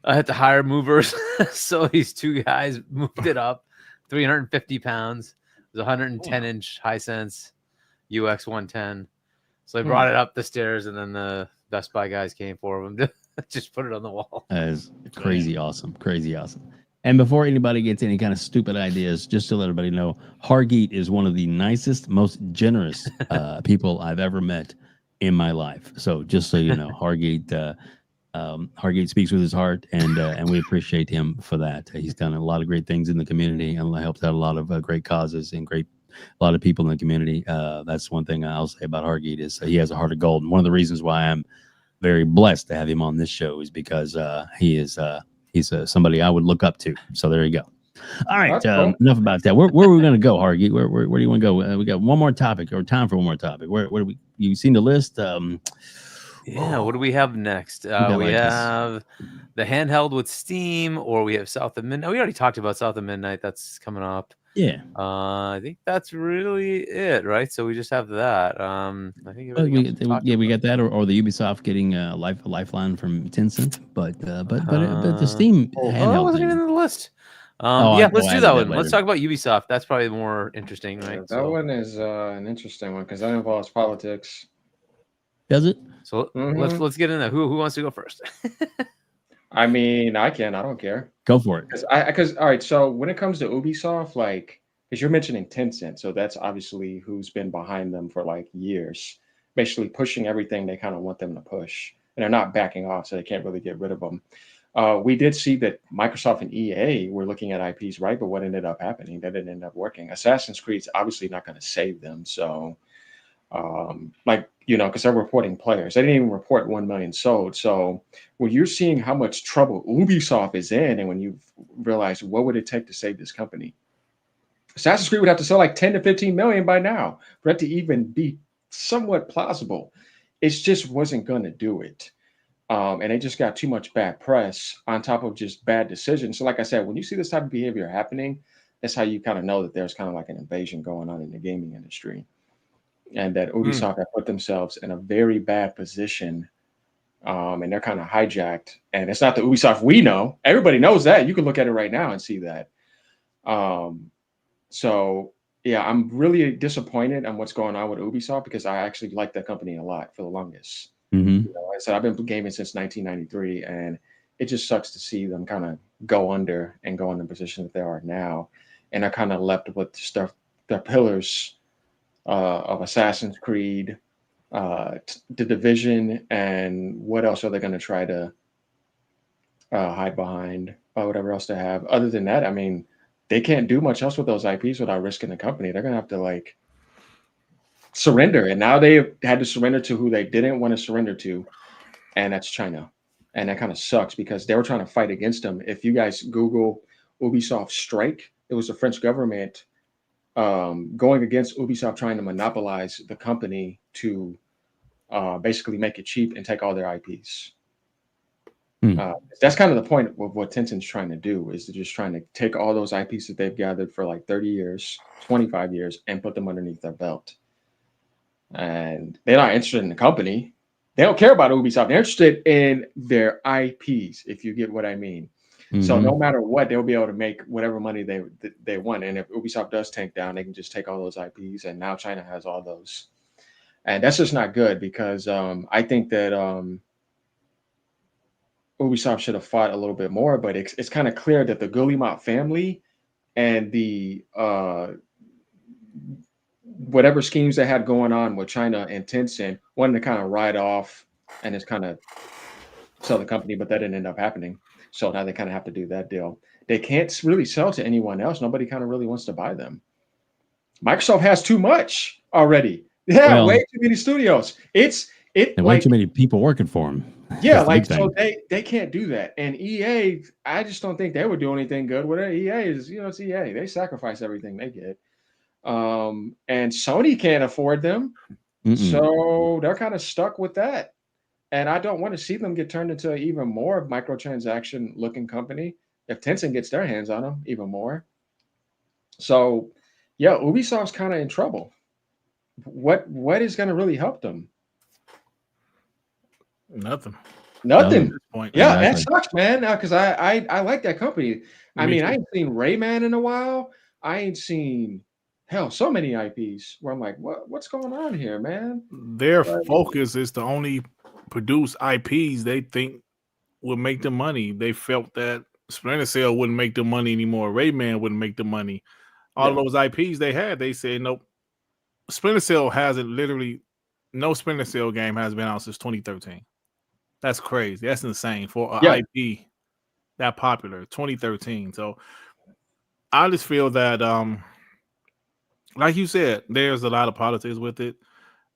C: I had to hire movers. So these 2 guys moved it up, 350 pounds. It was 110-inch Hisense UX 110. So they brought it up the stairs, and then the Best Buy guys came for them to just put it on the wall.
B: That is crazy awesome. And before anybody gets any kind of stupid ideas, just to let everybody know, Hargeet is one of the nicest, most generous people I've ever met in my life. So just so you know, Hargeet speaks with his heart, and we appreciate him for that. He's done a lot of great things in the community and helped out a lot of great causes and a lot of people in the community. That's one thing I'll say about Hargeet is he has a heart of gold. And one of the reasons why I'm very blessed to have him on this show is because he's somebody I would look up to. So there you go. All right,
E: Cool.
B: Enough about that. Where are we going to go, Hargeet? Where do you want to go? We got one more topic, or time for one more topic. Where do we? You seen the list?
C: What do we have next? We have the handheld with Steam, or we have South of Midnight. We already talked about South of Midnight. That's coming up.
B: Yeah.
C: I think that's really it, right? So we just have that. I think
B: we got that, or the Ubisoft getting a lifeline from Tencent, but the Steam handheld
C: wasn't
B: thing.
C: even on the list.
B: Let's
C: do that one. Let's talk about Ubisoft. That's probably more interesting, right?
E: That one is an interesting one because that involves politics.
B: Does it?
C: So let's get in there. Who wants to go first?
E: I mean, I can. I don't care.
B: Go for it.
E: Because all right. So when it comes to Ubisoft, because you're mentioning Tencent, so that's obviously who's been behind them for years, basically pushing everything they kind of want them to push, and they're not backing off, so they can't really get rid of them. We did see that Microsoft and EA were looking at IPs, right? But what ended up happening? That didn't end up working. Assassin's Creed's obviously not going to save them. So, because they're reporting players. They didn't even report 1 million sold. So when you're seeing how much trouble Ubisoft is in, and when you realize what would it take to save this company, Assassin's Creed would have to sell 10 to 15 million by now for it to even be somewhat plausible. It just wasn't going to do it. And it just got too much bad press on top of just bad decisions. So like I said, when you see this type of behavior happening, that's how you kind of know that there's kind of an invasion going on in the gaming industry. And that Ubisoft have put themselves in a very bad position. And they're kind of hijacked. And it's not the Ubisoft we know. Everybody knows that. You can look at it right now and see that. So, yeah, I'm really disappointed on what's going on with Ubisoft because I actually like that company a lot for the longest.
B: Mm-hmm.
E: Like I said, I've been gaming since 1993, and it just sucks to see them kind of go under and go in the position that they are now. And they're kind of left with their pillars of Assassin's Creed, The Division, and what else are they going to try to hide behind, or whatever else they have. Other than that, I mean, they can't do much else with those IPs without risking the company. They're going to have to surrender. And now they've had to surrender to who they didn't want to surrender to, and that's China. And that kind of sucks because they were trying to fight against them. If you guys Google Ubisoft strike, it was the French government going against Ubisoft, trying to monopolize the company to basically make it cheap and take all their IPs. That's kind of the point of what Tencent's trying to do, is they're just trying to take all those IPs that they've gathered for 30 years, 25 years, and put them underneath their belt. And they're not interested in the company. They don't care about Ubisoft. They're interested in their IPs, if you get what I mean. So no matter what, they'll be able to make whatever money they want. And if Ubisoft does tank down, they can just take all those IPs. And now China has all those. And that's just not good because I think that Ubisoft should have fought a little bit more. But it's kind of clear that the Guillemot family and the whatever schemes they had going on with China and Tencent wanted to kind of ride off and just kind of sell the company, but that didn't end up happening. So now they kind of have to do that deal. They can't really sell to anyone else. Nobody kind of really wants to buy them. Microsoft has too much already. Yeah,
B: Well,
E: way too many studios.
B: And way too many people working for them.
E: Yeah, like so they can't do that. And EA, I just don't think they would do anything good with it. EA is, it's EA. They sacrifice everything they get. And Sony can't afford them. So they're kind of stuck with that. And I don't want to see them get turned into an even more microtransaction looking company if Tencent gets their hands on them even more. So yeah, Ubisoft's kind of in trouble. What is going to really help them?
D: Nothing.
E: At this
D: point.
E: Yeah, that sucks, man. Because I like that company. I mean, I ain't seen Rayman in a while. I ain't seen so many IPs where I'm like, what's going on here, man?
D: Their focus is to only produce IPs they think will make them money. They felt that Splinter Cell wouldn't make them money anymore. Rayman wouldn't make them money. All of those IPs they had, they said nope. Splinter Cell hasn't no Splinter Cell game has been out since 2013. That's crazy. That's insane for an IP that popular. 2013. So I just feel that like you said, there's a lot of politics with it.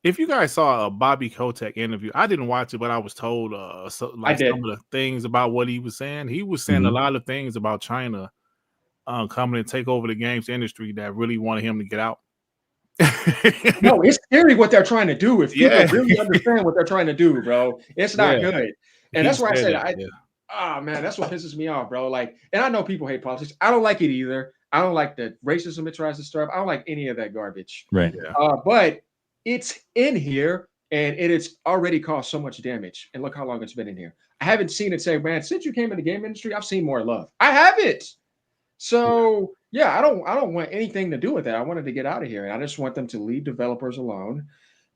D: If you guys saw a Bobby Kotick interview, I didn't watch it, but I was told some of the things about what he was saying. He was saying a lot of things about China coming to take over the games industry that really wanted him to get out.
E: No, it's scary what they're trying to do. If people really understand what they're trying to do, bro, it's not good. And that's why I said, man, that's what pisses me off, bro. Like, and I know people hate politics. I don't like it either. I don't like the racism it tries to stir up. I don't like any of that garbage.
B: Right.
E: But it's in here and it's already caused so much damage. And look how long it's been in here. I haven't seen it say, man, since you came in the game industry, I've seen more love. I haven't. So yeah, I don't want anything to do with that. I wanted to get out of here. And I just want them to leave developers alone.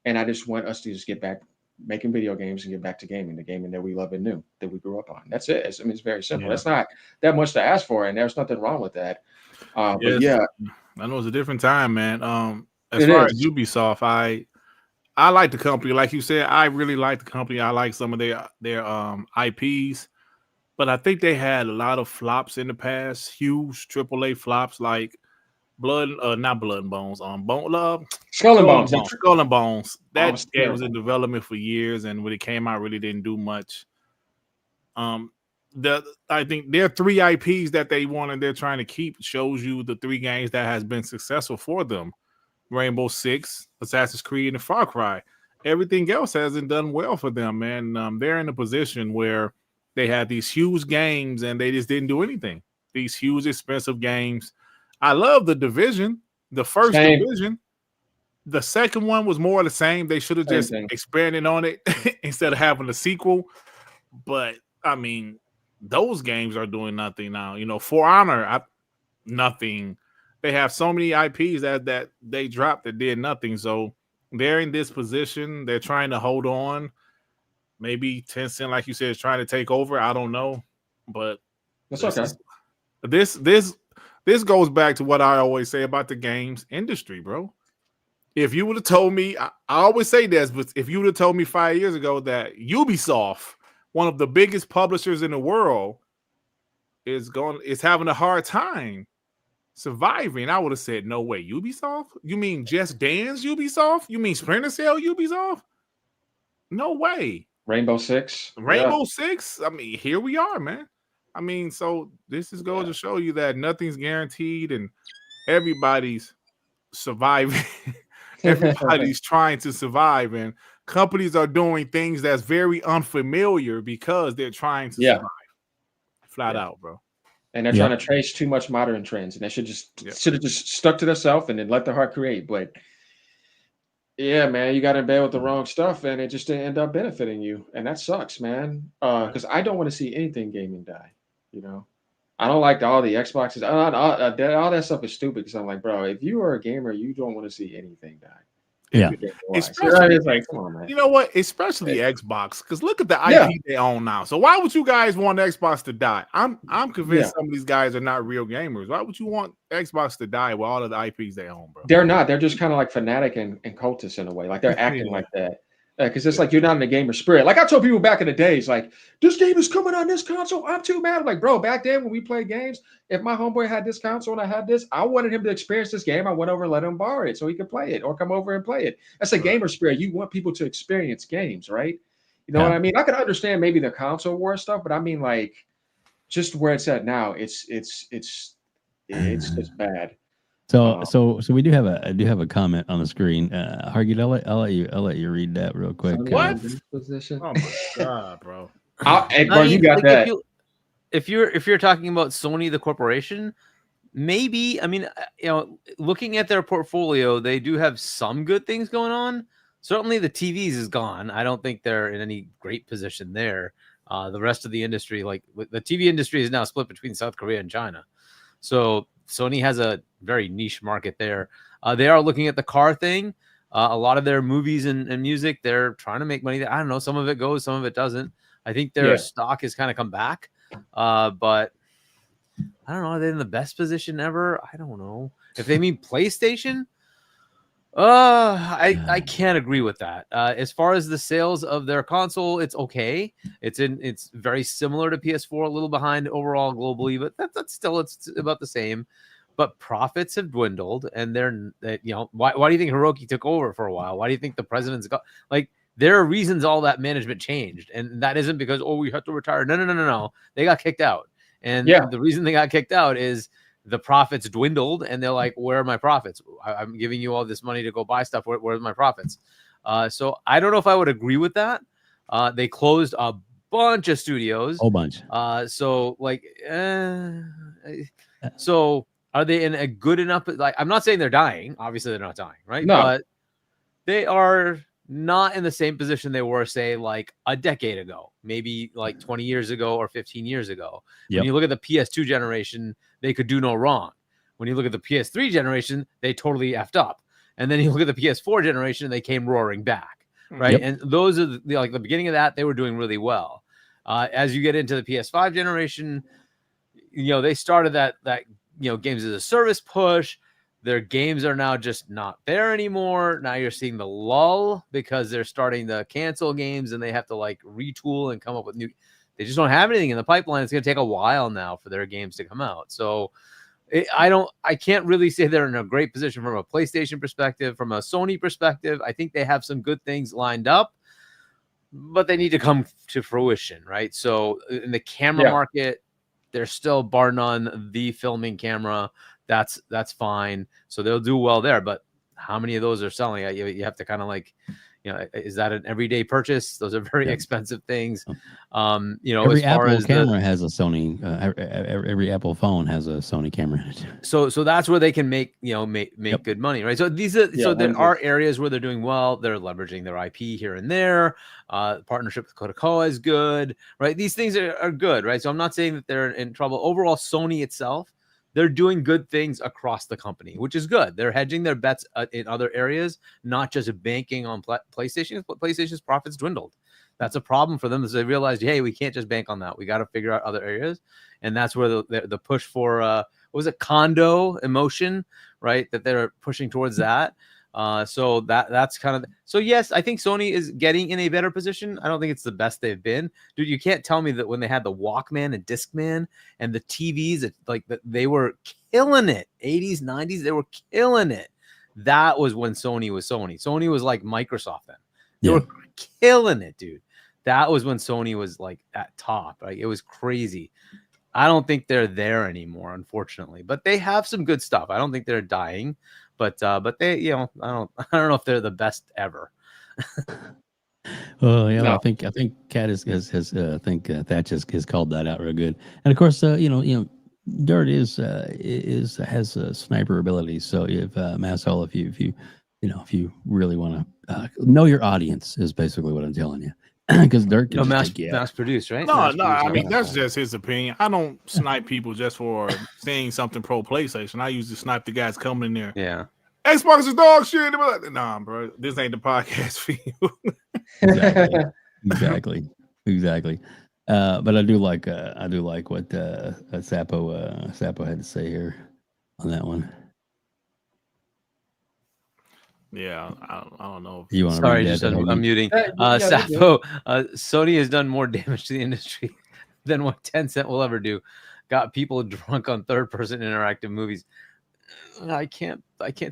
E: And I just want us to just get back making video games and get back to gaming, the gaming that we love and knew, that we grew up on. That's it. It's very simple. That's not that much to ask for. And there's nothing wrong with that. But yeah,
D: I know it's a different time, man. As far as Ubisoft, I like the company. Like you said, I really like the company. I like some of their IPs, but I think they had a lot of flops in the past, huge AAA flops like not Blood and Bones, Skull and Bones. Skull and Bones. That game was in development for years, and when it came out, really didn't do much. I think there are 3 IPs that they want and they're trying to keep. Shows you the 3 games that has been successful for them: Rainbow Six, Assassin's Creed, and Far Cry. Everything else hasn't done well for them, man. They're in a position where they had these huge games and they just didn't do anything. These huge, expensive games. I love the Division, the first Division. The second one was more of the same. They should have just expanded on it instead of having a sequel. But I mean, those games are doing nothing now. For Honor, nothing. They have so many IPs that they dropped that did nothing. So they're in this position. They're trying to hold on. Maybe Tencent, like you said, is trying to take over. I don't know, but
E: that's okay.
D: This goes back to what I always say about the games industry, bro. If you would have told me, I always say this, but if you would have told me 5 years ago that Ubisoft, one of the biggest publishers in the world, is having a hard time surviving, I would have said, no way. Ubisoft? You mean Just Dance Ubisoft? You mean Splinter Cell Ubisoft? No way.
E: Rainbow Six?
D: Rainbow Six? I mean, here we are, man. I mean, so this is going to show you that nothing's guaranteed and everybody's surviving. Everybody's trying to survive, and companies are doing things that's very unfamiliar because they're trying to survive. Flat out, bro.
E: And they're trying to trace too much modern trends, and they should have just stuck to themselves and then let their heart create. But Yeah, man, you got in bed with the wrong stuff, and it just didn't end up benefiting you, and that sucks, man. Because I don't want to see anything gaming die. You know, I don't like all the Xboxes. All that stuff is stupid. Because I'm like, bro, if you are a gamer, you don't want to see anything die.
B: Yeah.
D: Especially,
E: It's like, come on, man.
D: you know what? Especially Xbox, because look at the
E: Yeah.
D: IP they own now. So why would you guys want Xbox to die? I'm convinced some of these guys are not real gamers. Why would you want Xbox to die with all of the IPs they own, bro?
E: They're not. They're just kind of like fanatic and cultists in a way. Like they're acting like that. Because it's like you're not in the gamer spirit. Like I told people back in the days, like this game is coming on this console. I'm too mad. I'm like, bro, back then when we played games, if my homeboy had this console and I had this, I wanted him to experience this game. I went over and let him borrow it so he could play it or come over and play it. That's a gamer spirit. You want people to experience games, right? You know what I mean? I could understand maybe the console war stuff, but I mean like just where it's at now, it's just bad.
B: So we do have a comment on the screen. Hargeet, I'll let you read that real quick.
D: What? Oh my god, bro!
E: Bro, you got that.
C: If you're talking about Sony, the corporation, maybe. I mean, looking at their portfolio, they do have some good things going on. Certainly, the TVs is gone. I don't think they're in any great position there. The rest of the industry, like the TV industry, is now split between South Korea and China. So Sony has a very niche market there. They are looking at the car thing. A lot of their movies and music, they're trying to make money. I don't know. Some of it goes, some of it doesn't. I think their stock has kind of come back. But I don't know. Are they in the best position ever? I don't know. If they mean PlayStation, I can't agree with that. As far as the sales of their console, it's okay. It's very similar to PS4, a little behind overall globally, but that's still it's about the same. But profits have dwindled, and why do you think Hiroki took over for a while? Why do you think the president's got like? There are reasons all that management changed, and that isn't because we have to retire. No. They got kicked out, and the reason they got kicked out is the profits dwindled, and they're like, "Where are my profits? I'm giving you all this money to go buy stuff. Where's my profits?" So I don't know if I would agree with that. They closed a bunch of studios,
B: whole bunch.
C: So are they in a good enough? Like, I'm not saying they're dying. Obviously, they're not dying, right?
E: No.
C: But they are not in the same position they were, say, like a decade ago, maybe like 20 years ago or 15 years ago. When you look at the PS2 generation, they could do no wrong. When you look at the PS3 generation, they totally effed up. And then you look at the PS4 generation, they came roaring back, right? And those are the beginning of that, they were doing really well. As you get into the PS5 generation, they started that games as a service push. Their games are now just not there anymore. Now you're seeing the lull because they're starting to cancel games and they have to like retool and come up with new. They just don't have anything in the pipeline. It's going to take a while now for their games to come out. So I can't really say they're in a great position from a PlayStation perspective. From a Sony perspective, I think they have some good things lined up, but they need to come to fruition, right? So in the camera market, they're still bar none the filming camera. That's fine. So they'll do well there. But how many of those are selling? You have to kind of like, is that an everyday purchase? Those are very expensive things.
B: Every Apple camera has a Sony. Every Apple phone has a Sony camera in it.
C: So that's where they can make good money, right? So there are areas where they're doing well. They're leveraging their IP here and there. Partnership with Kodakoa is good, right? These things are good, right? So I'm not saying that they're in trouble. Overall, Sony itself, they're doing good things across the company, which is good. They're hedging their bets in other areas, not just banking on PlayStation. PlayStation's profits dwindled. That's a problem for them, as they realized, hey, we can't just bank on that. We got to figure out other areas, and that's where the push for what was it, condo emotion, right? That they're pushing towards that. So that's kind of so. Yes, I think Sony is getting in a better position. I don't think it's the best they've been, dude. You can't tell me that when they had the Walkman and Discman and the TVs, that they were killing it. 80s, 90s, they were killing it. That was when Sony was Sony. Sony was like Microsoft then. They were killing it, dude. That was when Sony was like at top. Like, it was crazy. I don't think they're there anymore, unfortunately. But they have some good stuff. I don't think they're dying. But they, I don't know if they're the best ever.
B: Well, I think Kat has Thatch has called that out real good. And of course, Dirt has sniper abilities. So if Masshole, if you if you really want to know your audience, is basically what I'm telling you. Because Dirk can just take you out.
C: mass produced, right?
D: No,
C: Mass
D: no.
C: produced,
D: I mean,
C: yeah.
D: that's just his opinion. I don't snipe people just for saying something pro PlayStation. I usually snipe the guys coming in there.
C: Yeah.
D: Xbox is dog shit. Nah, bro. This ain't the podcast for you.
B: Exactly. But I do like what Sapo had to say here on that one.
D: Yeah, I don't know.
B: You want to
C: Sorry,
B: read
C: just
B: that?
C: unmuting.
E: Yeah,
C: Sapo, Sony has done more damage to the industry than what Tencent will ever do. Got people drunk on third-person interactive movies. I can't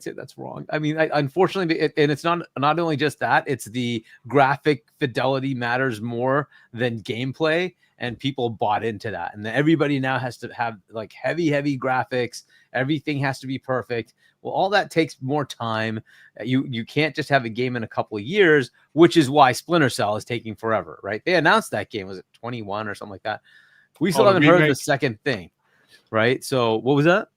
C: say that's wrong. I mean, unfortunately, and it's not only just that; it's the graphic fidelity matters more than gameplay, and people bought into that. And everybody now has to have like heavy graphics. Everything has to be perfect. Well, all that takes more time. You can't just have a game in a couple of years, which is why Splinter Cell is taking forever, right? They announced that game, was it 21 or something like that? We still haven't heard the second thing, right? So what was that?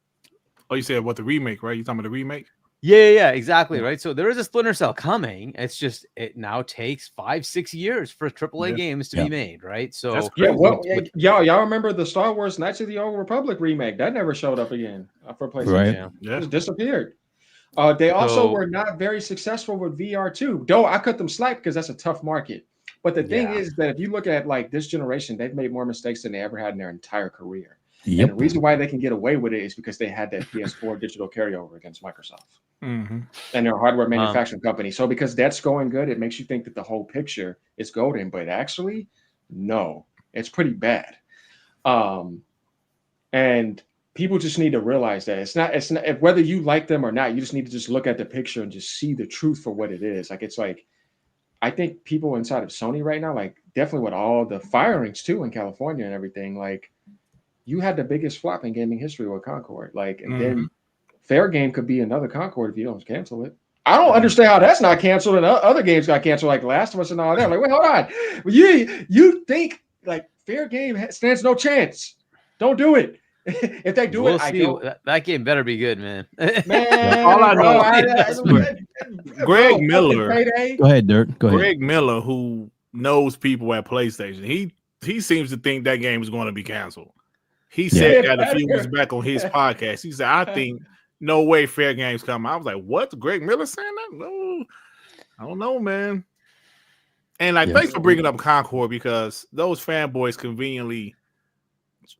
D: Oh, you said what, the remake, right? You talking about the remake?
C: Yeah, exactly, right? So there is a Splinter Cell coming. It's just it now takes 5-6 years for AAA games to be made, right? So
D: That's
E: Yeah,
D: crazy.
E: y'all remember the Star Wars Knights of the Old Republic remake? That never showed up again for PlayStation.
B: Right.
E: It just disappeared. They also were not very successful with VR too. Though I cut them slack because that's a tough market. But the thing is that if you look at like this generation, they've made more mistakes than they ever had in their entire career.
B: Yep.
E: And the reason why they can get away with it is because they had that PS4 digital carryover against Microsoft.
D: Mm-hmm.
E: And they're a hardware manufacturing company. So because that's going good, it makes you think that the whole picture is golden, but actually, no, it's pretty bad. And people just need to realize that it's not whether you like them or not, you just need to just look at the picture and just see the truth for what it is. Like, it's like, I think people inside of Sony right now, like definitely with all the firings too in California and everything, like you had the biggest flop in gaming history with Concord. Like, and then Fair Game could be another Concord if you don't cancel it. I don't understand how that's not canceled and other games got canceled, like Last of Us and all that. Like, wait, hold on. You think like Fair Game stands no chance? Don't do it. If they do
C: we'll
E: it,
C: see. That game better be good, man.
E: Man,
D: all I know
E: Greg
D: Miller.
B: Go ahead, Dirk. Go ahead.
D: Greg Miller, who knows people at PlayStation, he seems to think that game is going to be canceled. He said that a few weeks back on his podcast. He said, I think no way Fair Game's coming. I was like, what? Greg Miller saying that? No, I don't know, man. And like, thanks for bringing up Concord, because those fanboys conveniently,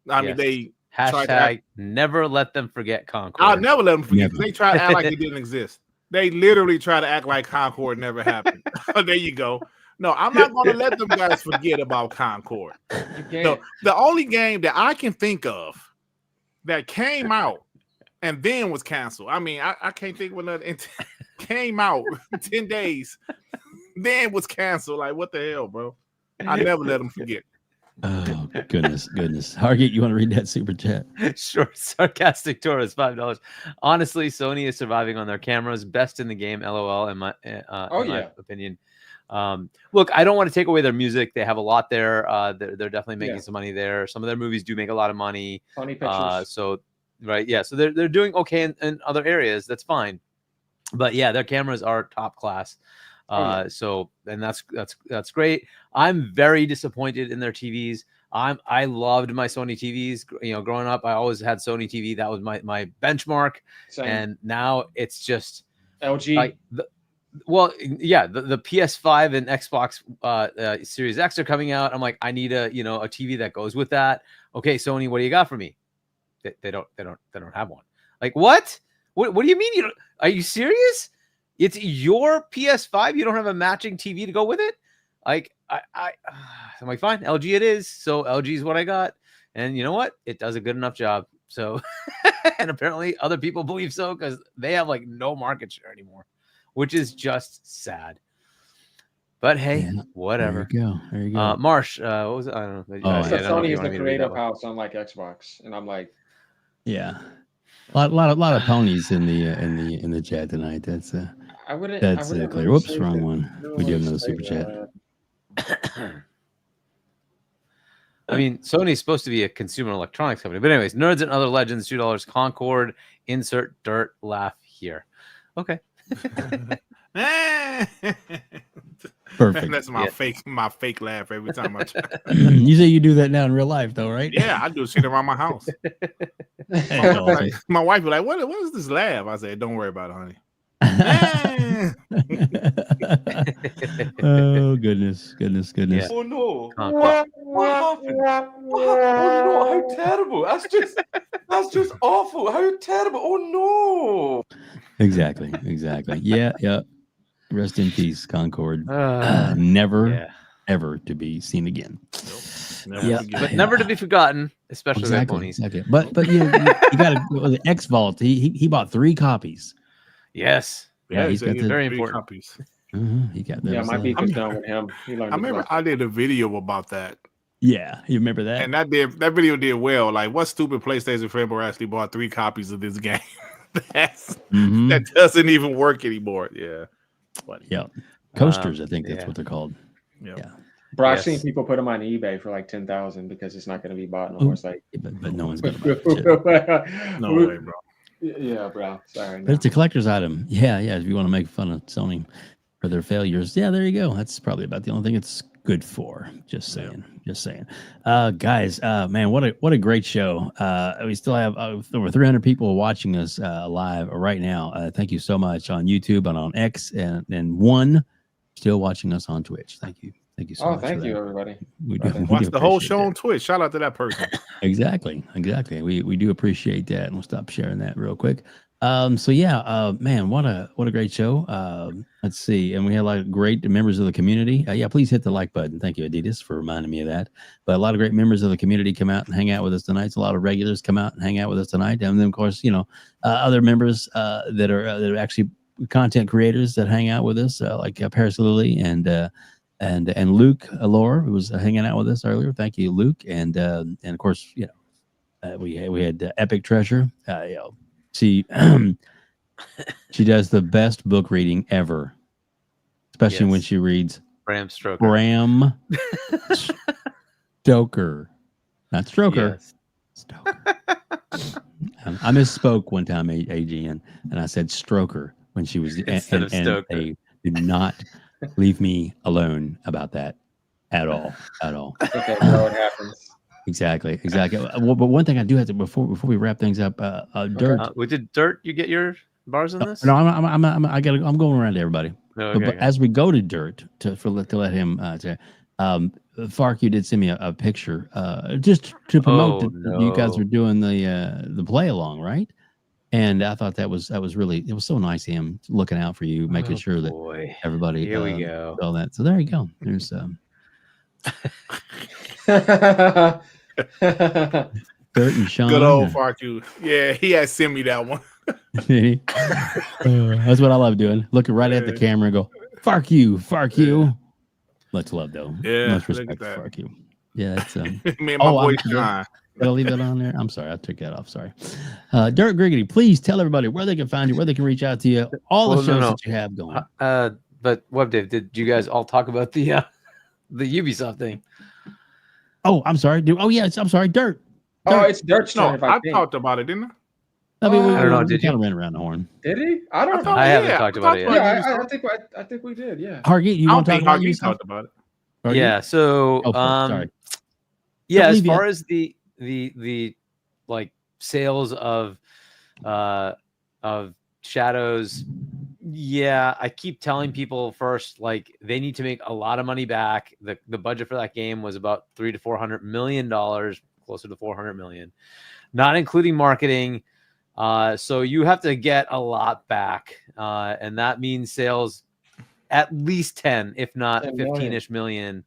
D: I mean, they
C: hashtag never let them forget Concord.
D: I'll never let them forget, because they try to act like it didn't exist. They literally try to act like Concord never happened. There you go. No, I'm not going to let them guys forget about Concord. No, the only game that I can think of that came out and then was canceled. I mean, I can't think of another. It came out 10 days, then was canceled. Like, what the hell, bro? I never let them forget.
B: Oh, goodness. Hargeet, you want to read that super chat?
C: Sure. Sarcastic Taurus, $5. Honestly, Sony is surviving on their cameras. Best in the game, LOL, in my opinion. Look, I don't want to take away their music. They have a lot there. They're definitely making some money there. Some of their movies do make a lot of money.
E: Sony Pictures.
C: So they're doing okay in other areas. That's fine. But yeah, their cameras are top class. So, and that's great. I'm very disappointed in their TVs. I loved my Sony TVs. You know, growing up, I always had Sony TV. That was my benchmark.
E: Same.
C: And now it's just
E: LG.
C: like the PS5 and Xbox Series X are coming out. I'm like, I need a TV that goes with that. Okay, Sony, what do you got for me? They don't have one. Like, what? What do you mean you don't? Are you serious? It's your PS5. You don't have a matching TV to go with it? Like, I'm like, fine, LG it is. So LG is what I got. And you know what? It does a good enough job. So, and apparently other people believe so, because they have like no market share anymore, which is just sad. But hey, whatever.
B: There you go.
C: Marsh, what was it? I don't know.
E: Sony is the creative house, unlike Xbox, and I'm like,
B: yeah, a lot of ponies in the chat tonight. That's clear. Whoops, wrong one. We do have another super chat.
C: I mean, Sony's supposed to be a consumer electronics company, but anyways, Nerds and Other Legends, $2. Concord. Insert dirt laugh here. Okay.
B: Perfect.
D: That's my fake laugh every time I try.
B: You say you do that now in real life, though, right?
D: Yeah, I do shit around my house.
B: That's awesome.
D: My wife be like, "What is this laugh?" I said, "Don't worry about it, honey."
B: Oh goodness.
C: Yeah.
G: Oh no!
C: Conquest.
G: What happened? Oh no! How terrible! That's just awful. How terrible! Oh no!
B: Exactly. Yeah. Rest in peace, Concord. Never,
C: Yeah.
B: ever to be seen again.
D: Never
B: Yeah,
D: forget.
C: But never to be forgotten, especially with ponies.
B: Exactly. But you got the X Vault. He bought 3 copies.
C: Yes.
D: Yeah,
B: he's got the
C: very
D: 3
C: important.
D: copies.
B: He got those.
E: Yeah, my beef is done with him. He learned
D: I
E: his
D: remember
E: lesson.
D: I did a video about that.
B: Yeah, you remember that?
D: And that video did well. Like, what stupid PlayStation fanboy actually bought 3 copies of this game? That doesn't even work anymore. Yeah. But
B: yeah. Coasters, I think that's what they're called.
D: Yep.
B: Yeah.
E: Bro, I've seen people put them on eBay for like 10,000 because it's not going to be bought no more. It's like,
B: but no one's gonna buy that shit.
D: No way, bro.
E: Yeah, bro. Sorry.
B: But it's a collector's item. Yeah. If you want to make fun of Sony for their failures, yeah, there you go. That's probably about the only thing it's good for. Just saying. Guys, man, what a great show. We still have over 300 people watching us live right now. Thank you so much on YouTube and on X, and 1 still watching us on Twitch. Thank you so much.
E: Thank you, everybody.
B: We do
D: Watch the whole
B: appreciate
D: show
B: that.
D: on Twitch. Shout out to that person.
B: Exactly. We do appreciate that, and we'll stop sharing that real quick. Man, what a great show. Let's see, and we had a lot of great members of the community. Please hit the like button. Thank you, Adidas, for reminding me of that. But a lot of great members of the community come out and hang out with us tonight. So a lot of regulars come out and hang out with us tonight, and then of course, other members that are actually content creators that hang out with us, like Paris Lily and Luke Allure, who was hanging out with us earlier. Thank you, Luke, and of course, we had Epic Treasure. She does the best book reading ever, especially when she reads
C: Bram Stoker.
B: Bram Stoker, not Stroker.
C: Yes.
B: Stoker. I misspoke one time, AGN, and I said Stroker when she was
C: Instead of Stoker.
B: They did not leave me alone about that at all.
E: Okay, bro, it happens.
B: Exactly. Well, but one thing I do have to before we wrap things up, Dirt.
C: We did Dirt. You get your bars on this?
B: No, I'm going around to everybody. But as we go to Dirt to let him Fark, you did send me a picture just to promote that you guys were doing the play along, right? And I thought that was really, it was so nice of him looking out for you, making sure that everybody
C: Here we go.
B: all that. So there you go. There's Dirt and Shaun.
D: Good old Farku. Yeah, he had sent me that one.
B: That's what I love doing. Looking right at the camera and go, Fark you. Much love though.
D: Yeah,
B: much respect for Fark you. Yeah, it's
D: me and my boy Shaun.
B: Did I leave that on there? I'm sorry, I took that off. Sorry. Dirt Griggity, please tell everybody where they can find you, where they can reach out to you, all the shows that you have going.
C: But WebDave, did you guys all talk about the Ubisoft thing?
B: Oh, I'm sorry, dude. Oh yeah, I'm sorry, Dirt.
E: Oh, it's Dirt's
D: No,
E: turn.
D: I talked about it, didn't I?
B: I mean,
C: I don't know.
B: We
C: Did
B: kind
C: you?
B: of ran around the horn.
E: Did he? I don't know.
C: I haven't talked about it yet.
E: Yeah, I think we did. Yeah.
B: Hargeet, you want to talk about
D: Hargeet
B: Ubisoft?
D: talked about it.
B: Hargeet?
C: Yeah. So,
B: sorry.
C: yeah,
B: Don't
C: as
B: leave
C: far
B: yet.
C: as the like sales of Shadows, yeah, I keep telling people first, like, they need to make a lot of money back. The budget for that game was about $300 to $400 million, closer to 400 million, not including marketing. So you have to get a lot back, and that means sales at least 10, if not 15-ish million,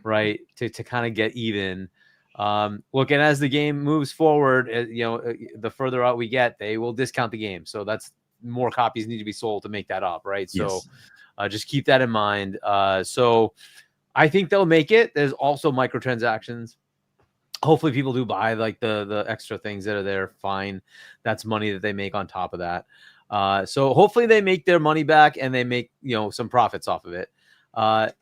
C: right, to kind of get even. Look, and as the game moves forward, the further out we get, they will discount the game. So that's more copies need to be sold to make that up, right? So just keep that in mind. So I think they'll make it. There's also microtransactions. Hopefully people do buy like the extra things that are there. Fine. That's money that they make on top of that. So hopefully they make their money back and they make, some profits off of it.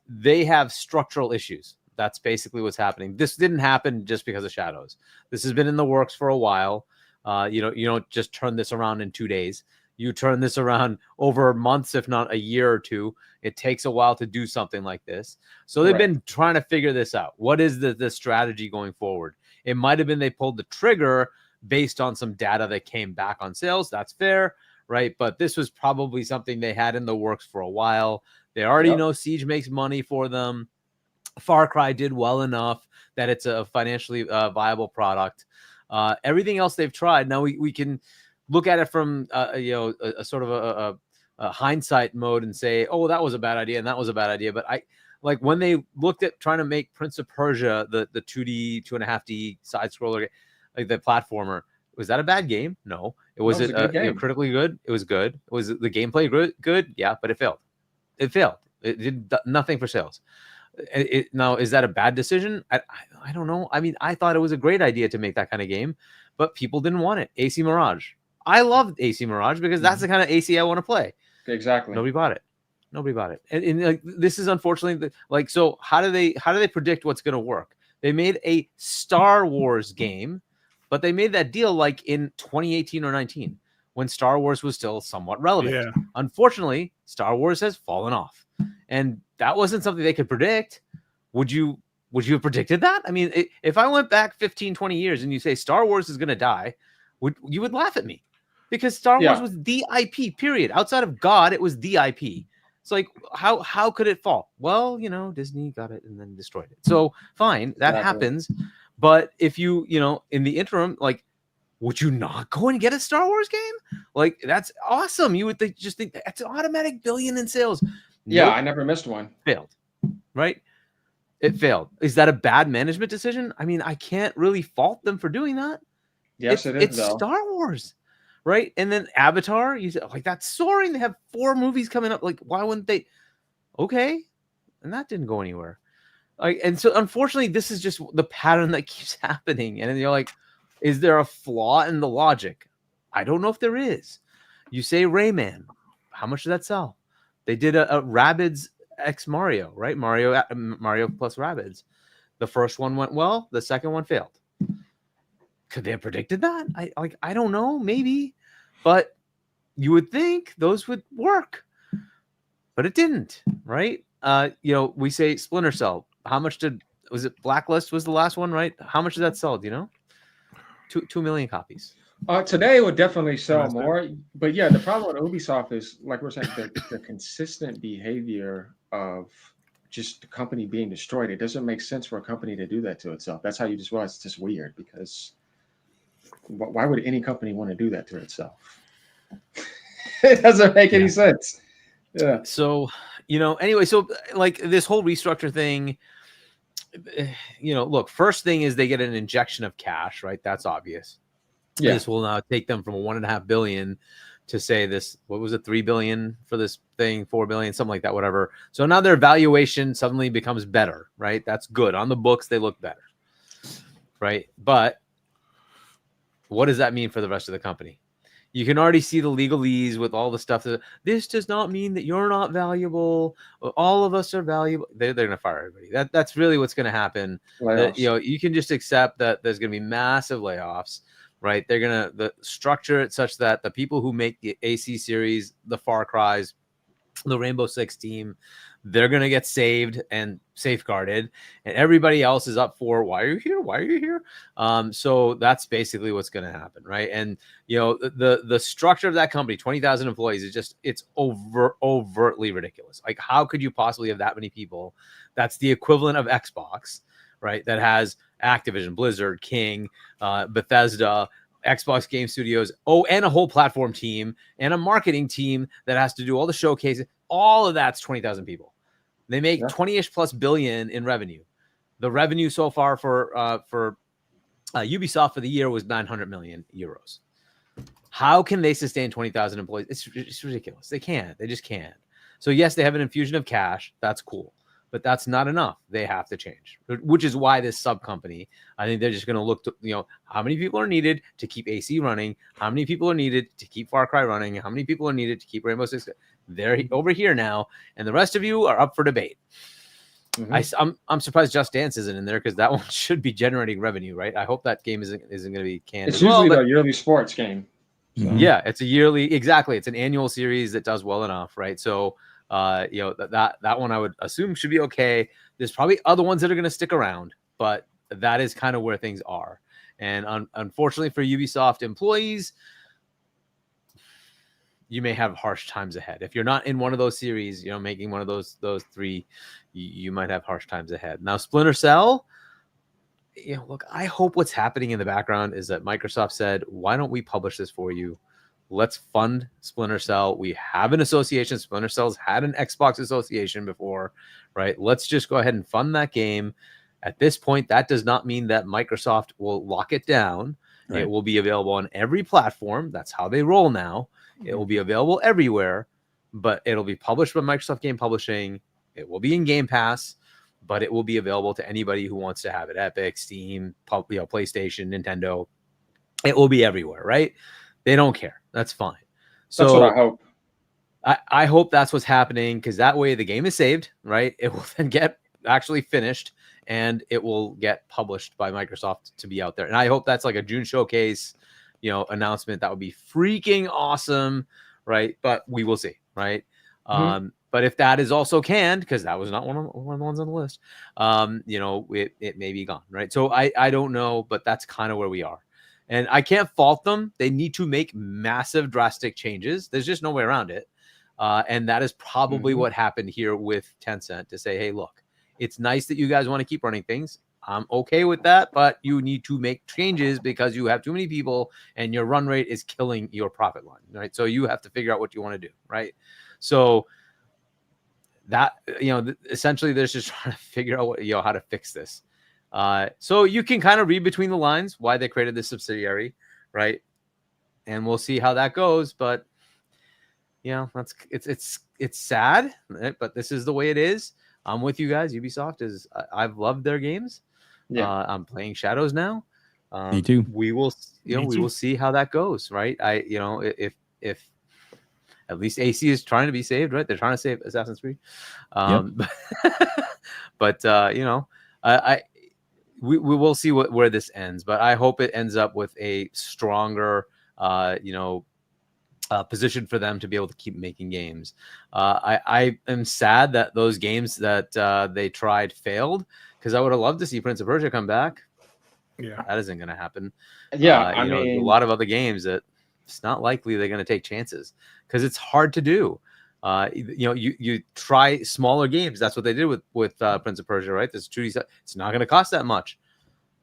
C: They have structural issues. That's basically what's happening. This didn't happen just because of Shadows. This has been in the works for a while. You don't just turn this around in 2 days. You turn this around over months, if not a year or two. It takes a while to do something like this. So they've been trying to figure this out. What is the strategy going forward? It might have been they pulled the trigger based on some data that came back on sales. That's fair, right? But this was probably something they had in the works for a while. They already know Siege makes money for them. Far Cry did well enough that it's a financially viable product. Everything else they've tried. Now we can look at it from a sort of a hindsight mode and say, oh, that was a bad idea and that was a bad idea. But I like when they looked at trying to make Prince of Persia the 2D 2.5D side scroller, like the platformer. Was that a bad game? No. It was critically good. It was good. Was the gameplay good? Yeah, but it failed. It failed. It did nothing for sales. Now, is that a bad decision? I don't know. I mean, I thought it was a great idea to make that kind of game, but people didn't want it. AC Mirage. I loved AC Mirage because that's the kind of AC I want to play.
E: Exactly.
C: Nobody bought it. And like, this is unfortunately like, so how do they predict what's going to work? They made a Star Wars game, but they made that deal like in 2018 or 19 when Star Wars was still somewhat relevant.
D: Yeah.
C: Unfortunately, Star Wars has fallen off. And that wasn't something they could predict. Would you have predicted that? I mean, if I went back 15, 20 years and you say Star Wars is going to die, you would laugh at me because Star Wars was the IP, period. Outside of God, it was the IP. It's like, how could it fall? Well, Disney got it and then destroyed it. So fine, that happens. But if you in the interim, like, would you not go and get a Star Wars game? Like, that's awesome. You would just think that's an automatic billion in sales.
E: Yeah,
C: Nope.
E: I never missed one.
C: Failed, right? It failed. Is that a bad management decision? I mean, I can't really fault them for doing that.
E: Yes, it is.
C: It's Star Wars, right? And then Avatar, you said, like, that's soaring. They have 4 movies coming up. Like, why wouldn't they? Okay, and that didn't go anywhere. Like, and so unfortunately, this is just the pattern that keeps happening. And then you're like, is there a flaw in the logic? I don't know if there is. You say Rayman, how much did that sell? They did a Rabbids X Mario, right? Mario plus Rabbids. The first one went well. The second one failed. Could they have predicted that? I don't know, maybe, but you would think those would work, but it didn't, right? We say Splinter Cell. How much was it? Blacklist was the last one, right? How much did that sell? Do you know? 2 million copies.
E: Today it would definitely sell more, but yeah, the problem with Ubisoft is, like we're saying, the consistent behavior of just the company being destroyed. It doesn't make sense for a company to do that to itself. That's how you just realize it's just weird, because why would any company want to do that to itself? It doesn't make any sense. Yeah.
C: So, anyway, so like this whole restructure thing, look, first thing is they get an injection of cash, right? That's obvious. Yeah. This will now take them from $1.5 billion to say this, what was it, $3 billion for this thing, $4 billion, something like that, whatever. So now their valuation suddenly becomes better, right? That's good. On the books, they look better, right? But what does that mean for the rest of the company? You can already see the legalese with all the stuff. This does not mean that you're not valuable. All of us are valuable. They're going to fire everybody. That's really what's going to happen. You can just accept that there's going to be massive layoffs. Right, they're gonna structure it such that the people who make the AC series, the Far Cries, the Rainbow Six team, they're gonna get saved and safeguarded, and everybody else is up for why are you here? Why are you here? So that's basically what's gonna happen, right? And the structure of that company, 20,000 employees, it's overtly ridiculous. Like, how could you possibly have that many people? That's the equivalent of Xbox, right? That has Activision, Blizzard, King, Bethesda, Xbox Game Studios, and a whole platform team and a marketing team that has to do all the showcases. All of that's 20,000 people. They make 20-ish plus billion in revenue. The revenue so far for Ubisoft for the year was 900 million euros. How can they sustain 20,000 employees? It's ridiculous. They can't. They just can't. So yes, they have an infusion of cash. That's cool. But that's not enough. They have to change, which is why this sub company, I think they're just going to look to, how many people are needed to keep AC running? How many people are needed to keep Far Cry running? How many people are needed to keep Rainbow Six? They're over here now. And the rest of you are up for debate. Mm-hmm. I'm surprised Just Dance isn't in there, because that one should be generating revenue, right? I hope that game isn't going to be canned.
E: It's usually the yearly sports game.
C: Yeah, it's a yearly. Exactly, it's an annual series that does well enough, right? So, that one I would assume should be okay. There's probably other ones that are going to stick around, but that is kind of where things are. And unfortunately for Ubisoft employees, you may have harsh times ahead. If you're not in one of those series, making one of those three, you might have harsh times ahead. Now, Splinter Cell, look, I hope what's happening in the background is that Microsoft said, why don't we publish this for you? Let's fund Splinter Cell. We have an association. Splinter Cell's had an Xbox association before, right? Let's just go ahead and fund that game. At this point, that does not mean that Microsoft will lock it down. Right. It will be available on every platform. That's how they roll now. It will be available everywhere, but it'll be published by Microsoft Game Publishing. It will be in Game Pass, but it will be available to anybody who wants to have it. Epic, Steam, PlayStation, Nintendo. It will be everywhere, right? They don't care. That's fine. So
E: that's what I hope.
C: I hope that's what's happening, because that way the game is saved, right? It will then get actually finished and it will get published by Microsoft to be out there. And I hope that's like a June showcase, announcement. That would be freaking awesome, right? But we will see, right? But if that is also canned, because that was not one of the ones on the list, it may be gone, right? So I don't know, but that's kind of where we are. And I can't fault them. They need to make massive, drastic changes. There's just no way around it. And that is probably what happened here with Tencent, to say, hey, look, it's nice that you guys want to keep running things. I'm okay with that, but you need to make changes because you have too many people and your run rate is killing your profit line, right? So you have to figure out what you want to do, right? So that, essentially they're just trying to figure out what, how to fix this. So you can kind of read between the lines why they created this subsidiary, right? And we'll see how that goes, but it's sad, right? But this is the way it is. I'm with you guys. Ubisoft I've loved their games. Yeah. I'm playing Shadows now.
B: Me too.
C: We will, we will see how that goes, right? If at least AC is trying to be saved, right? They're trying to save Assassin's Creed. But we will see where this ends. But I hope it ends up with a stronger, position for them to be able to keep making games. I am sad that those games that they tried failed, because I would have loved to see Prince of Persia come back. Yeah, that isn't going to happen.
E: Yeah,
C: I mean, a lot of other games that it's not likely they're going to take chances, because it's hard to do. You try smaller games. That's what they did with Prince of Persia, right? This 2D stuff. It's not going to cost that much.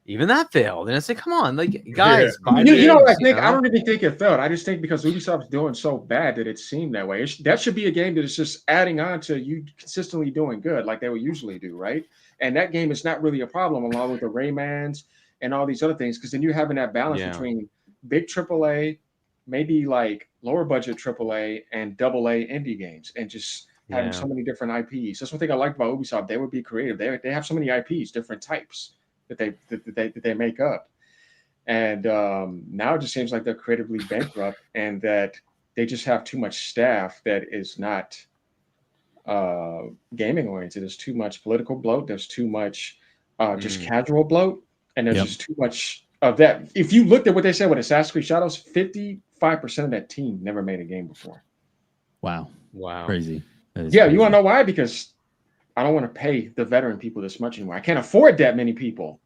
C: Even that failed, and it's like, come on, like, guys.
E: I think I don't even think it failed. I just think because Ubisoft's doing so bad that it seemed that way. That should be a game that is just adding on to you consistently doing good, like they would usually do, right? And that game is not really a problem, along with the Raymans and all these other things, because then you're having that balance between big AAA, maybe like lower budget AAA, and AA indie games, and just having so many different IPs. That's one thing I liked about Ubisoft. They would be creative. They have so many IPs, different types that they make up. And now it just seems like they're creatively bankrupt, and that they just have too much staff that is not gaming oriented. There's too much political bloat. There's too much just casual bloat, and there's just too much of that. If you looked at what they said with Assassin's Creed Shadows, 55% of that team never made a game before.
B: Wow.
E: You
B: Crazy.
E: want to know why? Because I don't want to pay the veteran people this much anymore. I can't afford that many people.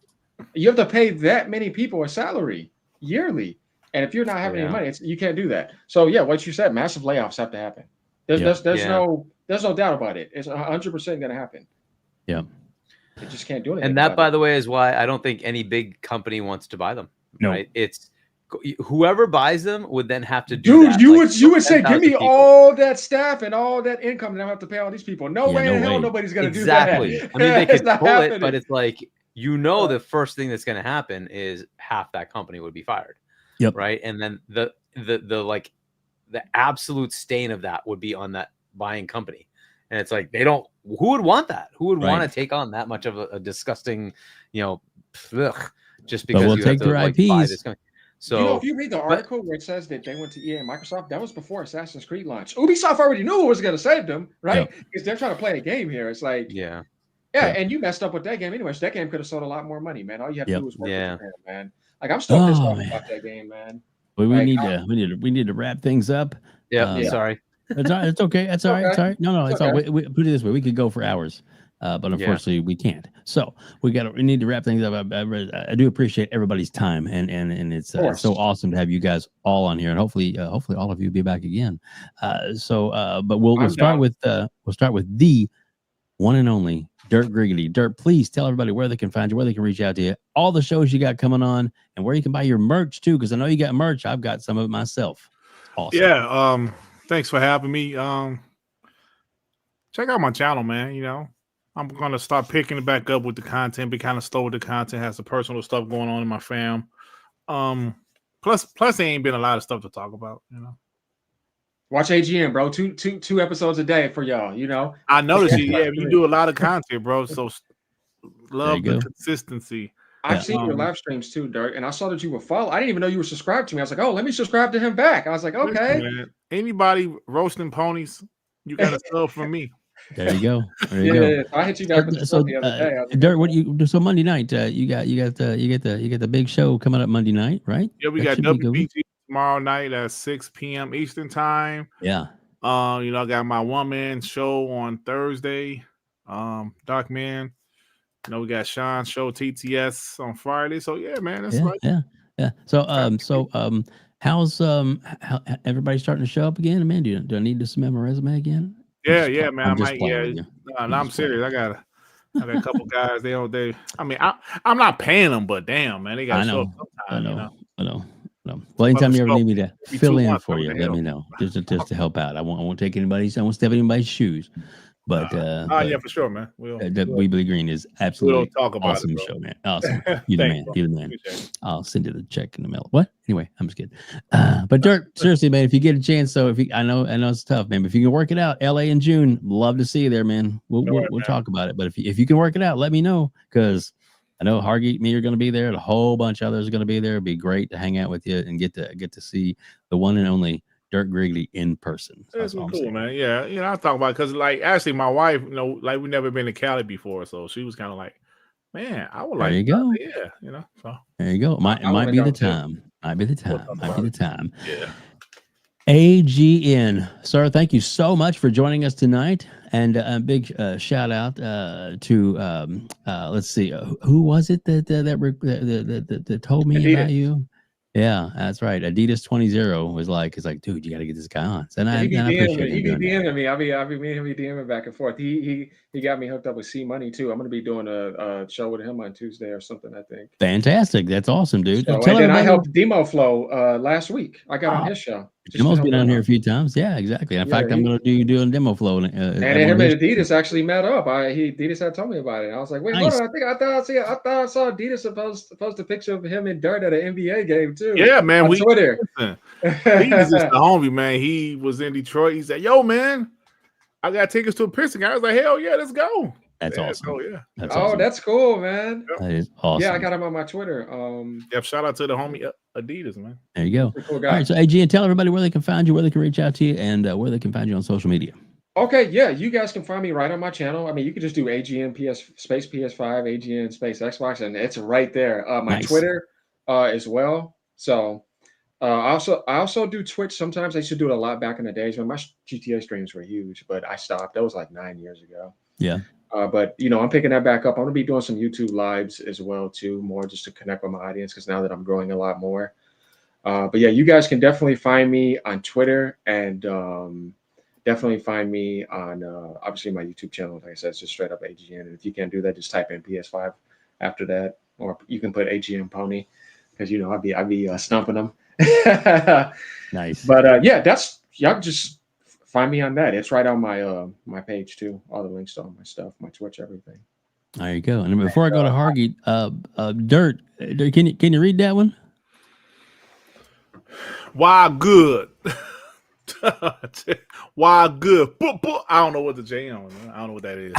E: You have to pay that many people a salary yearly. And if you're not having any money, you can't do that. So what you said, massive layoffs have to happen. There's no doubt about it. It's 100% going to happen.
B: Yeah.
E: They just can't do anything.
C: And that, by the way, is why I don't think any big company wants to buy them. No. Right? It's whoever buys them would then have to do that.
E: You would say, give me people. All that staff and all that income, and I have to pay all these people. No way in hell nobody's going to do that.
C: Exactly. I mean, they could pull it, but it's like, the first thing that's going to happen is half that company would be fired.
B: Yep.
C: Right. And then the absolute stain of that would be on that buying company. And it's like, who would want that? Who would want to take on that much of a disgusting, just because you have to buy this company. So,
E: if you read the article where it says that they went to EA and Microsoft, that was before Assassin's Creed launch. Ubisoft already knew it was going to save them, right? Because they're trying to play a game here. It's like, and you messed up with that game anyway. So that game could have sold a lot more money, man. All you have to do is work with Japan, man. Like, I'm still pissed off about that game, man.
B: we
E: Like,
B: need to wrap things up.
C: Yeah, sorry.
B: It's all right. It's okay. It's all right. It's all right. No, it's all.
E: okay.
B: We put it this way: we could go for hours, but unfortunately, we can't. So we need to wrap things up. I do appreciate everybody's time, and it's so awesome to have you guys all on here, and hopefully all of you will be back again. But we'll start with the one and only Dirt Griggity. Dirt, please tell everybody where they can find you, where they can reach out to you, all the shows you got coming on, and where you can buy your merch too. Because I know you got merch. I've got some of it myself. Awesome.
D: Yeah. Thanks for having me. Check out my channel, man. You know, I'm gonna start picking it back up with the content. Be kind of slow with the content. Has some personal stuff going on in my fam. Plus, there ain't been a lot of stuff to talk about. You know.
E: Watch AGN, bro. Two episodes a day for y'all. You know.
D: I noticed you do a lot of content, bro. So love the consistency.
E: I've seen your live streams too, Dirk, and I saw that you were followed. I didn't even know you were subscribed to me. I was like, oh, let me subscribe to him back. I was like, okay.
D: Man, anybody roasting ponies, you got a sub from me.
B: There you go. There you go.
E: I hit you back with the the other day.
B: Dirk, what do you do? So Monday night, you got the big show coming up Monday night, right?
D: Yeah, we got WBT tomorrow night at 6 p.m. Eastern time.
B: Yeah.
D: You know, I got my one-man show on Thursday. Dark Man. You know, we got Shaun show TTS on Friday. So yeah, man, that's right.
B: Yeah. So how's how everybody starting to show up again? Man, do I need to submit my resume again?
D: Yeah, man. I might. Yeah, no, I'm serious. I got a couple guys. They. I mean, I'm not paying them, but damn, man, they got to show up sometime. I know.
B: Well, anytime you ever need me to fill in for you, let me know. Just to help out. I won't take anybody's. I won't step in anybody's shoes. But
D: yeah, for sure, man.
B: Weebly Green is absolutely awesome show, man. Awesome. You the man. You the man. I'll send you the check in the mail. What? Anyway, I'm just kidding. But Dirk, seriously, man, if you get a chance, so I know it's tough, man. But if you can work it out, LA in June, love to see you there, man. We'll talk about it. But if you can work it out, let me know, because I know Hargeet, me are going to be there, and a whole bunch of others are going to be there. It'd be great to hang out with you and get to see the one and only Dirt Griggity in person.
D: That's cool, man. Yeah, you know, I talk about it because, like, actually, my wife, you know, like, we never been to Cali before, so she was kind of like, man, I would like.
B: There you go.
D: Yeah, you know. So
B: there you go. It might be the time. Might be the time.
D: Yeah.
B: AGN, sir, thank you so much for joining us tonight, and a big shout out to let's see, who was it that told me
E: Adidas.
B: about you? Yeah, that's right. Adidas 20 was like, it's like, dude, you got to get this guy on. And I appreciate
E: he be
B: him doing
E: DMing me. I be me and him be DMing back and forth. He got me hooked up with C Money too. I'm gonna be doing a show with him on Tuesday or something, I think.
B: Fantastic. That's awesome, dude.
E: So, and then I helped Demo Flow last week. I got on his show.
B: Demo's been on here a few times. Yeah, exactly. In fact, I'm going to do a demo flow. And
E: him and Adidas actually met up. Adidas had told me about it. I was like, wait, hold on. I thought I saw Adidas post a picture of him and Dirt at an NBA game too.
D: Yeah, man.
E: On Twitter.
D: He's just the homie, man. He was in Detroit. He said, "Yo, man, I got tickets to a Pistons game." I was like, "Hell yeah, let's go."
B: That's awesome.
D: Oh yeah.
E: That's cool, man.
B: That is awesome.
E: Yeah, I got him on my Twitter.
D: Shout out to the homie Adidas, man.
B: There you go.
E: Cool
B: All right, so AG, and tell everybody where they can find you, where they can reach out to you, and where they can find you on social media.
E: Okay, yeah, you guys can find me right on my channel. I mean, you can just do AGN space PS5, AGN space Xbox, and it's right there. My Twitter as well. So I also do Twitch sometimes. I used to do it a lot back in the days when my GTA streams were huge, but I stopped. That was like 9 years ago.
B: Yeah.
E: But you know, I'm picking that back up. I'm gonna be doing some YouTube lives as well too, more just to connect with my audience, because now that I'm growing a lot more. But yeah, you guys can definitely find me on Twitter, and definitely find me on obviously my YouTube channel. Like I said, it's just straight up AGN. And if you can't do that, just type in PS5 after that, or you can put AGN Pony, because you know I'd be stumping them.
B: Nice.
E: But yeah, y'all just find me on that. It's right on my my page too. All the links to all my stuff, my Twitch, everything.
B: There you go. And before I go to Hargeet, Dirt, can you read that one?
D: Why good? Why good? I don't know what the J on. I don't know what that is.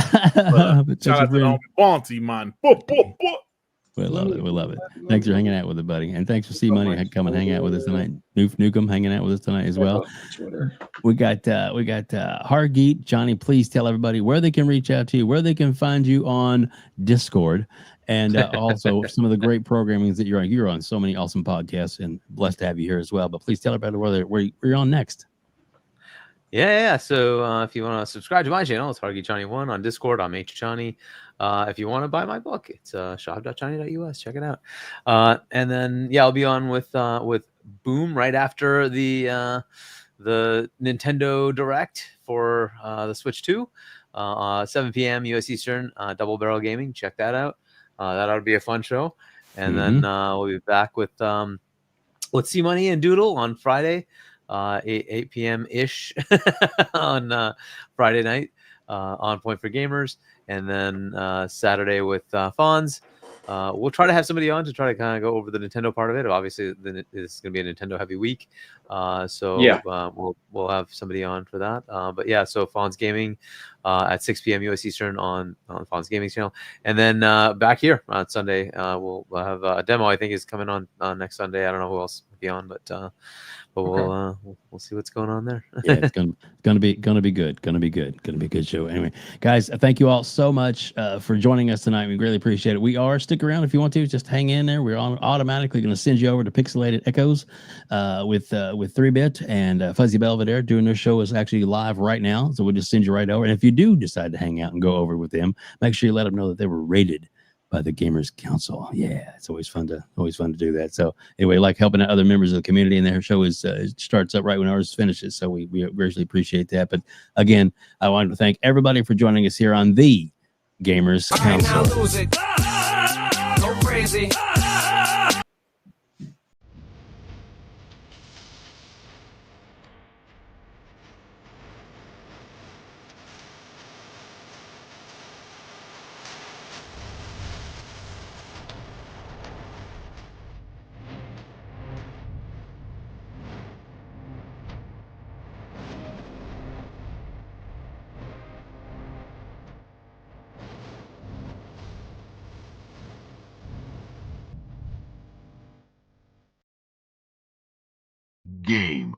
D: But, shout out to the Bounty man.
B: We love it. We love it. Thanks for hanging out with us, buddy. And thanks for C Money coming hang out with us tonight. Newcomb hanging out with us tonight as well. We got Hargeet Chani. Please tell everybody where they can reach out to you, where they can find you on Discord, and also some of the great programming that you're on. You're on so many awesome podcasts, and blessed to have you here as well. But please tell everybody where you're on next.
C: Yeah. So if you want to subscribe to my channel, it's Hargeet Chani 1 on Discord. I'm H Chani. If you want to buy my book, it's shop.chani.us. Check it out. And then I'll be on with Boom right after the Nintendo Direct for the Switch 2, 7 p.m. US Eastern, Double Barrel Gaming. Check that out. That ought to be a fun show. And then we'll be back with C Money and Doodle on Friday. 8 p.m. ish on Friday night on Point for Gamers, and then Saturday with Fonz. We'll try to have somebody on to try to kind of go over the Nintendo part of it. Obviously, then it's going to be a Nintendo heavy week, so we'll have somebody on for that. So Fonz Gaming at 6 p.m. US Eastern on Fonz Gaming channel, and then back here on Sunday we'll have a demo. I think is coming on next Sunday. I don't know who else will be on, but we'll see what's going on there.
B: Yeah, it's gonna be good. Gonna be a good show. Anyway, guys, thank you all so much for joining us tonight. We really appreciate it. Stick around if you want to. Just hang in there. We're automatically going to send you over to Pixelated Echoes with 3-Bit and Fuzzy Belvedere doing their show is actually live right now. So we'll just send you right over. And if you do decide to hang out and go over with them, make sure you let them know that they were rated by the Gamers Council. Yeah, it's always fun to do that. So anyway, like helping out other members of the community, and their show starts up right when ours finishes. So we greatly appreciate that. But again, I wanted to thank everybody for joining us here on the Gamers Council.
A: Now lose it. Go crazy.
J: Game